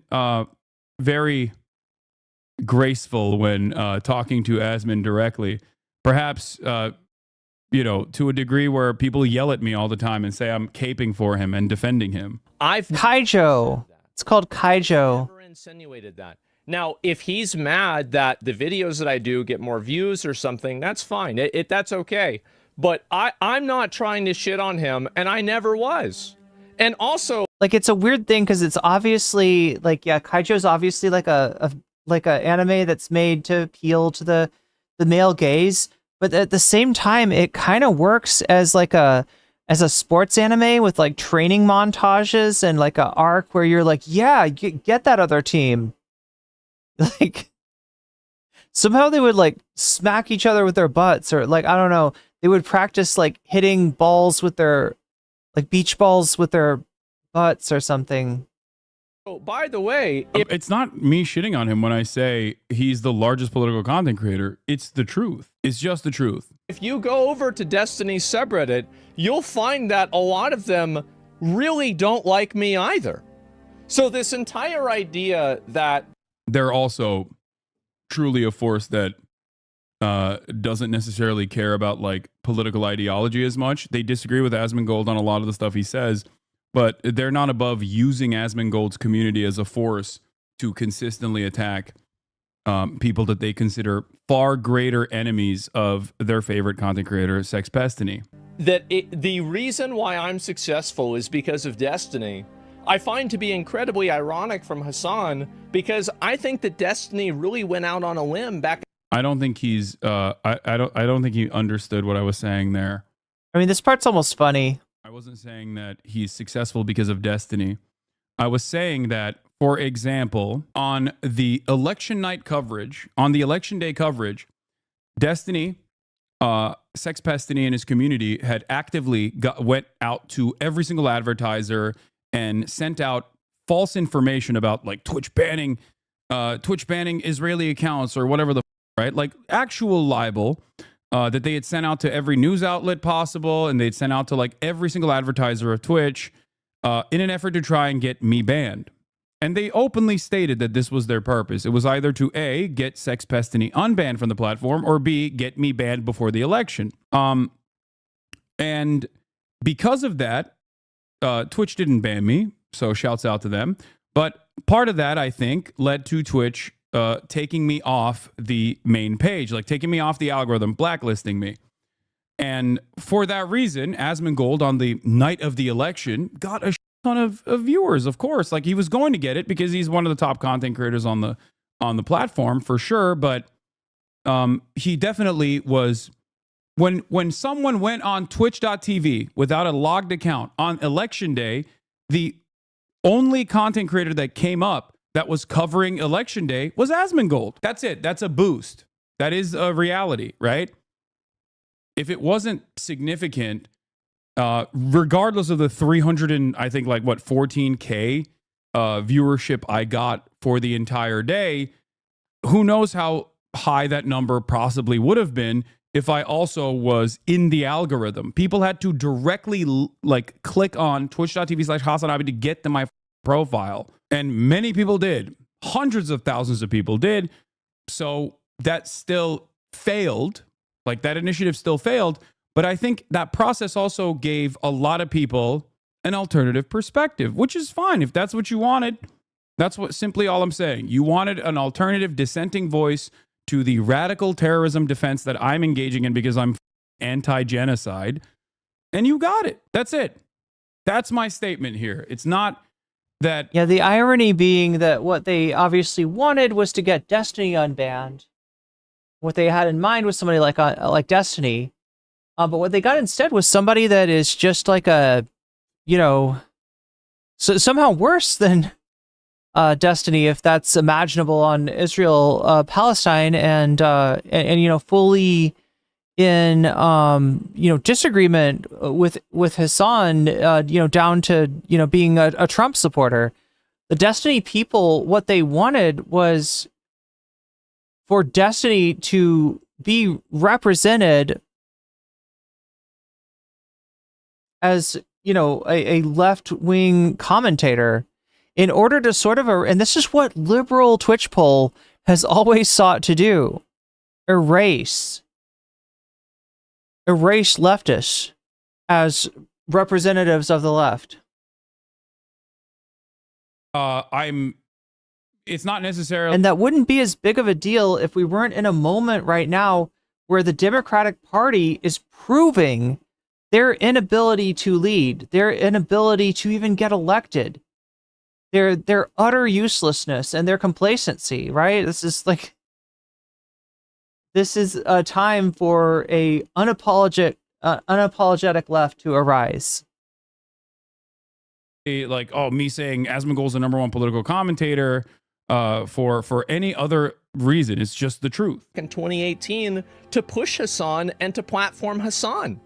very graceful when talking to Asmon directly. Perhaps to a degree where people yell at me all the time and say I'm caping for him and defending him. Kaijo. It's called Kaijo. Never insinuated that. Now, if he's mad that the videos that I do get more views or something, that's fine. That's okay. But I'm not trying to shit on him, and I never was. And also, like, it's a weird thing because it's obviously like, yeah, Kaijo's obviously like a anime that's made to appeal to the male gaze, but at the same time, it kind of works as like a sports anime with like training montages and like a arc where you're like, yeah, get that other team. Like somehow they would like smack each other with their butts, or like, I don't know, they would practice like hitting balls with their like beach balls with their butts or something. oh, by the way, It's not me shitting on him when I say he's the largest political content creator. It's the truth. It's just the truth. if you go over to Destiny's subreddit, you'll find that a lot of them really don't like me either. So this entire idea that They're also truly a force that doesn't necessarily care about like political ideology as much. They disagree with Asmongold on a lot of the stuff he says, but they're not above using Asmongold's community as a force to consistently attack people that they consider far greater enemies of their favorite content creator, Sex Pestany. the reason why I'm successful is because of Destiny. I find to be incredibly ironic from Hasan, because I think that Destiny really went out on a limb back. I don't think he's I don't think he understood what I was saying there. I mean, this part's almost funny. I wasn't saying that he's successful because of Destiny. I was saying that, for example, on the election night coverage, on the election day coverage, Destiny, Sex Pestany and his community had actively went out to every single advertiser and sent out false information about like Twitch banning Israeli accounts or whatever the right, like actual libel that they had sent out to every news outlet possible, and they'd sent out to like every single advertiser of Twitch in an effort to try and get me banned. And they openly stated that this was their purpose. It was either to A, get Sex Pestany unbanned from the platform, or B, get me banned before the election. And because of that, Twitch didn't ban me, so shouts out to them. But part of that, I think, led to Twitch taking me off the main page, like taking me off the algorithm, blacklisting me. And for that reason, Asmongold on the night of the election got a ton of viewers, of course. Like, he was going to get it because he's one of the top content creators on the platform for sure. But he definitely was. When someone went on twitch.tv without a logged account on election day, the only content creator that came up that was covering election day was Asmongold. That's it. That's a boost. That is a reality, right? If it wasn't significant, regardless of the 300 and I think like what 14K viewership I got for the entire day, who knows how high that number possibly would have been if I also was in the algorithm. People had to directly like click on twitch.tv/Hasan to get to my profile. And many people did. Hundreds of thousands of people did. So that still failed. Like, that initiative still failed. But I think that process also gave a lot of people an alternative perspective, which is fine. If that's what you wanted, that's what simply all I'm saying. You wanted an alternative dissenting voice to the radical terrorism defense that I'm engaging in because I'm anti-genocide. And you got it. That's it. That's my statement here. It's not that... Yeah, the irony being that what they obviously wanted was to get Destiny unbanned. What they had in mind was somebody like Destiny. But what they got instead was somebody that is just like a, you know, somehow worse than Destiny, if that's imaginable, on Israel, Palestine, and you know, fully in you know, disagreement with Hasan, you know, down to, you know, being a Trump supporter. The Destiny people, what they wanted was for Destiny to be represented as, you know, a left-wing commentator, in order to sort of, and this is what liberal Twitch poll has always sought to do, erase leftists as representatives of the left. It's not necessarily... And that wouldn't be as big of a deal if we weren't in a moment right now where the Democratic Party is proving their inability to lead, their inability to even get elected, their utter uselessness and their complacency, right? This is a time for a unapologetic left to arise. Like, oh, me saying Asmongold's the #1 political commentator for any other reason. It's just the truth. In 2018, to push Hasan and to platform Hasan.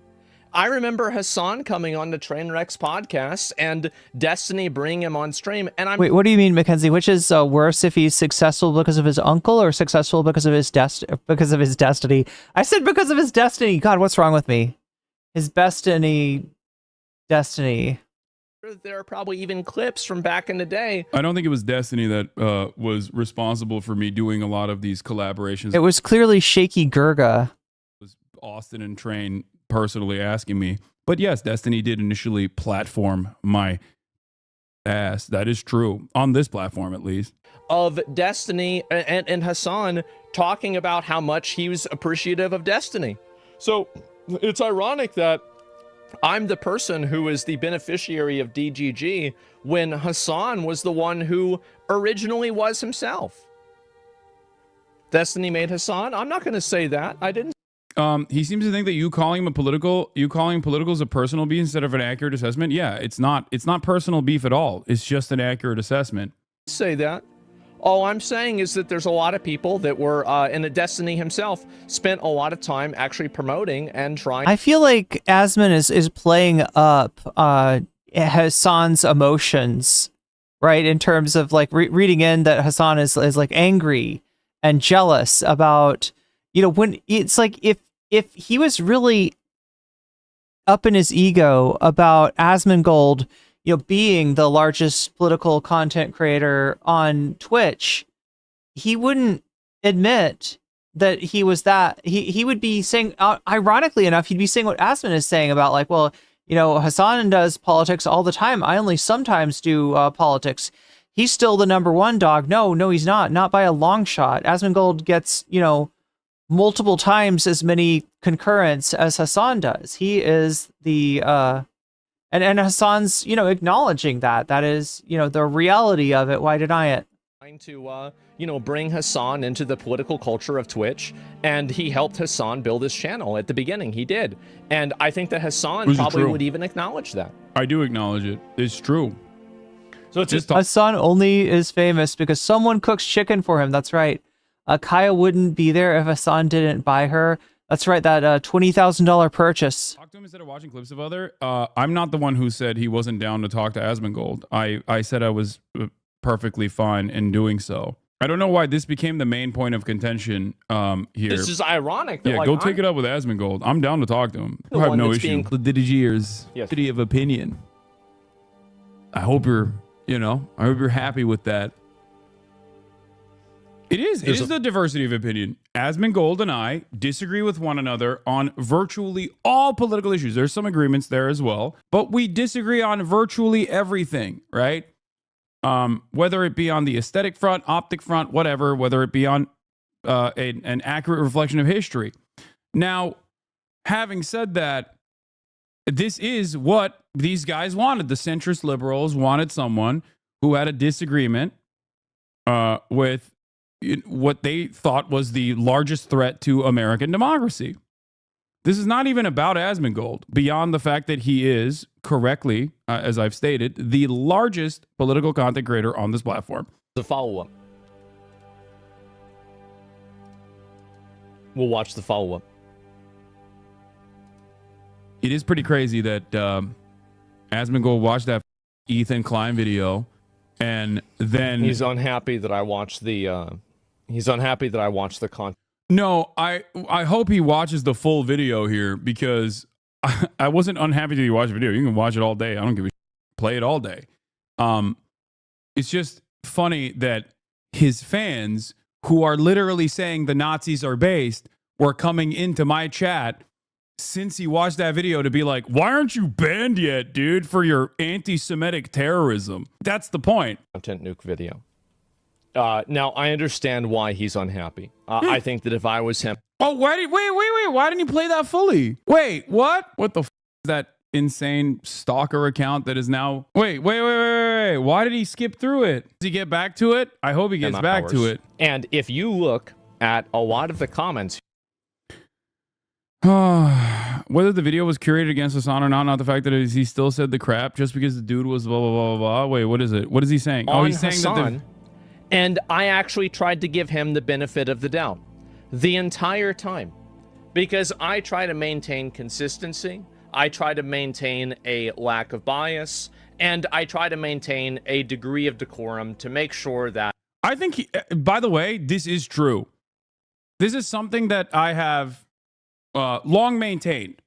I remember Hasan coming on the Trainwrecks podcast and Destiny bringing him on stream. And Wait, what do you mean, Mackenzie? Which is worse, if he's successful because of his uncle or successful because of his destiny? I said because of his destiny. God, what's wrong with me? His destiny. There are probably even clips from back in the day. I don't think it was Destiny that was responsible for me doing a lot of these collaborations. It was clearly Shaky Gurga. It was Austin and Train personally asking me. But yes, Destiny did initially platform my ass. That is true. On this platform, at least. Of Destiny and Hasan talking about how much he was appreciative of Destiny. So it's ironic that I'm the person who is the beneficiary of DGG when Hasan was the one who originally was himself. Destiny made Hasan? I'm not going to say that. I didn't. He seems to think that you calling politicals a personal beef instead of an accurate assessment. Yeah, it's not personal beef at all. It's just an accurate assessment. Say that. All I'm saying is that there's a lot of people that were in a Destiny himself spent a lot of time actually promoting and trying. I feel like Asmon is playing up Hasan's emotions, right? In terms of like reading in that Hasan is like angry and jealous about, you know, when it's like if he was really up in his ego about Asmongold, you know, being the largest political content creator on Twitch, he wouldn't admit that he was that. He would be saying, ironically enough, he'd be saying what Asmon is saying about, like, well, you know, Hasan does politics all the time. I only sometimes do politics. he's still the number one dog. No, he's not by a long shot. Asmongold gets, multiple times as many concurrents as Hasan does. He is the and Hasan's, acknowledging that is, the reality of it. Why deny it? Trying to bring Hasan into the political culture of Twitch, and he helped Hasan build his channel at the beginning. He did, and I think that Hasan probably would even acknowledge that. I do acknowledge it. It's true. So it's just Hasan only is famous because someone cooks chicken for him. That's right. Kaya wouldn't be there if Hasan didn't buy her. That's right, that $20,000 purchase. Talk to him instead of watching clips of other. I'm not the one who said he wasn't down to talk to Asmongold. I said I was perfectly fine in doing so. I don't know why this became the main point of contention here. This is ironic. That, yeah, go take it up with Asmongold. I'm down to talk to him. I have no issue. Yes. Diversity of opinion. I hope you're, I hope you're happy with that. It is the diversity of opinion. Asmongold and I disagree with one another on virtually all political issues. There's some agreements there as well, but we disagree on virtually everything, right? Whether it be on the aesthetic front, optic front, whatever, whether it be on an accurate reflection of history. Now, having said that, this is what these guys wanted. The centrist liberals wanted someone who had a disagreement with what they thought was the largest threat to American democracy. This is not even about Asmongold, beyond the fact that he is, correctly, as I've stated, the largest political content creator on this platform. The follow-up. We'll watch the follow-up. It is pretty crazy that Asmongold watched that Ethan Klein video, and then he's unhappy that I watched the. He's unhappy that I watched the content. No, I hope he watches the full video here, because I wasn't unhappy that he watched the video. You can watch it all day. I don't give a shit. Play it all day. It's just funny that his fans, who are literally saying the Nazis are based, were coming into my chat since he watched that video to be like, why aren't you banned yet, dude, for your anti-Semitic terrorism? That's the point. Content nuke video. Now, I understand why he's unhappy. I think that if I was him... Oh, wait. Why didn't you play that fully? Wait, what? What the f*** is that insane stalker account that is now... Wait. Why did he skip through it? Does he get back to it? I hope he gets back to it. And if you look at a lot of the comments... Whether the video was curated against Hasan or not the fact that he still said the crap just because the dude was blah, blah, blah, blah. Wait, what is it? What is he saying? Oh, he's saying that and I actually tried to give him the benefit of the doubt the entire time, because I try to maintain consistency. I try to maintain a lack of bias, and I try to maintain a degree of decorum to make sure that... I think, by the way, this is true. This is something that I have long maintained.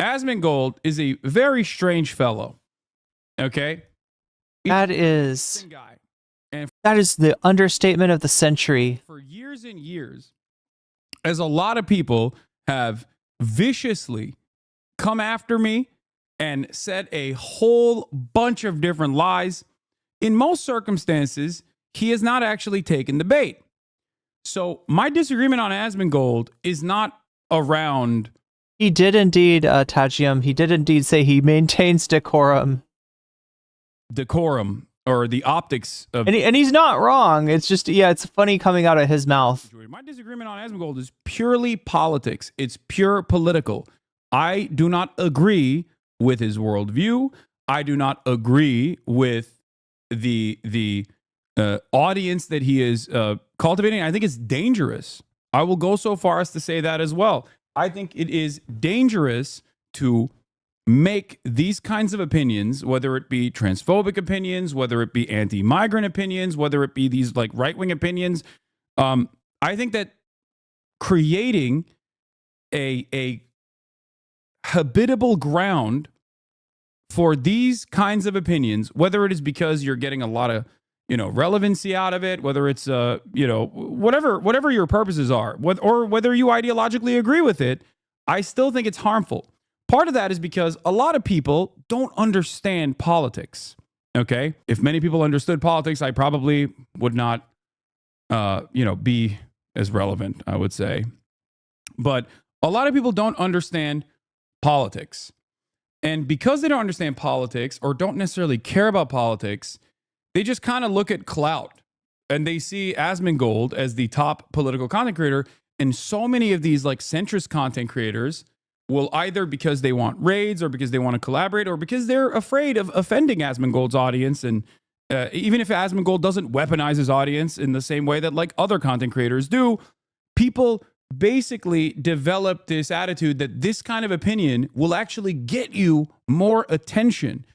Asmongold is a very strange fellow. Okay? That is the understatement of the century. For years and years, as a lot of people have viciously come after me and said a whole bunch of different lies, in most circumstances, he has not actually taken the bait. So my disagreement on Asmongold is not around... He did indeed, Tajium. He did indeed say he maintains decorum. Decorum, or the optics of... And he's not wrong. It's just, it's funny coming out of his mouth. My disagreement on Asmongold is purely politics. It's pure political. I do not agree with his worldview. I do not agree with the audience that he is cultivating. I think it's dangerous. I will go so far as to say that as well. I think it is dangerous to make these kinds of opinions, whether it be transphobic opinions, whether it be anti-migrant opinions, whether it be these like right-wing opinions. I think that creating a habitable ground for these kinds of opinions, whether it is because you're getting a lot of relevancy out of it, whether it's whatever your purposes are, or whether you ideologically agree with it, I still think it's harmful. Part of that is because a lot of people don't understand politics. Okay. If many people understood politics, I probably would not, be as relevant, I would say. But a lot of people don't understand politics. And because they don't understand politics or don't necessarily care about politics, they just kind of look at clout and they see Asmongold as the top political content creator. And so many of these like centrist content creators will either because they want raids or because they want to collaborate or because they're afraid of offending Asmongold's audience. And even if Asmongold doesn't weaponize his audience in the same way that like other content creators do, people basically develop this attitude that this kind of opinion will actually get you more attention.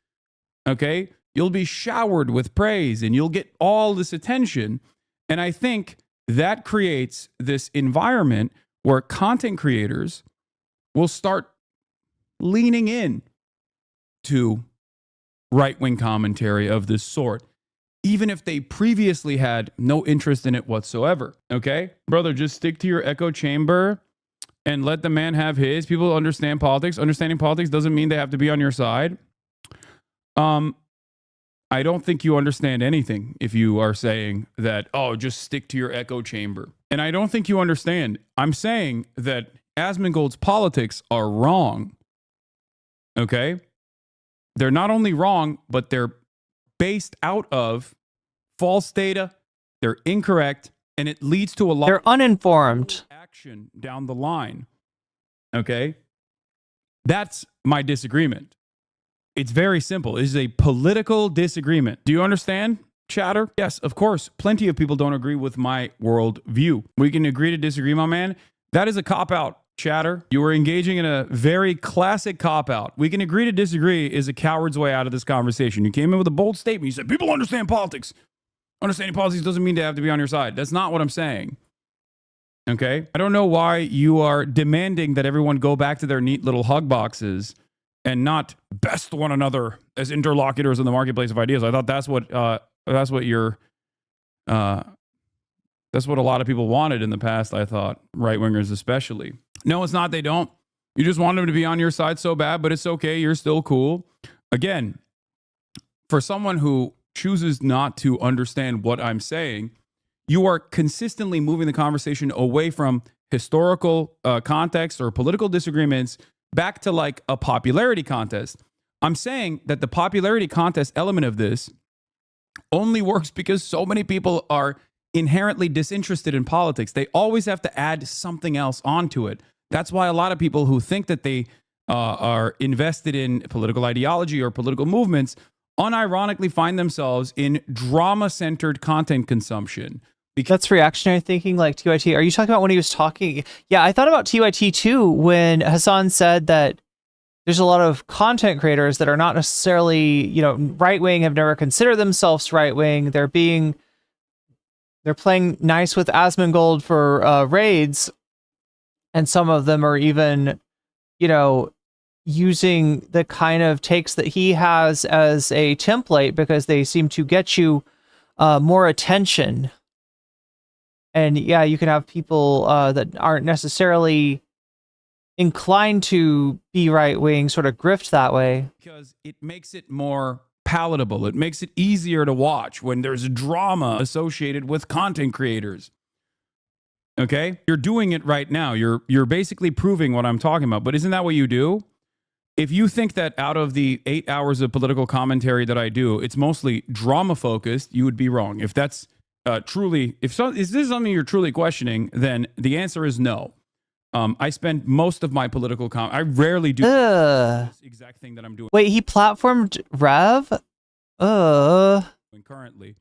Okay? You'll be showered with praise and you'll get all this attention. And I think that creates this environment where content creators will start leaning in to right-wing commentary of this sort, even if they previously had no interest in it whatsoever. Okay? Brother, just stick to your echo chamber and let the man have his. People understand politics. Understanding politics doesn't mean they have to be on your side. I don't think you understand anything if you are saying that, oh, just stick to your echo chamber. And I don't think you understand. I'm saying that Asmongold's politics are wrong. Okay? They're not only wrong, but they're based out of false data. They're incorrect, and it leads to a lot They're uninformed. action down the line. Okay? That's my disagreement. It's very simple. It is a political disagreement. Do you understand, chatter? Yes, of course. Plenty of people don't agree with my world view. We can agree to disagree, my man. That is a cop-out, chatter. You are engaging in a very classic cop-out. We can agree to disagree is a coward's way out of this conversation. You came in with a bold statement. You said, people understand politics. Understanding politics doesn't mean they have to be on your side. That's not what I'm saying. Okay? I don't know why you are demanding that everyone go back to their neat little hug boxes and not best one another as interlocutors in the marketplace of ideas. I thought that's what that's what a lot of people wanted in the past, I thought, right-wingers especially. No, it's not. They don't. You just want them to be on your side so bad, but it's okay. You're still cool. Again, for someone who chooses not to understand what I'm saying, you are consistently moving the conversation away from historical context or political disagreements back to like a popularity contest. I'm saying that the popularity contest element of this only works because so many people are inherently disinterested in politics. They always have to add something else onto it. That's why a lot of people who think that they are invested in political ideology or political movements unironically find themselves in drama-centered content consumption. That's reactionary thinking, like TYT. Are you talking about when he was talking? Yeah, I thought about TYT too when Hasan said that there's a lot of content creators that are not necessarily, right-wing, have never considered themselves right-wing. They're playing nice with Asmongold for raids, and some of them are even, using the kind of takes that he has as a template because they seem to get you more attention. And yeah, you can have people that aren't necessarily inclined to be right-wing sort of grift that way. Because it makes it more palatable. It makes it easier to watch when there's drama associated with content creators. Okay? You're doing it right now. You're basically proving what I'm talking about. But isn't that what you do? If you think that out of the 8 hours of political commentary that I do, it's mostly drama-focused, you would be wrong. If that's if this is something you're truly questioning, then the answer is no. I spend most of my political I rarely do this exact thing that I'm doing. Wait, he platformed Rev? Currently,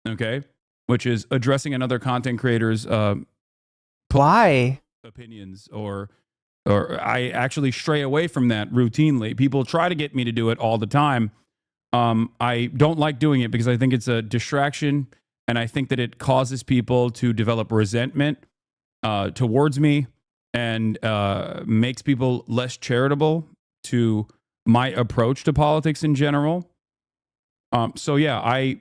okay, which is addressing another content creator's why opinions, or I actually stray away from that routinely. People try to get me to do it all the time. I don't like doing it because I think it's a distraction. And I think that it causes people to develop resentment towards me and makes people less charitable to my approach to politics in general. So yeah, I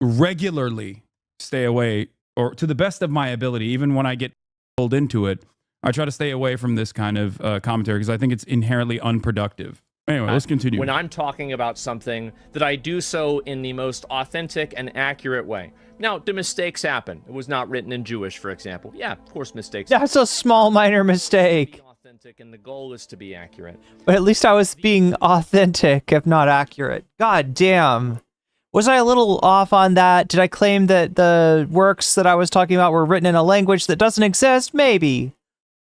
regularly stay away, or to the best of my ability, even when I get pulled into it, I try to stay away from this kind of commentary because I think it's inherently unproductive. Anyway, let's continue. When I'm talking about something, that I do so in the most authentic and accurate way. Now, do mistakes happen? It was not written in Jewish, for example. Yeah, of course mistakes happen. That's a small minor mistake. Authentic, and the goal is to be accurate. But at least I was being authentic, if not accurate. God damn. Was I a little off on that? Did I claim that the works that I was talking about were written in a language that doesn't exist? Maybe.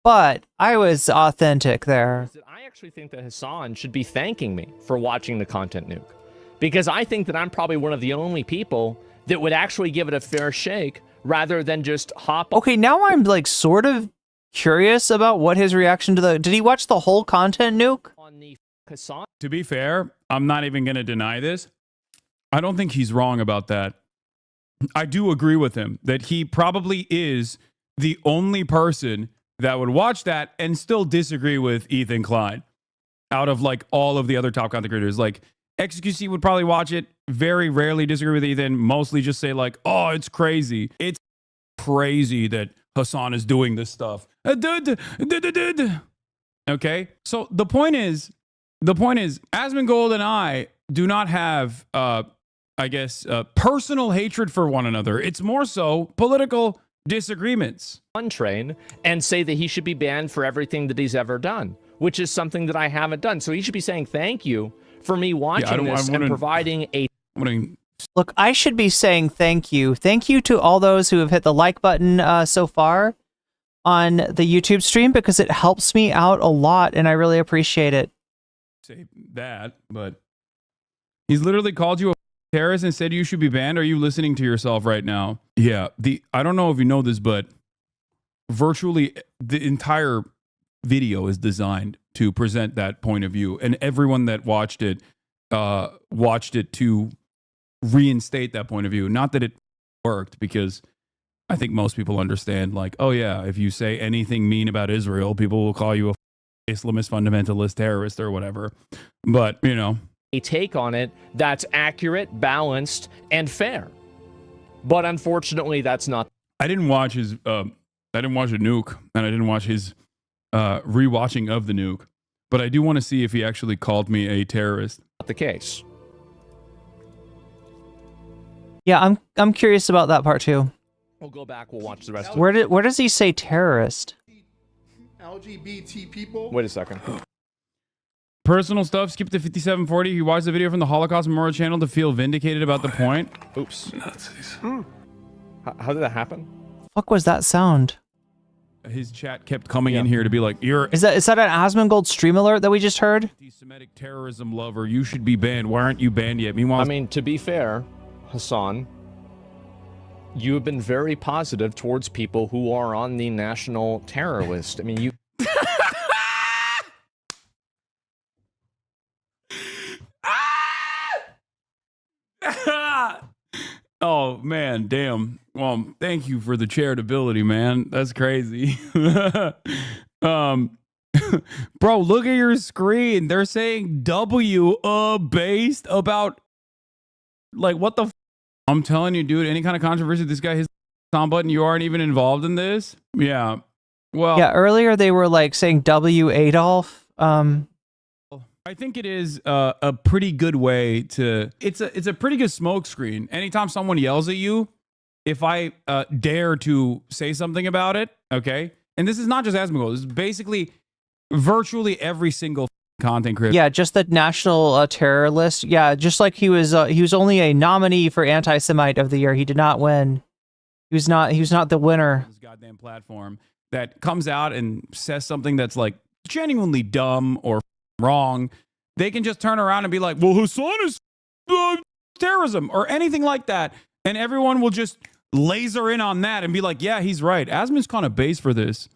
But I was authentic there. I actually think that Hasan should be thanking me for watching the Content Nuke. Because I think that I'm probably one of the only people that would actually give it a fair shake rather than just hop on. Okay, now I'm like sort of curious about what his reaction to the... Did he watch the whole Content Nuke? On the Hasan. To be fair, I'm not even going to deny this. I don't think he's wrong about that. I do agree with him that he probably is the only person that would watch that and still disagree with Ethan Klein out of like all of the other top content creators. Like XQC would probably watch it, very rarely disagree with Ethan, mostly just say like, oh, it's crazy. It's crazy that Hasan is doing this stuff. Okay, so the point is, Asmongold and I do not have, personal hatred for one another. It's more so political disagreements. Untrain and say that he should be banned for everything that he's ever done, which is something that I haven't done. So he should be saying thank you for me watching this and providing a... Look, I should be saying thank you. Thank you to all those who have hit the like button so far on the YouTube stream, because it helps me out a lot and I really appreciate it. Say that, but he's literally called you a terrorist and said you should be banned. Are you listening to yourself right now? Yeah, I don't know if you know this, but virtually the entire video is designed to present that point of view, and everyone that watched it to reinstate that point of view. Not that it worked, because I think most people understand, like, oh yeah, if you say anything mean about Israel, people will call you a Islamist fundamentalist terrorist or whatever. But, you know, a take on it that's accurate, balanced, and fair. But unfortunately, that's not. I didn't watch his I didn't watch a nuke, and I didn't watch his rewatching of the nuke. But I do want to see if he actually called me a terrorist. Not the case. Yeah, I'm curious about that part too. We'll go back. We'll watch the rest. Where does he say terrorist? LGBT people. Wait a second. Personal stuff. Skip to 5740. He watched the video from the Holocaust Memorial channel to feel vindicated about the point. Oops. How did that happen? Fuck was that sound? His chat kept coming in here to be like, "You're is that an Asmongold stream alert that we just heard? Anti-Semitic terrorism lover. You should be banned. Why aren't you banned yet?" Meanwhile, I mean, to be fair, Hasan, you have been very positive towards people who are on the national terror list. I mean, you. Oh man, damn. Well, thank you for the charitability, man. That's crazy. Bro, look at your screen. They're saying W based about, like, what the I'm telling you, dude, any kind of controversy, this guy hits the on button, you aren't even involved in this? Yeah. Well, yeah, earlier they were like saying W Adolf. I think it is a pretty good way to. It's a pretty good smoke screen. Anytime someone yells at you, if I dare to say something about it, okay. And this is not just Asmongold. This is basically virtually every single content creator. Yeah, just the national terror list. Yeah, just like he was only a nominee for anti-Semite of the year. He did not win. He was not the winner. This goddamn platform that comes out and says something that's like genuinely dumb or wrong, they can just turn around and be like, well, Hasan is terrorism or anything like that, and everyone will just laser in on that and be like, yeah, he's right. Asmon's kind of base for this,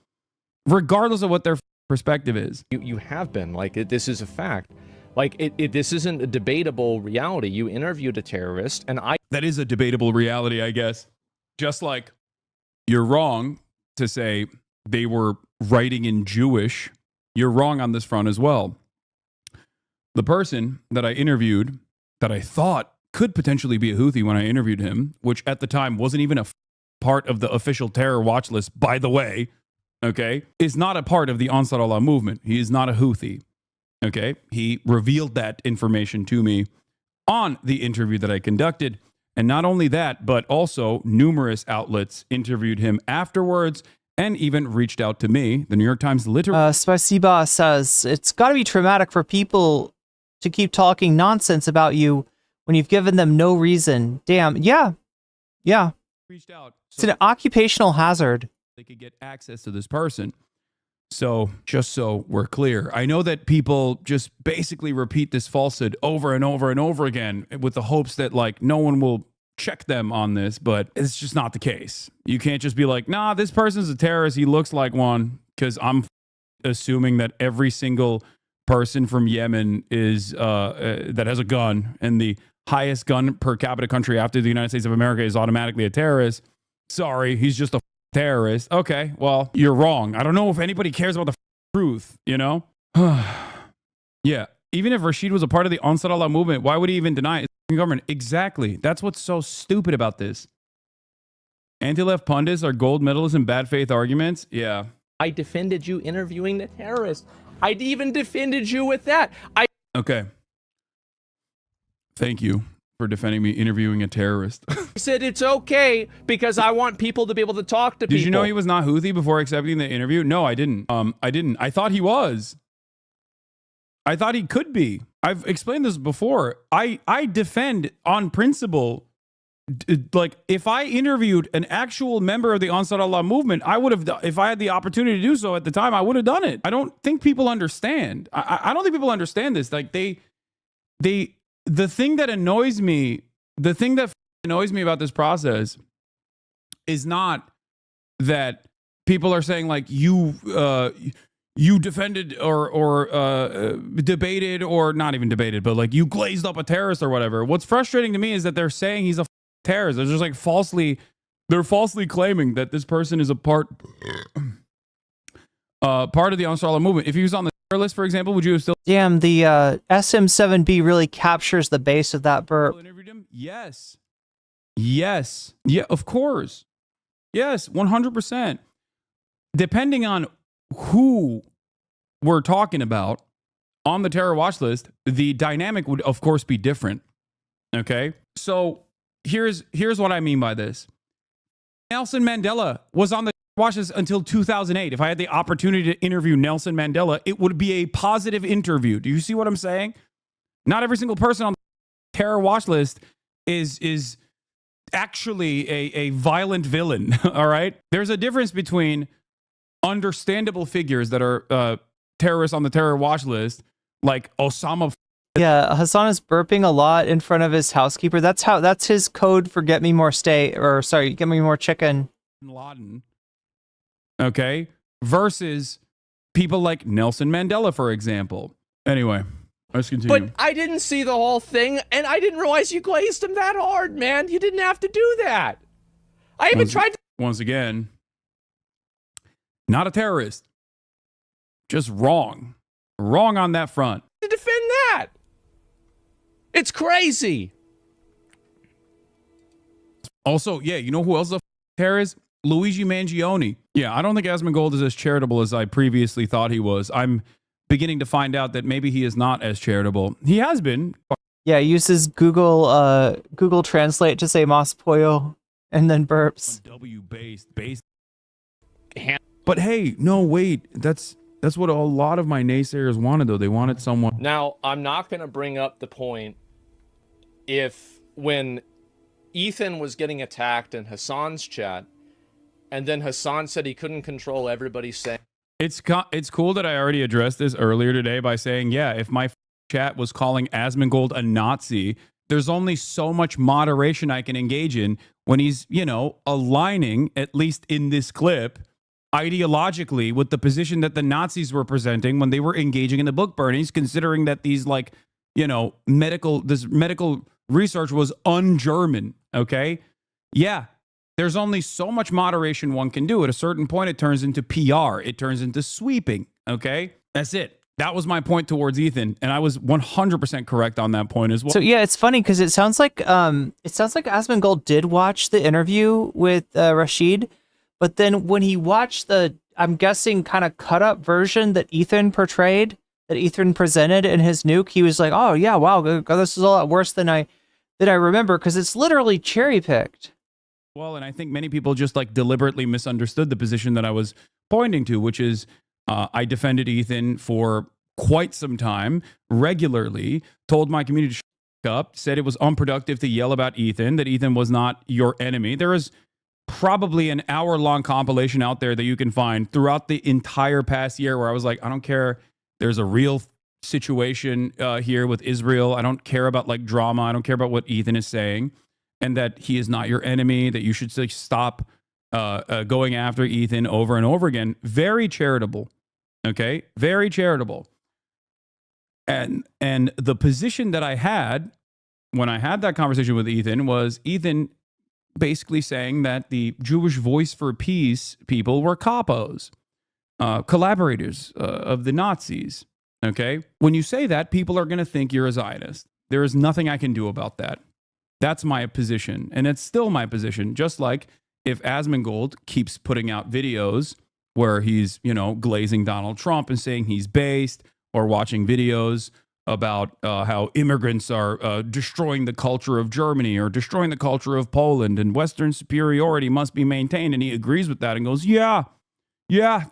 regardless of what their perspective is. You have been like this is a fact. Like this isn't a debatable reality. You interviewed a terrorist, and that is a debatable reality, I guess. Just like you're wrong to say they were writing in Jewish, you're wrong on this front as well. The person that I interviewed that I thought could potentially be a Houthi when I interviewed him, which at the time wasn't even a part of the official terror watch list, by the way, okay, is not a part of the Ansar Allah movement. He is not a Houthi. Okay. He revealed that information to me on the interview that I conducted. And not only that, but also numerous outlets interviewed him afterwards and even reached out to me. The New York Times literally. Spasiba says, it's got to be traumatic for people to keep talking nonsense about you when you've given them no reason. Damn. Yeah. Yeah. Reached out. It's an occupational hazard. They could get access to this person. So just so we're clear, I know that people just basically repeat this falsehood over and over and over again with the hopes that like no one will check them on this, but it's just not the case. You can't just be like, nah, this person's a terrorist. He looks like one, because I'm assuming that every single person from Yemen is that has a gun, and the highest gun per capita country after the United States of America is automatically a terrorist. Sorry, he's just a terrorist. Okay, well, you're wrong. I don't know if anybody cares about the truth, you know? Yeah, even if Rashid was a part of the Ansar Allah movement, why would he even deny it? Government? Exactly. That's what's so stupid about this. Anti-left pundits are gold medalists in bad faith arguments. Yeah. I defended you interviewing the terrorist. I even defended you with that. Okay. Thank you for defending me interviewing a terrorist. I said it's okay because I want people to be able to talk to people. Did you know he was not Houthi before accepting the interview? No, I didn't. I didn't. I thought he was. I thought he could be. I've explained this before. I defend on principle. Like, if I interviewed an actual member of the Ansar Allah movement, I would have, if I had the opportunity to do so at the time, I would have done it. I don't think people understand. I don't think people understand this. Like, the thing that annoys me, about this process is not that people are saying like you defended or debated, or not even debated, but like you glazed up a terrorist or whatever. What's frustrating to me is that they're saying he's a terrorist. They're just like they're falsely claiming that this person is a part of the Ansar Allah movement. If he was on the terror list, for example, would you have still? Damn, the SM7B really captures the base of that burp. Interviewed him? Yes. Yes. Yeah, of course. Yes, 100%. Depending on who we're talking about on the terror watch list, the dynamic would, of course, be different. Okay? So here's what I mean by this. Nelson Mandela was on the watch list until 2008. If I had the opportunity to interview Nelson Mandela, it would be a positive interview. Do you see what I'm saying? Not every single person on the terror watch list is actually a violent villain. All right? There's a difference between understandable figures that are terrorists on the terror watch list, like Osama. Yeah, Hasan is burping a lot in front of his housekeeper. That's his code for get me more get me more chicken. Laden. Okay, versus people like Nelson Mandela, for example. Anyway, let's continue. But I didn't see the whole thing, and I didn't realize you glazed him that hard, man. You didn't have to do that. I even tried to. Once again, not a terrorist. Just wrong. Wrong on that front. To defend that. It's crazy. Also, yeah, you know who else is a terrorist? Luigi Mangione. Yeah, I don't think Asmongold is as charitable as I previously thought he was. I'm beginning to find out that maybe he is not as charitable. He has been. Yeah, he uses Google Translate to say Mas Pollo and then burps. W-based. But hey, no, wait. That's what a lot of my naysayers wanted, though. They wanted someone. Now, I'm not going to bring up the point if when Ethan was getting attacked in Hasan's chat, and then Hasan said he couldn't control everybody saying. It's cool that I already addressed this earlier today by saying, yeah, if my chat was calling Asmongold a Nazi, there's only so much moderation I can engage in when he's, aligning, at least in this clip, ideologically with the position that the Nazis were presenting when they were engaging in the book burnings, considering that these medical research was un-German. Okay. Yeah. There's only so much moderation one can do. At a certain point, it turns into PR. It turns into sweeping. Okay. That's it. That was my point towards Ethan. And I was 100% correct on that point as well. So yeah, it's funny because it sounds like Asmongold did watch the interview with Rashid. But then when he watched the, I'm guessing, kind of cut up version that Ethan portrayed, that Ethan presented in his nuke, he was like, "Oh yeah, wow, this is a lot worse than I remember," because it's literally cherry picked. Well, and I think many people just like deliberately misunderstood the position that I was pointing to, which is I defended Ethan for quite some time, regularly, told my community to shut up, said it was unproductive to yell about Ethan, that Ethan was not your enemy. There is probably an hour-long compilation out there that you can find throughout the entire past year where I was like, I don't care. There's a real situation here with Israel. I don't care about like drama. I don't care about what Ethan is saying, and that he is not your enemy, that you should stop going after Ethan over and over again. Very charitable. Okay. Very charitable. And the position that I had when I had that conversation with Ethan was Ethan basically saying that the Jewish Voice for Peace people were capos, collaborators of the Nazis. Okay. When you say that, people are going to think you're a Zionist. There is nothing I can do about that. That's my position. And it's still my position. Just like if Asmongold keeps putting out videos where he's, glazing Donald Trump and saying he's based, or watching videos about how immigrants are destroying the culture of Germany or destroying the culture of Poland and Western superiority must be maintained. And he agrees with that and goes, yeah,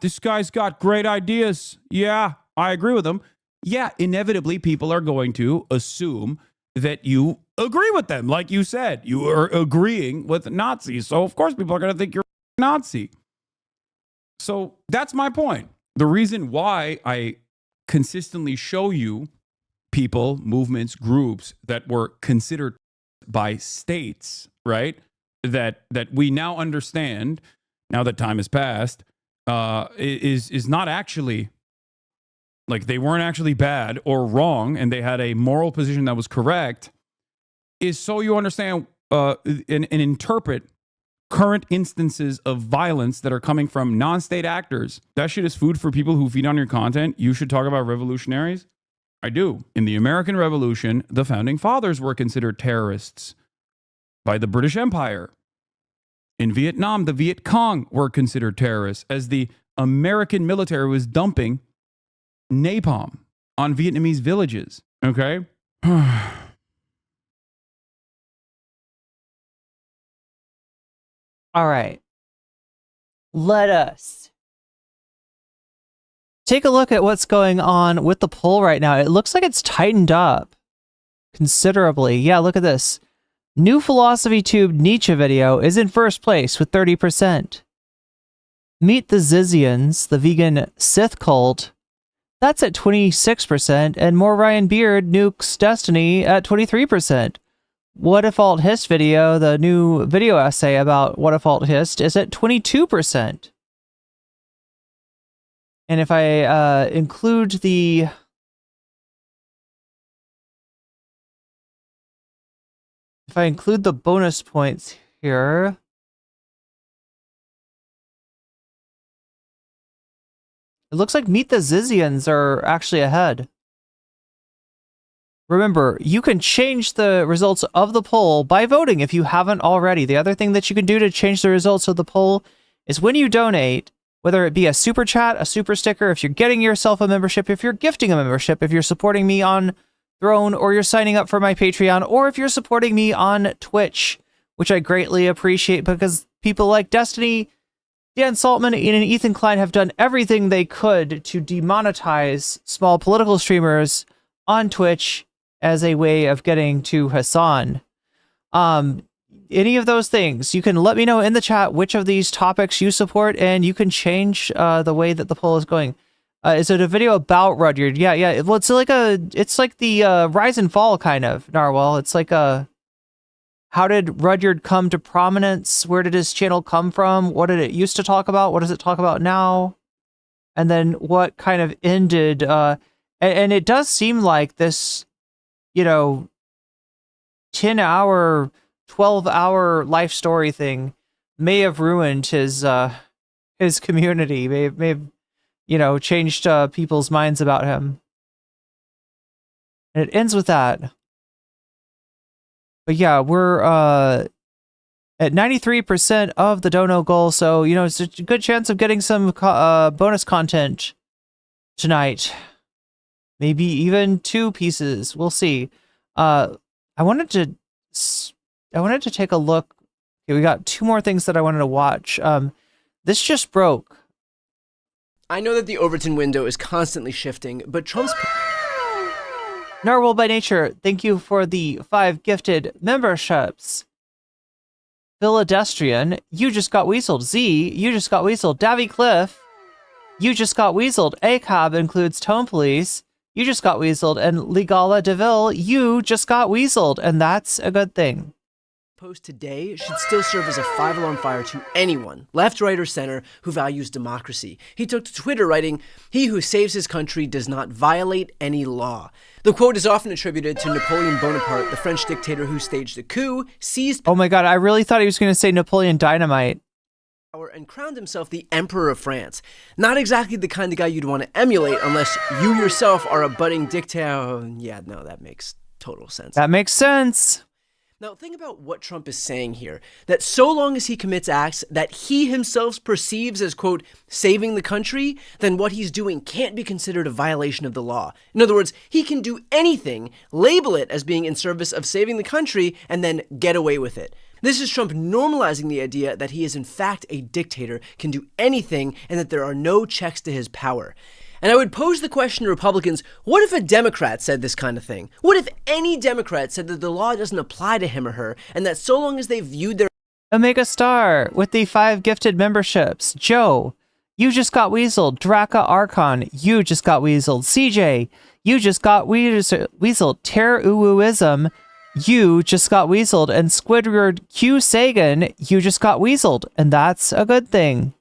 this guy's got great ideas. Yeah, I agree with him. Yeah, inevitably people are going to assume that you agree with them. Like you said, you are agreeing with Nazis. So of course people are going to think you're a Nazi. So that's my point. The reason why I consistently show you people, movements, groups that were considered by states, right? That we now understand, now that time has passed, is not actually, like they weren't actually bad or wrong, and they had a moral position that was correct, is so you understand and interpret current instances of violence that are coming from non-state actors. That shit is food for people who feed on your content. You should talk about revolutionaries. I do. In the American Revolution, the founding fathers were considered terrorists by the British Empire. In Vietnam, the Viet Cong were considered terrorists as the American military was dumping napalm on Vietnamese villages. Okay? All right. Let us take a look at what's going on with the poll right now. It looks like it's tightened up considerably. Yeah, look at this. New Philosophy Tube Nietzsche video is in first place with 30%. Meet the Zizians, the vegan Sith cult, that's at 26%, and More Ryan Beard nukes Destiny at 23%. What If Alt Hist video, the new video essay about What If Alt Hist, is at 22%. And if I include the bonus points here, it looks like Meet the Zizians are actually ahead. Remember, you can change the results of the poll by voting if you haven't already. The other thing that you can do to change the results of the poll is when you donate, whether it be a super chat, a super sticker, if you're getting yourself a membership, if you're gifting a membership, if you're supporting me on Throne, or you're signing up for my Patreon, or if you're supporting me on Twitch, which I greatly appreciate because people like Destiny, Dan Saltman, and Ethan Klein have done everything they could to demonetize small political streamers on Twitch as a way of getting to Hasan. Any of those things, you can let me know in the chat which of these topics you support, and you can change the way that the poll is going. Is it a video about Rudyard? Yeah. Well, it's like the rise and fall kind of, Narwhal. It's like how did Rudyard come to prominence? Where did his channel come from? What did it used to talk about? What does it talk about now? And then what kind of ended? And it does seem like this, 10-hour, 12-hour life story thing may have ruined his community, may have changed people's minds about him. And it ends with that. But yeah, we're at 93% of the dono goal, so it's a good chance of getting some bonus content tonight. maybe even 2 pieces. We'll see. I wanted to take a look. Okay, we got 2 more things that I wanted to watch. This just broke. I know that the Overton window is constantly shifting, but Trump's... Narwhal by Nature, thank you for the 5 gifted memberships. Philadestrian, you just got weaseled. Z, you just got weaseled. Davy Cliff, you just got weaseled. ACAB includes Tone Police, you just got weaseled. And Legala DeVille, you just got weaseled. And that's a good thing. Post today should still serve as a 5-alarm fire to anyone, left, right, or center, who values democracy. He took to Twitter writing, "He who saves his country does not violate any law." The quote is often attributed to Napoleon Bonaparte, the French dictator who staged a coup, seized Oh my god, I really thought he was going to say Napoleon Dynamite. power, and crowned himself the Emperor of France. Not exactly the kind of guy you'd want to emulate unless you yourself are a budding dictator. Yeah, no, that makes total sense. That makes sense. Now, think about what Trump is saying here, that so long as he commits acts that he himself perceives as, quote, saving the country, then what he's doing can't be considered a violation of the law. In other words, he can do anything, label it as being in service of saving the country, and then get away with it. This is Trump normalizing the idea that he is in fact a dictator, can do anything, and that there are no checks to his power. And I would pose the question to Republicans, what if a Democrat said this kind of thing? What if any Democrat said that the law doesn't apply to him or her, and that so long as they viewed their... Omega Star with the 5 gifted memberships. Joe, you just got weaseled. Draka Archon, you just got weaseled. CJ, you just got weaseled. Terror-Uwuism, you just got weaseled. And Squidward Q Sagan, you just got weaseled. And that's a good thing.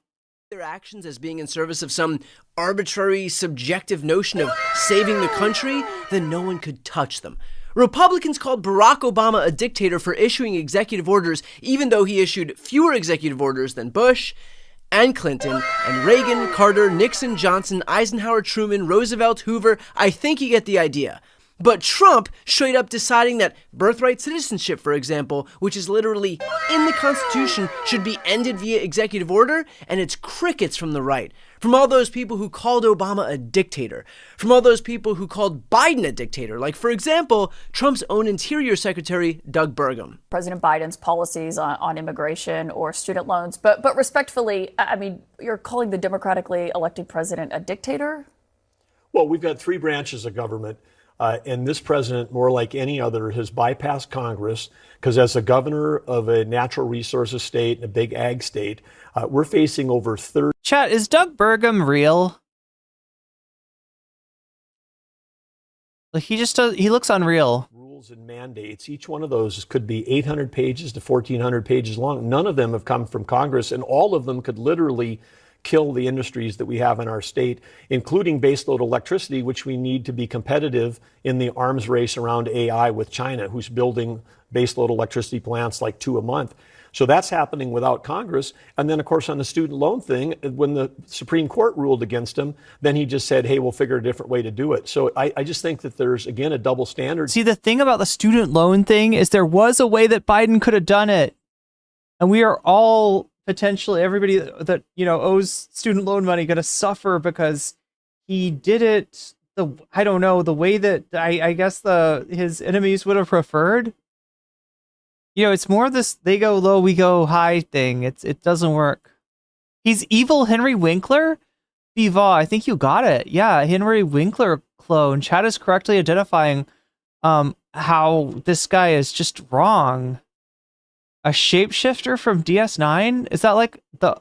Their actions as being in service of some arbitrary, subjective notion of saving the country, then no one could touch them. Republicans called Barack Obama a dictator for issuing executive orders, even though he issued fewer executive orders than Bush and Clinton and Reagan, Carter, Nixon, Johnson, Eisenhower, Truman, Roosevelt, Hoover. I think you get the idea. But Trump straight up deciding that birthright citizenship, for example, which is literally in the Constitution, should be ended via executive order, and it's crickets from the right. From all those people who called Obama a dictator. From all those people who called Biden a dictator. Like, for example, Trump's own Interior Secretary, Doug Burgum. President Biden's policies on immigration or student loans. But respectfully, I mean, you're calling the democratically elected president a dictator? Well, we've got 3 branches of government. And this president, more like any other, has bypassed Congress because as a governor of a natural resources state and a big ag state, we're facing over 30. Chat, is Doug Burgum real? Like, he looks unreal. Rules and mandates. Each one of those could be 800 pages to 1,400 pages long. None of them have come from Congress, and all of them could literally kill the industries that we have in our state, including baseload electricity, which we need to be competitive in the arms race around AI with China, who's building baseload electricity plants like 2 a month. So that's happening without Congress. And then, of course, on the student loan thing, when the Supreme Court ruled against him, then he just said, hey, we'll figure a different way to do it. So I just think that there's, again, a double standard. See, the thing about the student loan thing is there was a way that Biden could have done it. And we are all potentially, everybody that, owes student loan money going to suffer because he did it the way that I guess his enemies would have preferred. It's more this they go low, we go high thing. It doesn't work. He's evil Henry Winkler? Viva, I think you got it. Yeah, Henry Winkler clone. Chad is correctly identifying how this guy is just wrong. A shapeshifter from DS9? Is that like the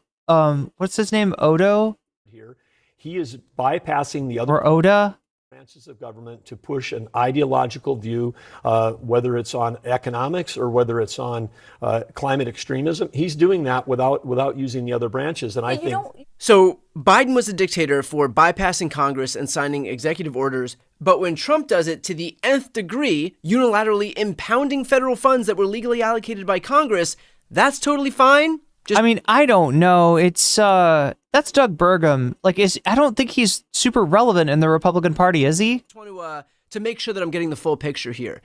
what's his name? Odo? Here, he is bypassing the other or Oda branches of government to push an ideological view, whether it's on economics or whether it's on climate extremism. He's doing that without using the other branches, and I think. So Biden was a dictator for bypassing Congress and signing executive orders, but when Trump does it to the nth degree, unilaterally impounding federal funds that were legally allocated by Congress, that's totally fine. I don't know. It's that's Doug Burgum. I don't think he's super relevant in the Republican Party, is he? I just want to make sure that I'm getting the full picture here.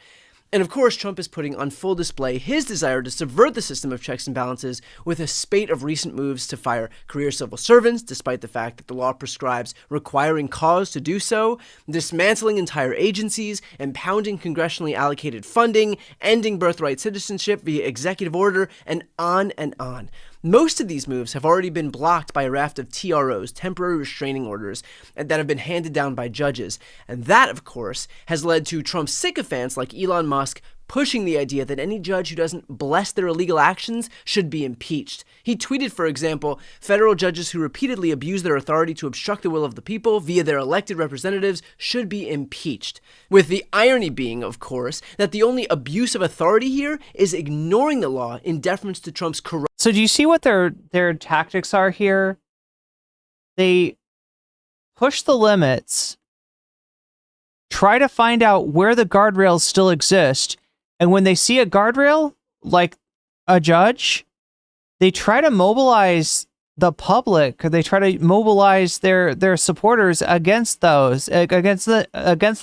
And of course, Trump is putting on full display his desire to subvert the system of checks and balances with a spate of recent moves to fire career civil servants, despite the fact that the law prescribes requiring cause to do so, dismantling entire agencies, impounding congressionally allocated funding, ending birthright citizenship via executive order, and on and on. Most of these moves have already been blocked by a raft of TROs, temporary restraining orders, that have been handed down by judges. And that, of course, has led to Trump's sycophants like Elon Musk pushing the idea that any judge who doesn't bless their illegal actions should be impeached. He tweeted, for example, federal judges who repeatedly abuse their authority to obstruct the will of the people via their elected representatives should be impeached. With the irony being, of course, that the only abuse of authority here is ignoring the law in deference to Trump's corrupt. So do you see what their tactics are here? They push the limits, try to find out where the guardrails still exist, and when they see a guardrail, like a judge, they try to mobilize the public, or they try to mobilize their supporters against the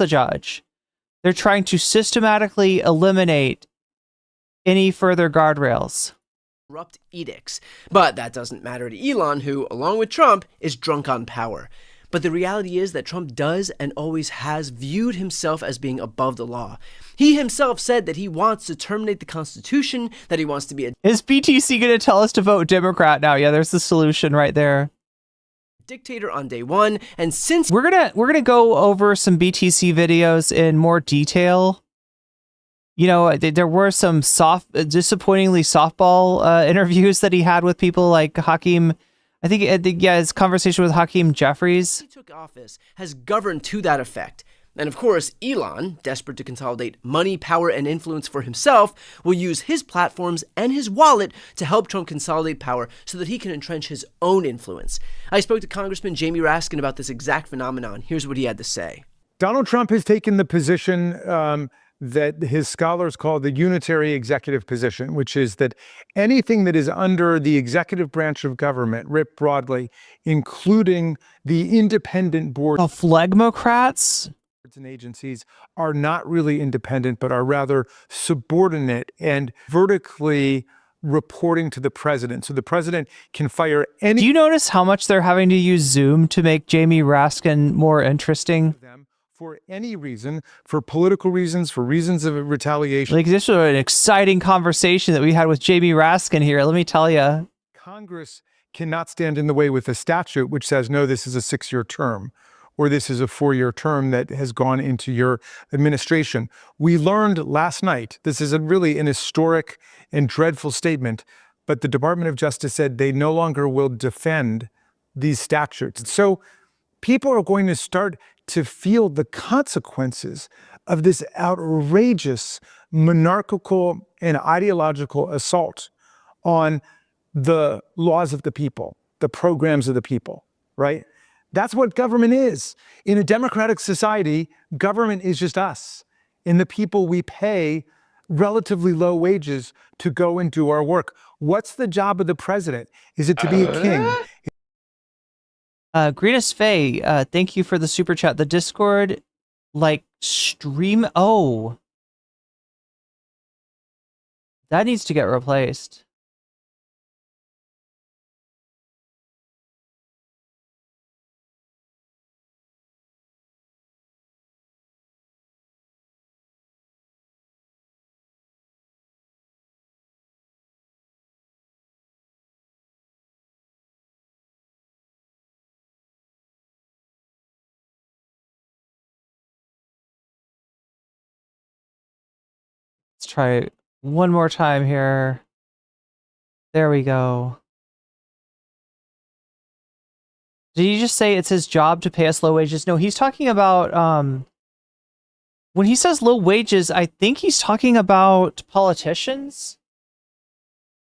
judge. They're trying to systematically eliminate any further guardrails. Corrupt edicts. But that doesn't matter to Elon, who, along with Trump, is drunk on power. But the reality is that Trump does and always has viewed himself as being above the law. He himself said that he wants to terminate the Constitution, that he wants to be a... Is BTC going to tell us to vote Democrat now? Yeah, there's the solution right there. Dictator on day one, and since... We're gonna go over some BTC videos in more detail. You know, there were some disappointingly softball interviews that he had with people like Hakeem. I think his conversation with Hakeem Jeffries. He took office has governed to that effect. And of course, Elon, desperate to consolidate money, power, and influence for himself, will use his platforms and his wallet to help Trump consolidate power so that he can entrench his own influence. I spoke to Congressman Jamie Raskin about this exact phenomenon. Here's what he had to say. Donald Trump has taken the position that his scholars call the unitary executive position, which is that anything that is under the executive branch of government, writ broadly, including the independent board... The phlegmocrats? ...and agencies are not really independent, but are rather subordinate and vertically reporting to the president. So the president can fire any... Do you notice how much they're having to use Zoom to make Jamie Raskin more interesting? For any reason, for political reasons, for reasons of retaliation. Like, this was an exciting conversation that we had with Jamie Raskin here, let me tell you. Congress cannot stand in the way with a statute which says, no, this is a 6-year term, or this is a 4-year term that has gone into your administration. We learned last night, this is really an historic and dreadful statement, but the Department of Justice said they no longer will defend these statutes. So people are going to start to feel the consequences of this outrageous monarchical and ideological assault on the laws of the people, the programs of the people, right? That's what government is. In a democratic society, government is just us and the people we pay relatively low wages to go and do our work. What's the job of the president? Is it to be a king? Greenest Faye, thank you for the super chat. The Discord, stream... Oh. That needs to get replaced. Let's try one more time here. There we go. Did he just say it's his job to pay us low wages? No, he's talking about, when he says low wages, I think he's talking about politicians.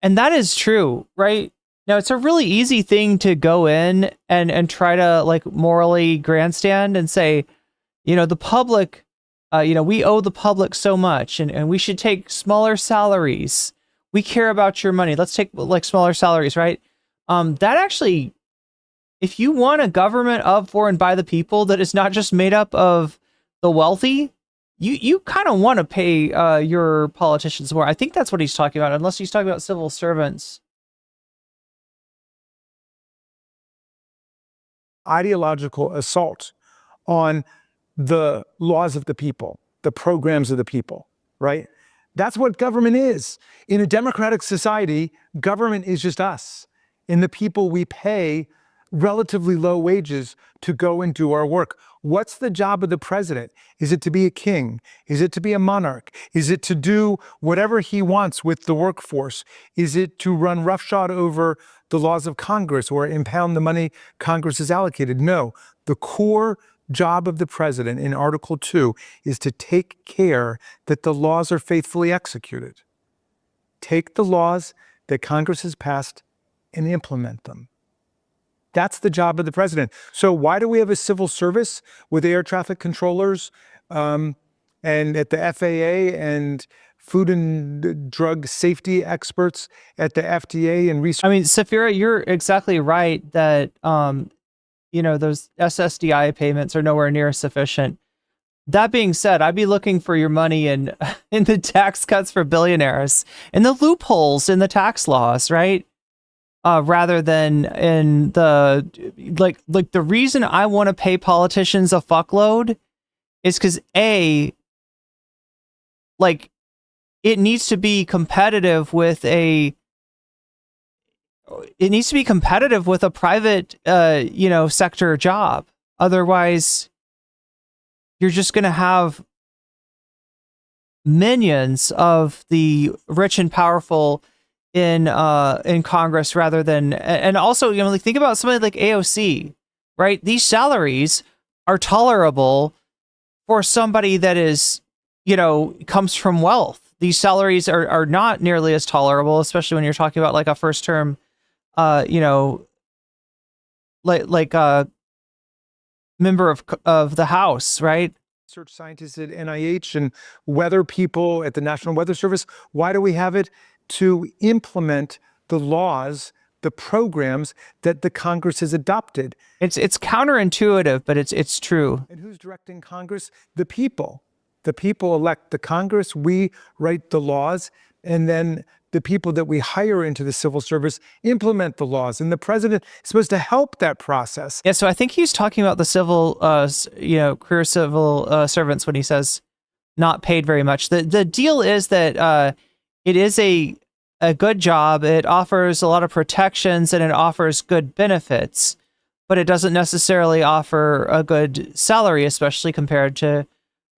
And that is true, right? Now, it's a really easy thing to go in and try to, morally grandstand and say, the public... we owe the public so much and we should take smaller salaries. We care about your money. Let's take smaller salaries, right? That actually, if you want a government of, for, and by the people that is not just made up of the wealthy, you kind of want to pay your politicians more. I think that's what he's talking about, unless he's talking about civil servants. Ideological assault on the laws of the people, the programs of the people, right? That's what government is. In a democratic society, government is just us and the people we pay relatively low wages to go and do our work. What's the job of the president? Is it to be a king? Is it to be a monarch? Is it to do whatever he wants with the workforce? Is it to run roughshod over the laws of Congress or impound the money Congress has allocated? No. The core job of the president in Article 2 is to take care that the laws are faithfully executed. Take the laws that Congress has passed and implement them. That's the job of the president. So why do we have a civil service with air traffic controllers and at the FAA and food and drug safety experts at the FDA and research? I mean, Safira, you're exactly right that, those SSDI payments are nowhere near sufficient. That being said, I'd be looking for your money in the tax cuts for billionaires and the loopholes in the tax laws, right? Rather than in the like the reason I want to pay politicians a fuckload is because it needs to be competitive with a private sector job. Otherwise, you're just going to have minions of the rich and powerful in Congress rather than, and also, think about somebody like AOC, right? These salaries are tolerable for somebody that is, comes from wealth. These salaries are not nearly as tolerable, especially when you're talking about like a first term, like a member of the House, right? Research scientists at NIH and weather people at the National Weather Service. Why do we have it? To implement the laws, the programs that the Congress has adopted. It's counterintuitive, but it's true. And who's directing Congress? The people. The people elect the Congress. We write the laws, and then the people that we hire into the civil service implement the laws. And the president is supposed to help that process. Yeah, so I think he's talking about the civil, career civil servants when he says not paid very much. The deal is that it is a good job. It offers a lot of protections and it offers good benefits, but it doesn't necessarily offer a good salary, especially compared to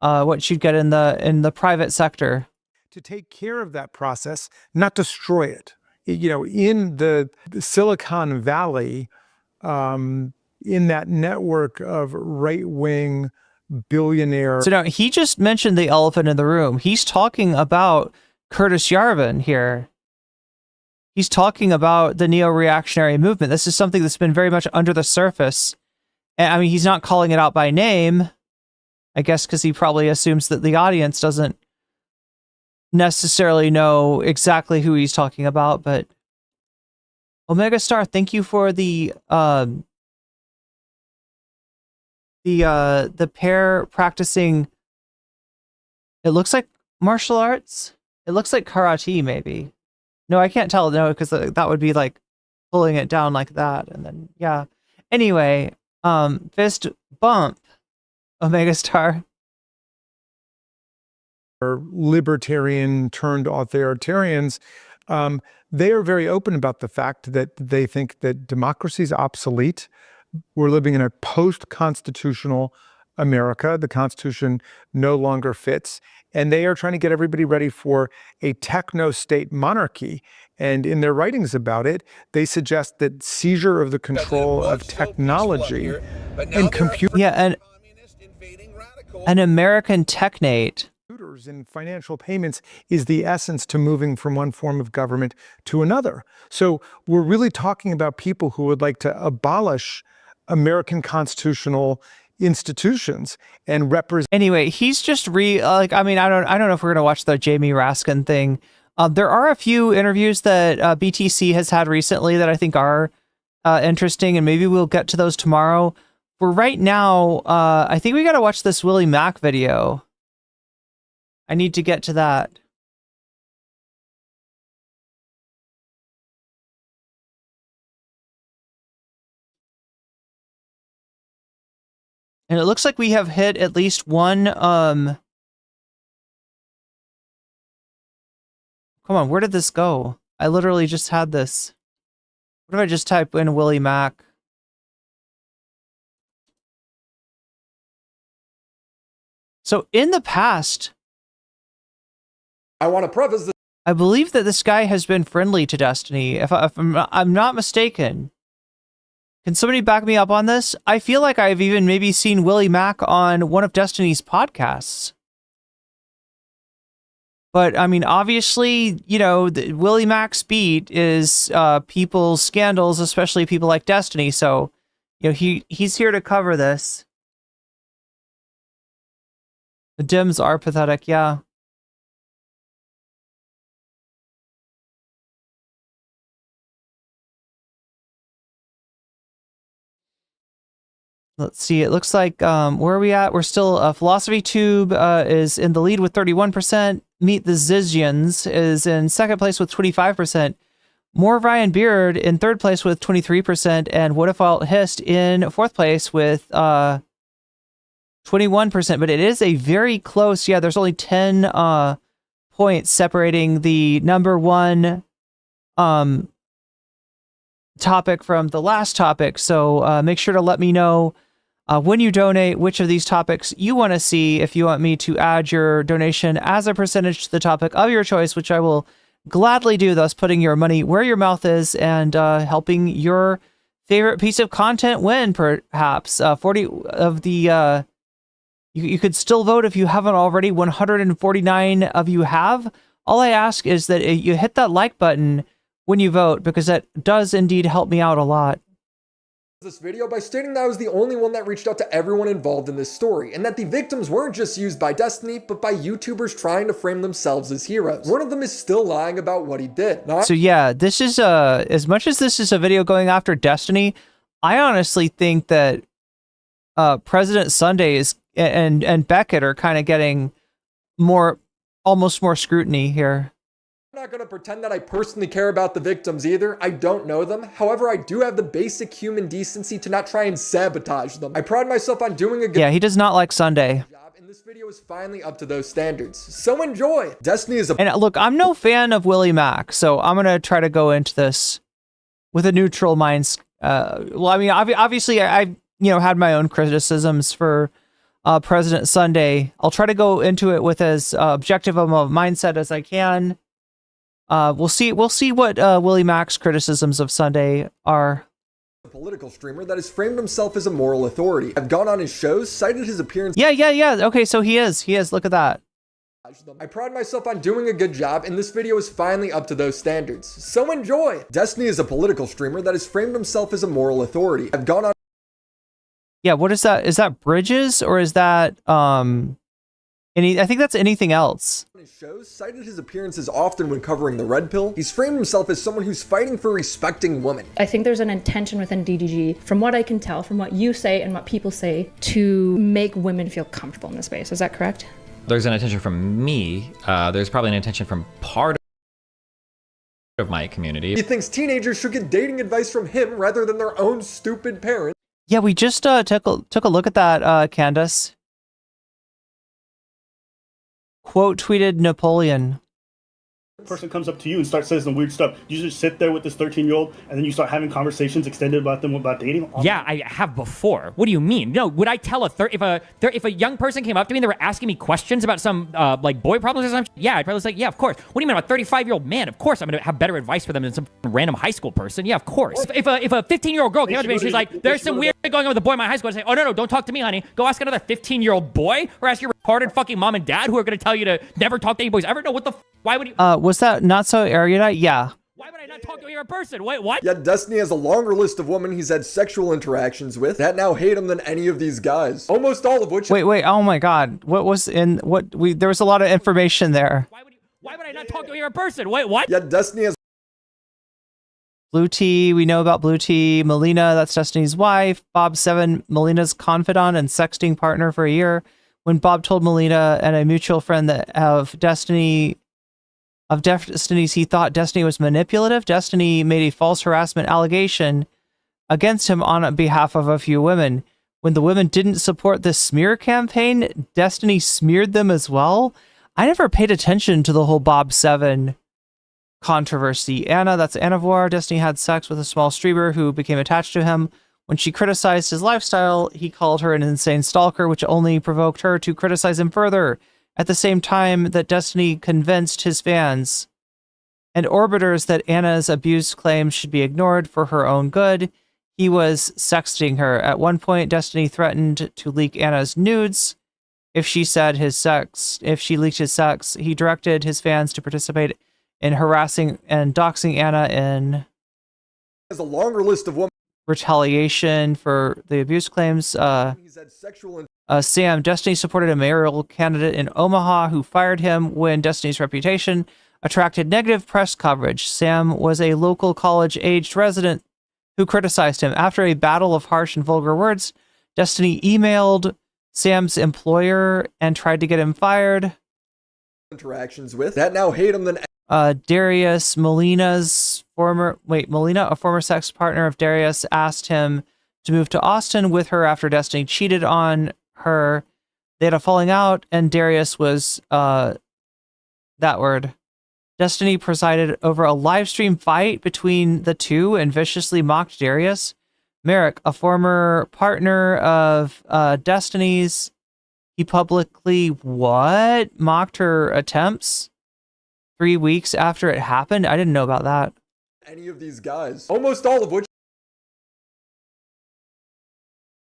what you'd get in the private sector. To take care of that process, not destroy it. In the Silicon Valley, in that network of right-wing billionaires. So now he just mentioned the elephant in the room. He's talking about Curtis Yarvin here. He's talking about the neo-reactionary movement. This is something that's been very much under the surface. And I mean, he's not calling it out by name, I guess, because he probably assumes that the audience doesn't necessarily know exactly who he's talking about. But Omega Star, thank you for the pair practicing. It looks like martial arts. It looks like karate, maybe. No, I can't tell. No, because that would be like pulling it down like that. And then, yeah. Anyway, fist bump, Omega Star. Libertarian turned authoritarians, they are very open about the fact that they think that democracy is obsolete. We're living in a post-constitutional America. The Constitution no longer fits. And they are trying to get everybody ready for a techno-state monarchy. And in their writings about it, they suggest that seizure of the control of technology and computer. Yeah, and an American technate. Computers and financial payments is the essence to moving from one form of government to another. So we're really talking about people who would like to abolish American constitutional institutions and represent. Anyway, he's just I don't know if we're gonna watch the Jamie Raskin thing. There are a few interviews that BTC has had recently that I think are interesting, and maybe we'll get to those tomorrow. For right now, I think we got to watch this Willy Mac video. I need to get to that. And it looks like we have hit at least one, come on, where did this go? I literally just had this. What if I just type in Willy Mac? So in the past, I want to preface this. I believe that this guy has been friendly to Destiny. If I'm not mistaken. Can somebody back me up on this? I feel like I've even maybe seen Willy Mac on one of Destiny's podcasts. But I mean, obviously, you know, Willy Mac's beat is people's scandals, especially people like Destiny. So, you know, he's here to cover this. The Dems are pathetic, yeah. Let's see. It looks like, where are we at? We're still, Philosophy Tube is in the lead with 31%. Meet the Zizians is in second place with 25%. More Ryan Beard in third place with 23%. And What If Alt Hist in fourth place with 21%. But it is a very close, yeah, there's only 10 points separating the number one topic from the last topic. So make sure to let me know when you donate which of these topics you want to see, if you want me to add your donation as a percentage to the topic of your choice, which I will gladly do, thus putting your money where your mouth is and helping your favorite piece of content win, perhaps. 40 of the... You could still vote if you haven't already. 149 of you have. All I ask is that you hit that like button when you vote, because that does indeed help me out a lot. This video by stating that I was the only one that reached out to everyone involved in this story, and that the victims weren't just used by Destiny, but by YouTubers trying to frame themselves as heroes. One of them is still lying about what he did. So yeah, this is as much as this is a video going after Destiny, I honestly think that President Sunday is and Beckett are kind of getting almost more scrutiny here. I'm not going to pretend that I personally care about the victims either. I don't know them. However, I do have the basic human decency to not try and sabotage them. I pride myself on doing a good Yeah, he does not like Sunday. job, and this video is finally up to those standards. So enjoy. Destiny is a... And look, I'm no fan of Willy Mac, so I'm going to try to go into this with a neutral mind. Well, I mean, obviously, I had my own criticisms for President Sunday. I'll try to go into it with as objective of a mindset as I can. We'll see what Willy Mac's criticisms of Sunday are. A political streamer that has framed himself as a moral authority. I've gone on his shows, cited his appearance. Yeah. Okay, so he is. Look at that. I pride myself on doing a good job, and this video is finally up to those standards. So enjoy. Destiny is a political streamer that has framed himself as a moral authority. I've gone on... Yeah, what is that? Is that Bridges, or is that I think that's anything else. His shows cited his appearances often when covering the Red Pill. He's framed himself as someone who's fighting for respecting women. I think there's an intention within DDG, from what I can tell, from what you say and what people say, to make women feel comfortable in this space. Is that correct? There's an intention from me. There's probably an intention from part of my community. He thinks teenagers should get dating advice from him rather than their own stupid parents. Yeah, we just took a look at that, Candace. Quote tweeted Napoleon. Person comes up to you and starts saying some weird stuff. You just sit there with this 13-year-old and then you start having conversations extended about them about dating. Yeah, I have before. What do you mean? No, would I tell if a young person came up to me and they were asking me questions about some like boy problems or something? Yeah, I'd probably say, yeah, of course. What do you mean, about a 35-year-old man? Of course, I'm gonna have better advice for them than some random high school person. Yeah, of course. If a 15-year-old girl came up to me and she's like, "There's some weird thing going on with a boy in my high school," I'd say, "Oh no, don't talk to me, honey. Go ask another 15-year-old boy, or ask your retarded fucking mom and dad who are gonna tell you to never talk to any boys ever." No, what the? Why would you? Was that not so erudite? Yeah. Why would I not talk to a person? Wait, what? Yet Destiny has a longer list of women he's had sexual interactions with that now hate him than any of these guys. Almost all of which... Wait, oh my god. There was a lot of information there. Why would I not talk to a person? Wait, what? Yet Destiny has... Blue Tea, we know about Blue Tea. Melina, that's Destiny's wife. Bob7, Melina's confidant and sexting partner for a year. when Bob told Melina and a mutual friend that Destiny's he thought Destiny was manipulative. Destiny made a false harassment allegation against him on behalf of a few women. When the women didn't support this smear campaign, Destiny smeared them as well. I never paid attention to the whole Bob 7 controversy. Anna, that's Anna Voir. Destiny had sex with a small streamer who became attached to him. When she criticized his lifestyle, he called her an insane stalker, which only provoked her to criticize him further. At the same time that Destiny convinced his fans and orbiters that Anna's abuse claims should be ignored for her own good, he was sexting her. At one point, Destiny threatened to leak Anna's nudes if she leaked his sex. He directed his fans to participate in harassing and doxing Anna in Has a longer list of women. Retaliation for the abuse claims. Sam, Destiny supported a mayoral candidate in Omaha who fired him when Destiny's reputation attracted negative press coverage. Sam was a local college-aged resident who criticized him. After a battle of harsh and vulgar words, Destiny emailed Sam's employer and tried to get him fired. Interactions with that now hate him than Darius, Melina, a former sex partner of Darius, asked him to move to Austin with her after Destiny cheated on her. They had a falling out, and Darius was that word. Destiny presided over a live stream fight between the two and viciously mocked Darius. Merrick, a former partner of Destiny's, he publicly mocked her attempts 3 weeks after it happened. I didn't know about that. Any of these guys, almost all of which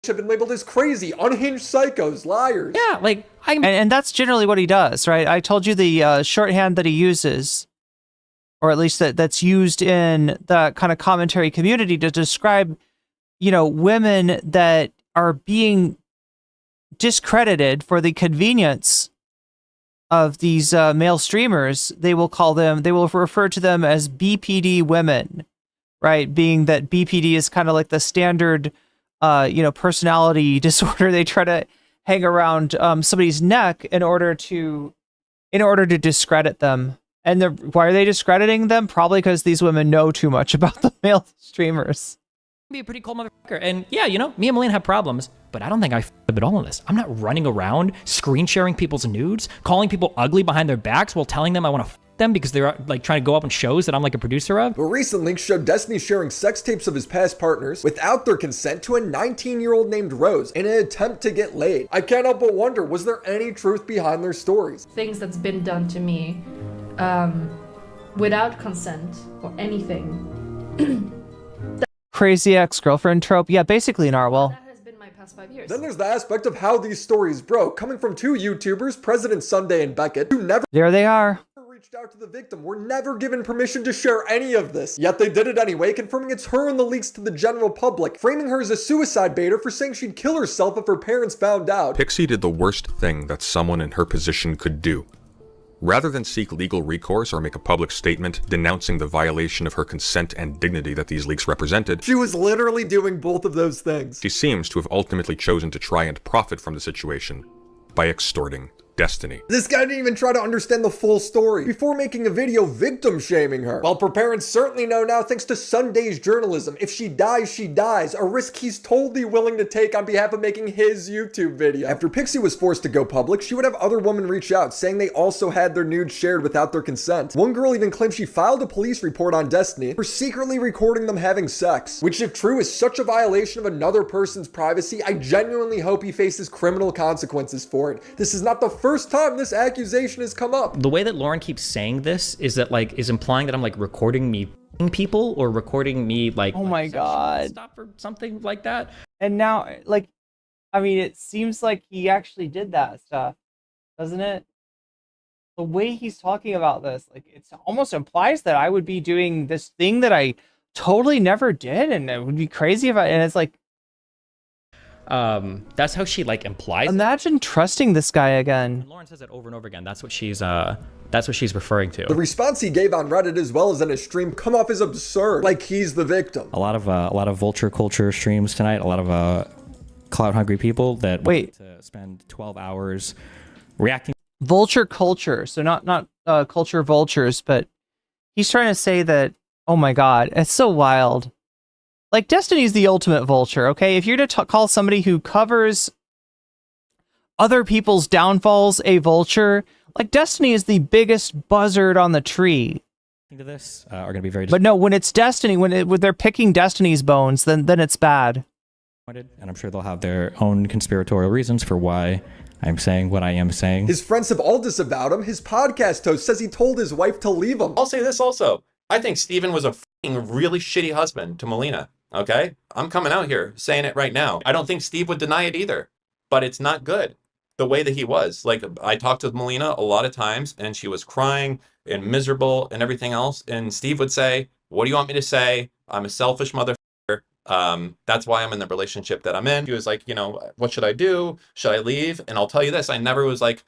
have been labeled as crazy, unhinged psychos, liars. Yeah, like and that's generally what he does, right? I told you the shorthand that he uses, or at least that's used in the kind of commentary community to describe, women that are being discredited for the convenience of these male streamers. They will refer to them as BPD women, right? Being that BPD is kind of like the standard personality disorder they try to hang around somebody's neck in order to discredit them. And why are they discrediting them? Probably because these women know too much about the male streamers. Be a pretty cool motherfucker. And yeah, me and Melina have problems, but I don't think I f***ed up at all of this. I'm not running around screen sharing people's nudes, calling people ugly behind their backs while telling them I want to f*** them because they're like trying to go up on shows that I'm like a producer of. But recent leaks showed Destiny sharing sex tapes of his past partners without their consent to a 19-year-old named Rose in an attempt to get laid. I can't help but wonder, was there any truth behind their stories? Things that's been done to me without consent or anything. Crazy ex-girlfriend trope. Yeah, basically Narwhal. That has been my past 5 years. Then there's the aspect of how these stories broke, coming from two YouTubers, President Sunday and Beckett, who never There they are. reached out to the victim, were never given permission to share any of this. Yet they did it anyway, confirming it's her in the leaks to the general public, framing her as a suicide baiter for saying she'd kill herself if her parents found out. Pixie did the worst thing that someone in her position could do. Rather than seek legal recourse or make a public statement denouncing the violation of her consent and dignity that these leaks represented, she was literally doing both of those things. She seems to have ultimately chosen to try and profit from the situation by extorting Destiny. This guy didn't even try to understand the full story before making a video victim shaming her. While her parents certainly know now, thanks to Sunday's journalism, if she dies, she dies, a risk he's totally willing to take on behalf of making his YouTube video. After Pixie was forced to go public, she would have other women reach out, saying they also had their nudes shared without their consent. One girl even claimed she filed a police report on Destiny for secretly recording them having sex, which if true is such a violation of another person's privacy. I genuinely hope he faces criminal consequences for it. This is not the first time this accusation has come up. The way that Lauren keeps saying this is that is implying that I'm like recording me people or recording me like oh my god stuff or something like that. And now it seems like he actually did that stuff, doesn't it? The way he's talking about this, it almost implies that I would be doing this thing that I totally never did, and it would be crazy if and it's like that's how she implies. Imagine trusting this guy again. And Lauren says it over and over again. That's what she's referring to. The response he gave on Reddit as well as in his stream come off as absurd, like he's the victim. A lot of vulture culture streams tonight. A lot of clout-hungry people that Wait. want to spend 12 hours reacting. Vulture culture. So not culture vultures, but he's trying to say that, oh my God, it's so wild. Like, Destiny's the ultimate vulture, okay? If you're to call somebody who covers other people's downfalls a vulture, like, Destiny is the biggest buzzard on the tree. To this are going to be very But no, when it's Destiny, when they're picking Destiny's bones, then it's bad. disappointed, and I'm sure they'll have their own conspiratorial reasons for why I'm saying what I am saying. His friends have all disavowed him. His podcast host says he told his wife to leave him. I'll say this also. I think Steven was a f***ing really shitty husband to Melina. Okay? I'm coming out here saying it right now. I don't think Steve would deny it either. But it's not good. The way that he was. Like, I talked with Melina a lot of times, and she was crying and miserable and everything else. And Steve would say, what do you want me to say? I'm a selfish motherfucker. That's why I'm in the relationship that I'm in. He was like, you know, what should I do? Should I leave? And I'll tell you this, I never was like,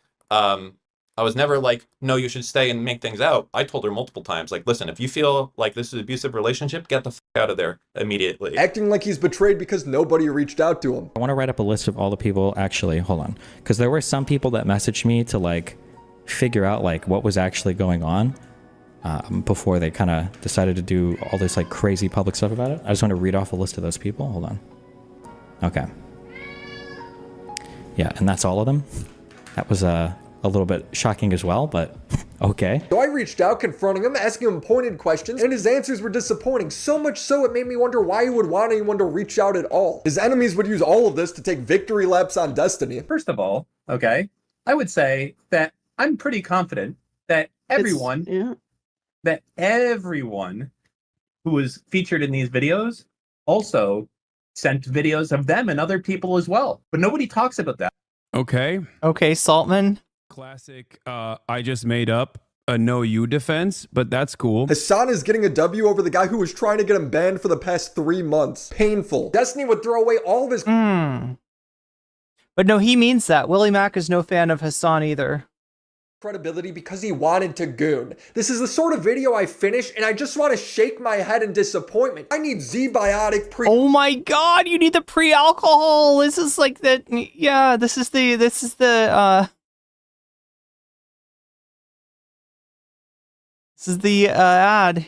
I was never like, no, you should stay and make things out. I told her multiple times, like, listen, if you feel like this is an abusive relationship, get the f*** out of there immediately. Acting like he's betrayed because nobody reached out to him. I want to write up a list of all the people, actually, hold on. Because there were some people that messaged me to, like, figure out, like, what was actually going on before they kind of decided to do all this, like, crazy public stuff about it. I just want to read off a list of those people. Hold on. Okay. Yeah, and that's all of them. That was a little bit shocking as well, but okay. So I reached out, confronting him, asking him pointed questions, and his answers were disappointing. So much so, it made me wonder why he would want anyone to reach out at all. His enemies would use all of this to take victory laps on Destiny. First of all, okay, I would say that I'm pretty confident that everyone who was featured in these videos also sent videos of them and other people as well. But nobody talks about that. Okay. Okay, Saltman. Classic, I just made up a no you defense, but that's cool. Hasan is getting a W over the guy who was trying to get him banned for the past 3 months. Painful. Destiny would throw away all of his... But no, he means that. Willy Mac is no fan of Hasan either. Credibility because he wanted to goon. This is the sort of video I finish and I just want to shake my head in disappointment. I need Z-Biotic pre- Oh my God, you need the pre-alcohol. This is like the, yeah, this is the ad.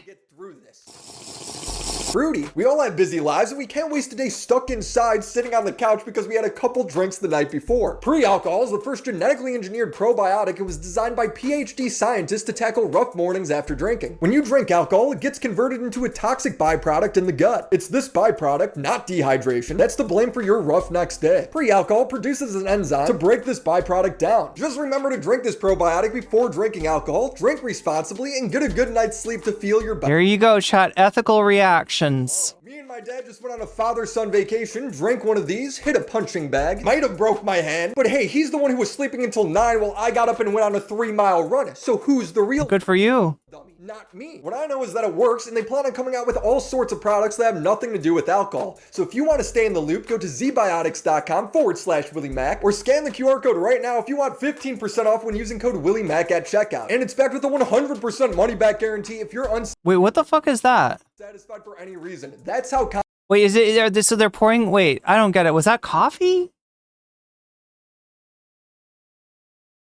Fruity. We all have busy lives and we can't waste a day stuck inside sitting on the couch because we had a couple drinks the night before. Pre-alcohol is the first genetically engineered probiotic. It was designed by PhD scientists to tackle rough mornings after drinking. When you drink alcohol, it gets converted into a toxic byproduct in the gut. It's this byproduct, not dehydration, that's to blame for your rough next day. Pre-alcohol produces an enzyme to break this byproduct down. Just remember to drink this probiotic before drinking alcohol, drink responsibly, and get a good night's sleep to feel your body. There you go, chat. Ethical reactions. Me and my dad just went on a father-son vacation, drank one of these, hit a punching bag, might have broke my hand, but hey, he's the one who was sleeping until 9 while I got up and went on a 3-mile run. So who's the real Good for you. dummy? Not me. What I know is that it works and they plan on coming out with all sorts of products that have nothing to do with alcohol. So if you want to stay in the loop, go to zbiotics.com/Willy Mac or scan the QR code right now if you want 15% off when using code Willy Mac at checkout. And it's backed with a 100% money back guarantee if you're Wait, what the fuck is that? unsatisfied for any reason. That's how Wait, is it, so they're pouring, wait, I don't get it. Was that coffee?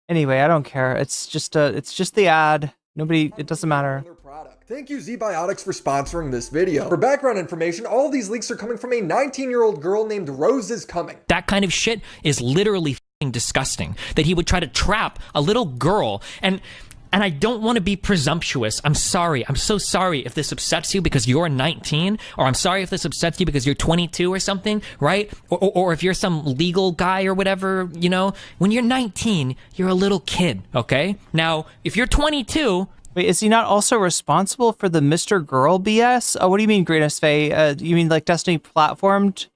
Anyway, I don't care. It's just the ad. Nobody, it doesn't matter. Thank you Z-Biotics for sponsoring this video. For background information, all of these leaks are coming from a 19-year-old girl named Rose is Coming. That kind of shit is literally f***ing disgusting. That he would try to trap a little girl and I don't want to be presumptuous. I'm sorry. I'm so sorry if this upsets you because you're 19, or I'm sorry if this upsets you because you're 22 or something, right? Or if you're some legal guy or whatever, you know? When you're 19, you're a little kid, okay? Now, if you're 22... Wait, is he not also responsible for the Mr. Girl BS? Oh, what do you mean, Greatest Faye? You mean like Destiny platformed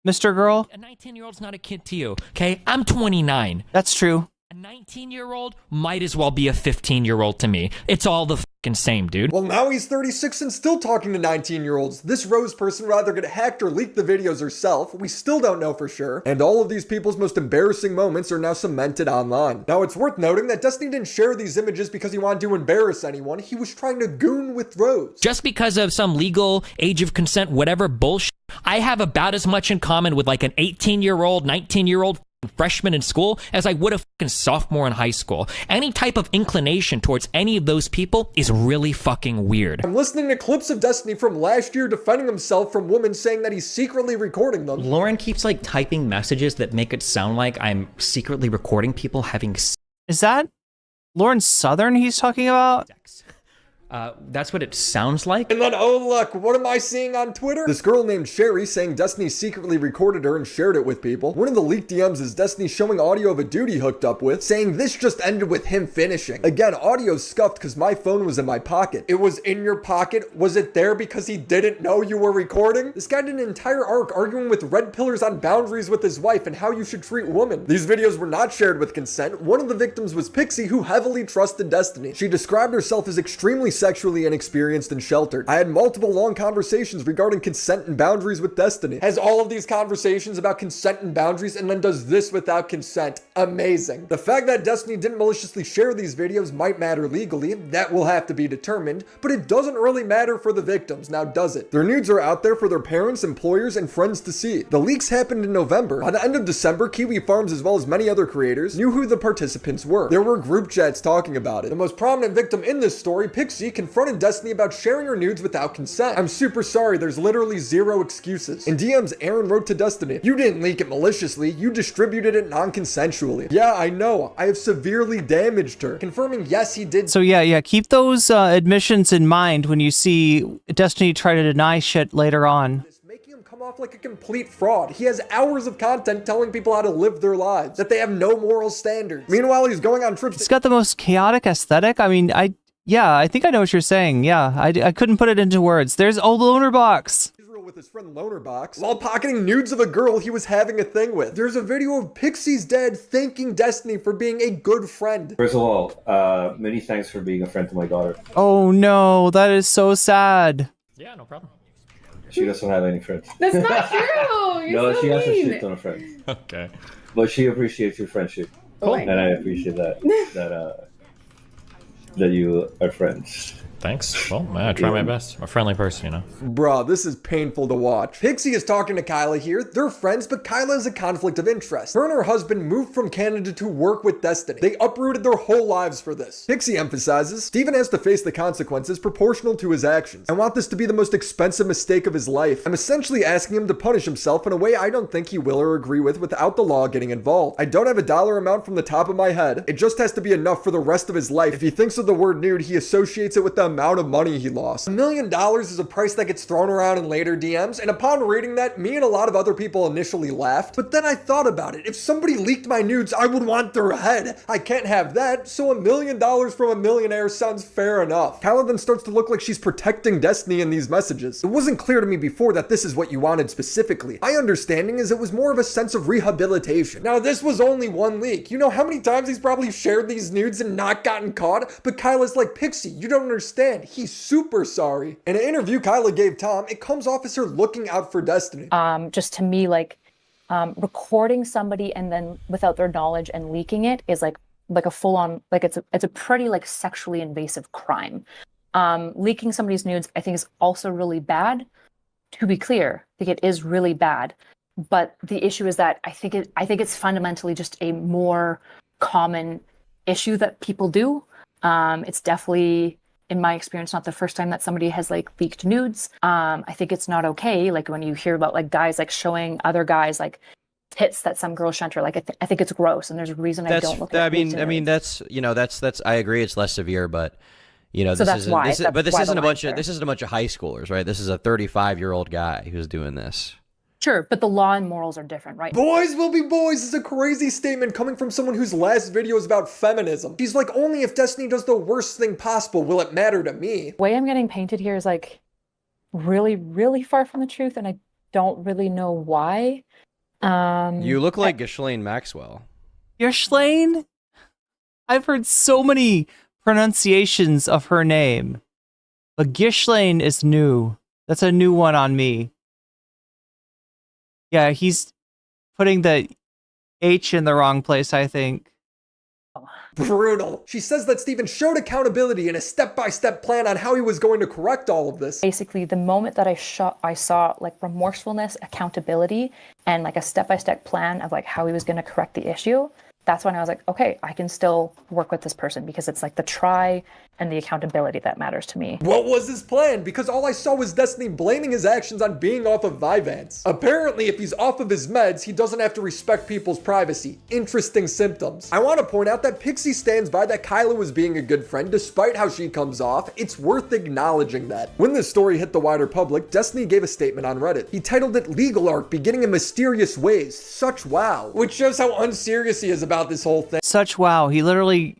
Mr. Girl? A 19-year-old's not a kid to you, okay? I'm 29. That's true. A 19-year-old might as well be a 15-year-old to me. It's all the fucking same, dude. Well, now he's 36 and still talking to 19-year-olds. This Rose person would either get hacked or leak the videos herself. We still don't know for sure. And all of these people's most embarrassing moments are now cemented online. Now, it's worth noting that Destiny didn't share these images because he wanted to embarrass anyone. He was trying to goon with Rose. Just because of some legal age of consent, whatever bullshit I have about as much in common with like an 18-year-old, 19-year-old freshman in school as I would a fucking sophomore in high school. Any type of inclination towards any of those people is really fucking weird. I'm listening to clips of Destiny from last year defending himself from women saying that he's secretly recording them. Lauren keeps like typing messages that make it sound like I'm secretly recording people having sex. Is that Lauren Southern he's talking about? That's what it sounds like. And then, oh look, what am I seeing on Twitter? This girl named Sherry saying Destiny secretly recorded her and shared it with people. One of the leaked DMs is Destiny showing audio of a dude he hooked up with, saying this just ended with him finishing. Again, audio's scuffed because my phone was in my pocket. It was in your pocket? Was it there because he didn't know you were recording? This guy did an entire arc arguing with red pillars on boundaries with his wife and how you should treat women. These videos were not shared with consent. One of the victims was Pixie, who heavily trusted Destiny. She described herself as extremely sexually inexperienced and sheltered. I had multiple long conversations regarding consent and boundaries with Destiny. Has all of these conversations about consent and boundaries and then does this without consent. Amazing. The fact that Destiny didn't maliciously share these videos might matter legally. That will have to be determined, but it doesn't really matter for the victims, now does it? Their nudes are out there for their parents, employers, and friends to see. The leaks happened in November. By the end of December, Kiwi Farms as well as many other creators knew who the participants were. There were group chats talking about it. The most prominent victim in this story, Pixie, confronted Destiny about sharing her nudes without consent. I'm super sorry, there's literally zero excuses. In DMs, Aaron wrote to Destiny, you didn't leak it maliciously, you distributed it non-consensually. Yeah, I know, I have severely damaged her. Confirming yes, he did. So yeah, keep those admissions in mind when you see Destiny try to deny shit later on. Come off like a complete fraud. He has hours of content telling people how to live their lives, that they have no moral standards. Meanwhile, he's going on trips. It's got the most chaotic aesthetic. I mean, I think I know what you're saying. Yeah, I couldn't put it into words. There's old Loner Box. With his friend Loner Box, while pocketing nudes of a girl he was having a thing with. There's a video of Pixie's dad thanking Destiny for being a good friend. First of all, many thanks for being a friend to my daughter. Oh no, that is so sad. Yeah, no problem. She doesn't have any friends. That's not true. You're No, so she has a mean. shit ton of friends. Okay. But she appreciates your friendship. Cool. And I appreciate that you are friends. Thanks. Well, I try my best. I'm a friendly person, you know. Bruh, this is painful to watch. Pixie is talking to Kyla here. They're friends, but Kyla has a conflict of interest. Her and her husband moved from Canada to work with Destiny. They uprooted their whole lives for this. Pixie emphasizes, Steven has to face the consequences proportional to his actions. I want this to be the most expensive mistake of his life. I'm essentially asking him to punish himself in a way I don't think he will or agree with without the law getting involved. I don't have a dollar amount from the top of my head. It just has to be enough for the rest of his life. If he thinks of the word nude, he associates it with the amount of money he lost. $1 million is a price that gets thrown around in later DMs, and upon reading that, me and a lot of other people initially laughed, but then I thought about it. If somebody leaked my nudes, I would want their head. I can't have that, so $1 million from a millionaire sounds fair enough. Kyla then starts to look like she's protecting Destiny in these messages. It wasn't clear to me before that this is what you wanted specifically. My understanding is it was more of a sense of rehabilitation. Now, this was only one leak. You know how many times he's probably shared these nudes and not gotten caught? But Kyla's like, Pixie, you don't understand. He's super sorry. In an interview Kyla gave Tom, it comes off as her looking out for Destiny. Just to me, like, recording somebody and then without their knowledge and leaking it is like a full-on, like it's a pretty like sexually invasive crime. Leaking somebody's nudes, I think, is also really bad. To be clear, I think it is really bad. But the issue is that I think it's fundamentally just a more common issue that people do. It's definitely, in my experience, not the first time that somebody has like leaked nudes. I think it's not okay. Like when you hear about like guys like showing other guys like tits that some girls shunt her, like I think it's gross, and there's a reason I don't look at. I mean that's that's I agree it's less severe, but So this isn't a bunch of high schoolers, right? This is a 35-year-old guy who's doing this. Sure, but the law and morals are different, right? Boys will be boys is a crazy statement coming from someone whose last video is about feminism. She's like, only if Destiny does the worst thing possible will it matter to me. The way I'm getting painted here is like really, really far from the truth, and I don't really know why. You look like Ghislaine Maxwell. Ghislaine? I've heard so many pronunciations of her name, but Ghislaine is new. That's a new one on me. Yeah, he's putting the H in the wrong place, I think. Brutal. She says that Steven showed accountability and a step-by-step plan on how he was going to correct all of this. Basically, the moment that I saw like remorsefulness, accountability, and like a step-by-step plan of like how he was going to correct the issue, that's when I was like, okay, I can still work with this person because it's like the try and the accountability that matters to me. What was his plan? Because all I saw was Destiny blaming his actions on being off of Vyvanse. Apparently, if he's off of his meds, he doesn't have to respect people's privacy. Interesting symptoms. I want to point out that Pixie stands by that Kyla was being a good friend despite how she comes off. It's worth acknowledging that. When this story hit the wider public, Destiny gave a statement on Reddit. He titled it Legal Arc Beginning in Mysterious Ways. Such wow. Which shows how unserious he is about this whole thing. Such wow. He literally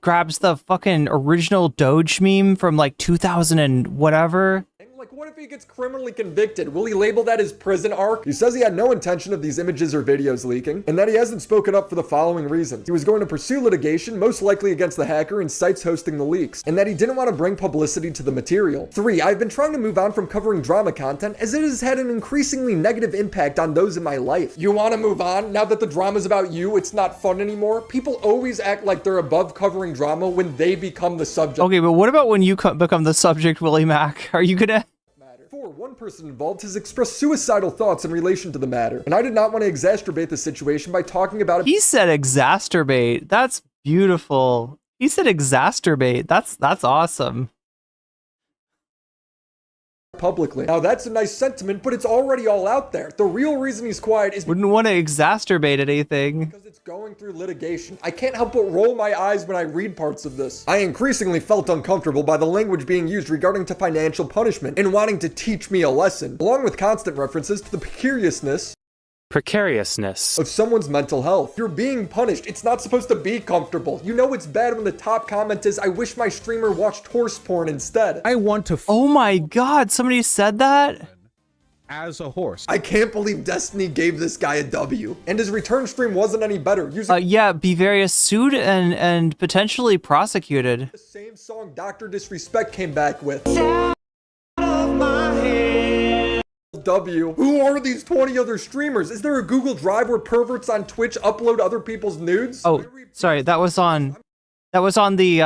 grabs the fucking original Doge meme from like 2000 and whatever. Like, what if he gets criminally convicted? Will he label that his prison arc? He says he had no intention of these images or videos leaking, and that he hasn't spoken up for the following reasons. He was going to pursue litigation, most likely against the hacker and sites hosting the leaks, and that he didn't want to bring publicity to the material. 3. I've been trying to move on from covering drama content as it has had an increasingly negative impact on those in my life. You want to move on? Now that the drama's about you, it's not fun anymore? People always act like they're above covering drama when they become the subject. Okay, but what about when you become the subject, Willy Mac? Are you gonna... 4. One person involved has expressed suicidal thoughts in relation to the matter, and I did not want to exacerbate the situation by talking about it. He said exacerbate. That's beautiful. He said exacerbate. That's awesome. Publicly. Now that's a nice sentiment, but it's already all out there. The real reason he's quiet is wouldn't want to exacerbate anything. Because it's going through litigation. I can't help but roll my eyes when I read parts of this. I increasingly felt uncomfortable by the language being used regarding to financial punishment and wanting to teach me a lesson, along with constant references to the precariousness of someone's mental health. You're being punished. It's not supposed to be comfortable. You know it's bad when the top comment is, I wish my streamer watched horse porn instead. I want to oh my god, somebody said that? As a horse. I can't believe Destiny gave this guy a W. And his return stream wasn't any better. Yeah, Bavaria sued and potentially prosecuted. The same song Dr. Disrespect came back with. W. Who are these 20 other streamers? Is there a Google Drive where perverts on Twitch upload other people's nudes? Oh, sorry, that was on the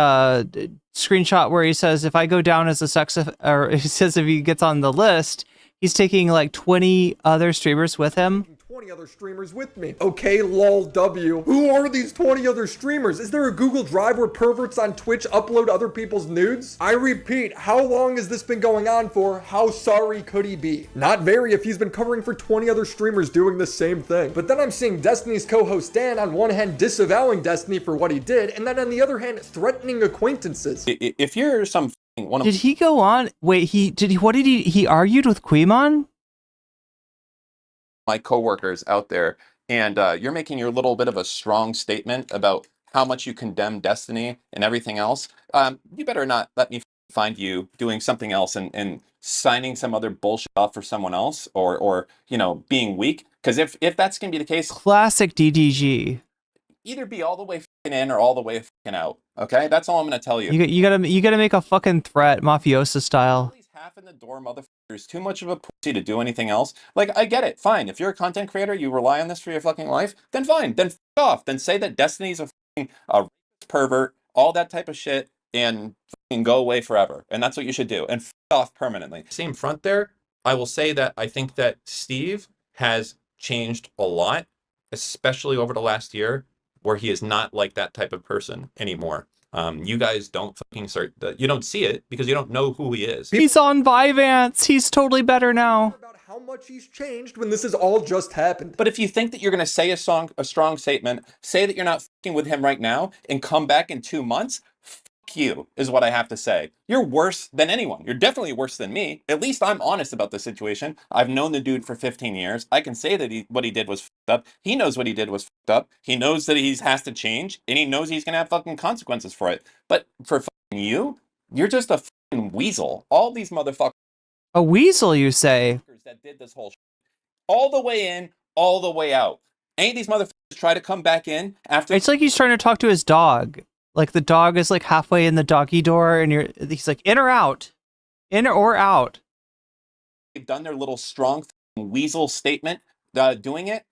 screenshot where he says if I go down as a or he says if he gets on the list, he's taking like 20 other streamers with him. 20 other streamers with me. Okay, lol W. Who are these 20 other streamers? Is there a Google Drive where perverts on Twitch upload other people's nudes? I repeat, how long has this been going on for? How sorry could he be? Not very if he's been covering for 20 other streamers doing the same thing. But then I'm seeing Destiny's co-host Dan on one hand disavowing Destiny for what he did, and then on the other hand threatening acquaintances. If you're some one of Did he go on? Wait, he argued with Quimon? my coworkers out there, and you're making your little bit of a strong statement about how much you condemn Destiny and everything else, you better not let me find you doing something else and signing some other bullshit off for someone else, or you know, being weak. Because if that's gonna be the case, classic DDG. Either be all the way in or all the way out. Okay, that's all I'm gonna tell you. You gotta make a fucking threat, mafioso style. Half in the door, motherfuckers. Too much of a pussy to do anything else. Like, I get it. Fine. If you're a content creator, you rely on this for your fucking life, then fine. Then f off. Then say that Destiny's a fucking pervert, all that type of shit, and fucking go away forever. And that's what you should do. And f off permanently. Same front there. I will say that I think that Steve has changed a lot, especially over the last year, where he is not like that type of person anymore. You guys don't fucking you don't see it because you don't know who he is. He's on Vyvanse. He's totally better now. About how much he's changed when this has all just happened. But if you think that you're going to say a strong statement, say that you're not fucking with him right now, and come back in 2 months, fuck you, is what I have to say. You're worse than anyone. You're definitely worse than me. At least I'm honest about the situation. I've known the dude for 15 years. I can say that what he did was fucked up. He knows what he did was fucked up. He knows that he has to change, and he knows he's going to have fucking consequences for it. But for fucking you, you're just a fucking weasel. All these motherfuckers. A weasel, you say? That did this whole shit. All the way in, all the way out. Any of these motherfuckers try to come back in after. It's like he's trying to talk to his dog. Like the dog is like halfway in the doggy door, and he's like, in or out, in or out. They've done their little strong weasel statement, doing it.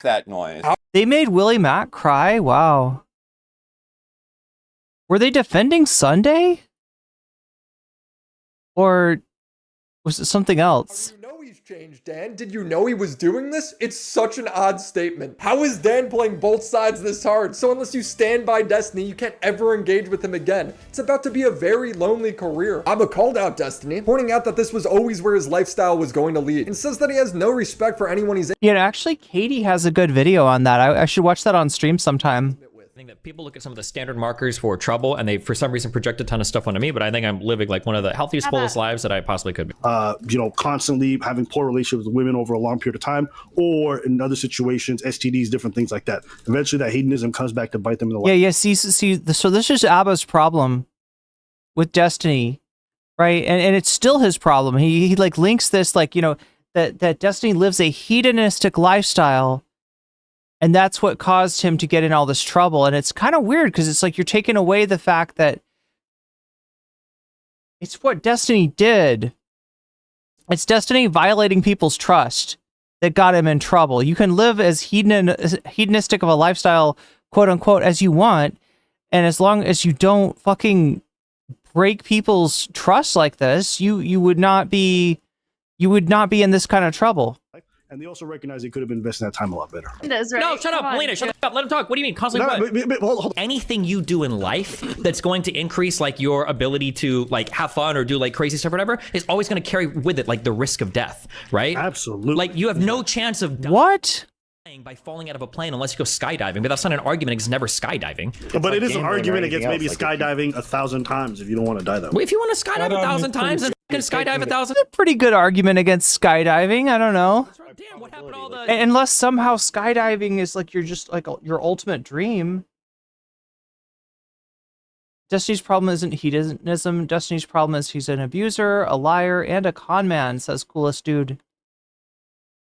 That noise. They made Willy Mac cry. Wow. Were they defending Sunday? Or was it something else? Changed, Dan. Did you know he was doing this? It's such an odd statement. How is Dan playing both sides this hard? So unless you stand by Destiny, you can't ever engage with him again. It's about to be a very lonely career. Abba called out Destiny, pointing out that this was always where his lifestyle was going to lead, and says that he has no respect for anyone he's in. Yeah, actually, Katie has a good video on that. I should watch that on stream sometime. I think that people look at some of the standard markers for trouble and they, for some reason, project a ton of stuff onto me, but I think I'm living like one of the healthiest, fullest lives that I possibly could be. You know, constantly having poor relationships with women over a long period of time, or in other situations, STDs, different things like that. Eventually, that hedonism comes back to bite them in the Yeah, see, so this is Abba's problem with Destiny, right? And it's still his problem. He like links this, like, you know, that Destiny lives a hedonistic lifestyle, and that's what caused him to get in all this trouble. And it's kind of weird because it's like you're taking away the fact that it's what Destiny did. It's Destiny violating people's trust that got him in trouble. You can live as hedonistic of a lifestyle, quote unquote, as you want, and as long as you don't fucking break people's trust like this, you would not be in this kind of trouble. And they also recognize they could have invested that time a lot better. No, shut up, Melina. Shut up. Let him talk. What do you mean? Constantly. Hold on. Anything you do in life that's going to increase like your ability to like have fun or do like crazy stuff or whatever is always going to carry with it like the risk of death, right? Absolutely. Like you have no chance of what? By falling out of a plane unless you go skydiving, but that's not an argument. It's never skydiving. But it is an argument against maybe skydiving 1,000 times if you don't want to die that way. Well, if you want to skydive 1,000 times, then fucking skydive 1,000. A pretty good argument against skydiving. I don't know. Damn, what happened to all the... Unless somehow skydiving is like your ultimate dream. Destiny's problem isn't hedonism. Destiny's problem is he's an abuser, a liar, and a con man, says Coolest Dude.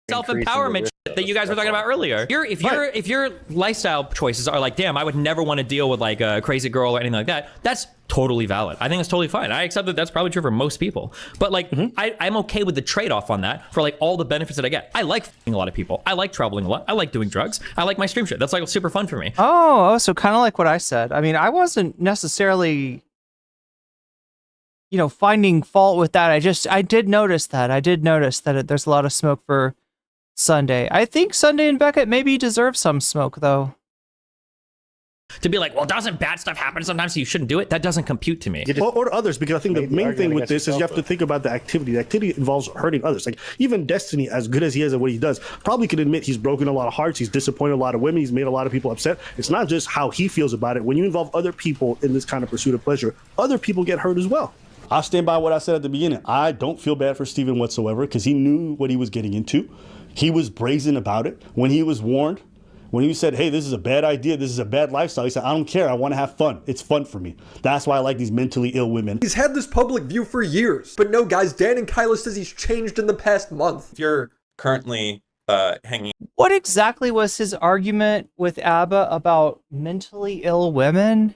Self-empowerment shit that you guys were talking about earlier. If your lifestyle choices are like, damn, I would never want to deal with like a crazy girl or anything like that, that's totally valid. I think that's totally fine. I accept that that's probably true for most people. But like, I'm okay with the trade-off on that for like all the benefits that I get. I like f***ing a lot of people. I like traveling a lot. I like doing drugs. I like my stream shit. That's like super fun for me. Oh, so kind of like what I said. I mean, I wasn't necessarily, you know, finding fault with that. I did notice that there's a lot of smoke for Sunday. I think Sunday and Beckett maybe deserve some smoke, though. To be like, well, doesn't bad stuff happen sometimes, so you shouldn't do it? That doesn't compute to me. Or others, because I think the main thing with this is you have to think about the activity. The activity involves hurting others. Like, even Destiny, as good as he is at what he does, probably could admit he's broken a lot of hearts, he's disappointed a lot of women, he's made a lot of people upset. It's not just how he feels about it. When you involve other people in this kind of pursuit of pleasure, other people get hurt as well. I'll stand by what I said at the beginning. I don't feel bad for Steven whatsoever, because he knew what he was getting into. He was brazen about it. When he was warned, when he said, hey, this is a bad idea, this is a bad lifestyle, he said, I don't care, I want to have fun. It's fun for me. That's why I like these mentally ill women. He's had this public view for years. But no, guys, Dan and Kyla says he's changed in the past month. If you're currently hanging... What exactly was his argument with Abba about mentally ill women?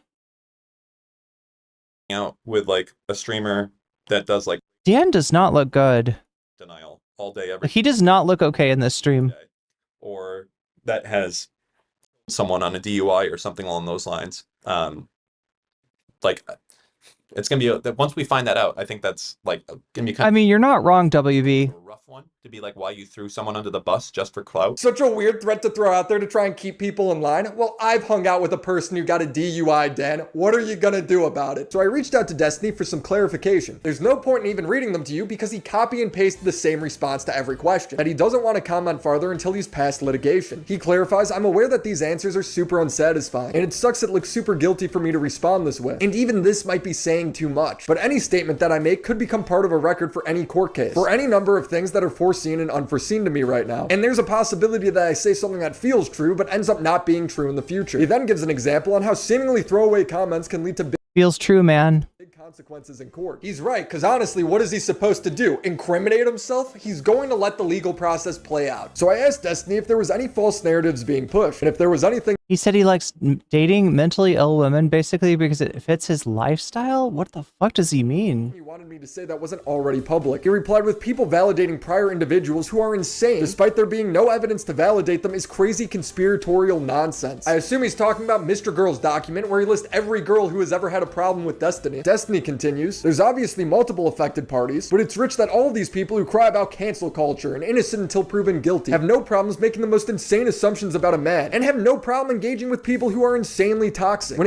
out with like a streamer that does like... Dan does not look good. Denial all day, every He does not look okay in this stream. or that has someone on a DUI or something along those lines. Like it's gonna be once we find that out, I think that's like gonna be kind I mean, you're not wrong, WB. to be like why you threw someone under the bus just for clout. Such a weird threat to throw out there to try and keep people in line. Well, I've hung out with a person who got a DUI, Dan. What are you gonna do about it? So I reached out to Destiny for some clarification. There's no point in even reading them to you because he copy and pasted the same response to every question. That he doesn't want to comment farther until he's past litigation. He clarifies, I'm aware that these answers are super unsatisfying, and it sucks it looks super guilty for me to respond this way. And even this might be saying too much. But any statement that I make could become part of a record for any court case. For any number of things that are foreseen and unforeseen to me right now. And there's a possibility that I say something that feels true, but ends up not being true in the future. He then gives an example on how seemingly throwaway comments can lead to Feels true, man. big consequences in court. He's right, because honestly, what is he supposed to do? Incriminate himself? He's going to let the legal process play out. So I asked Destiny if there was any false narratives being pushed, and if there was anything He said he likes dating mentally ill women basically because it fits his lifestyle? What the fuck does he mean? He wanted me to say that wasn't already public. He replied with people validating prior individuals who are insane, despite there being no evidence to validate them, is crazy conspiratorial nonsense. I assume he's talking about Mr. Girl's document where he lists every girl who has ever had a problem with Destiny. Destiny continues, there's obviously multiple affected parties, but it's rich that all of these people who cry about cancel culture and innocent until proven guilty have no problems making the most insane assumptions about a man and have no problem engaging with people who are insanely toxic. When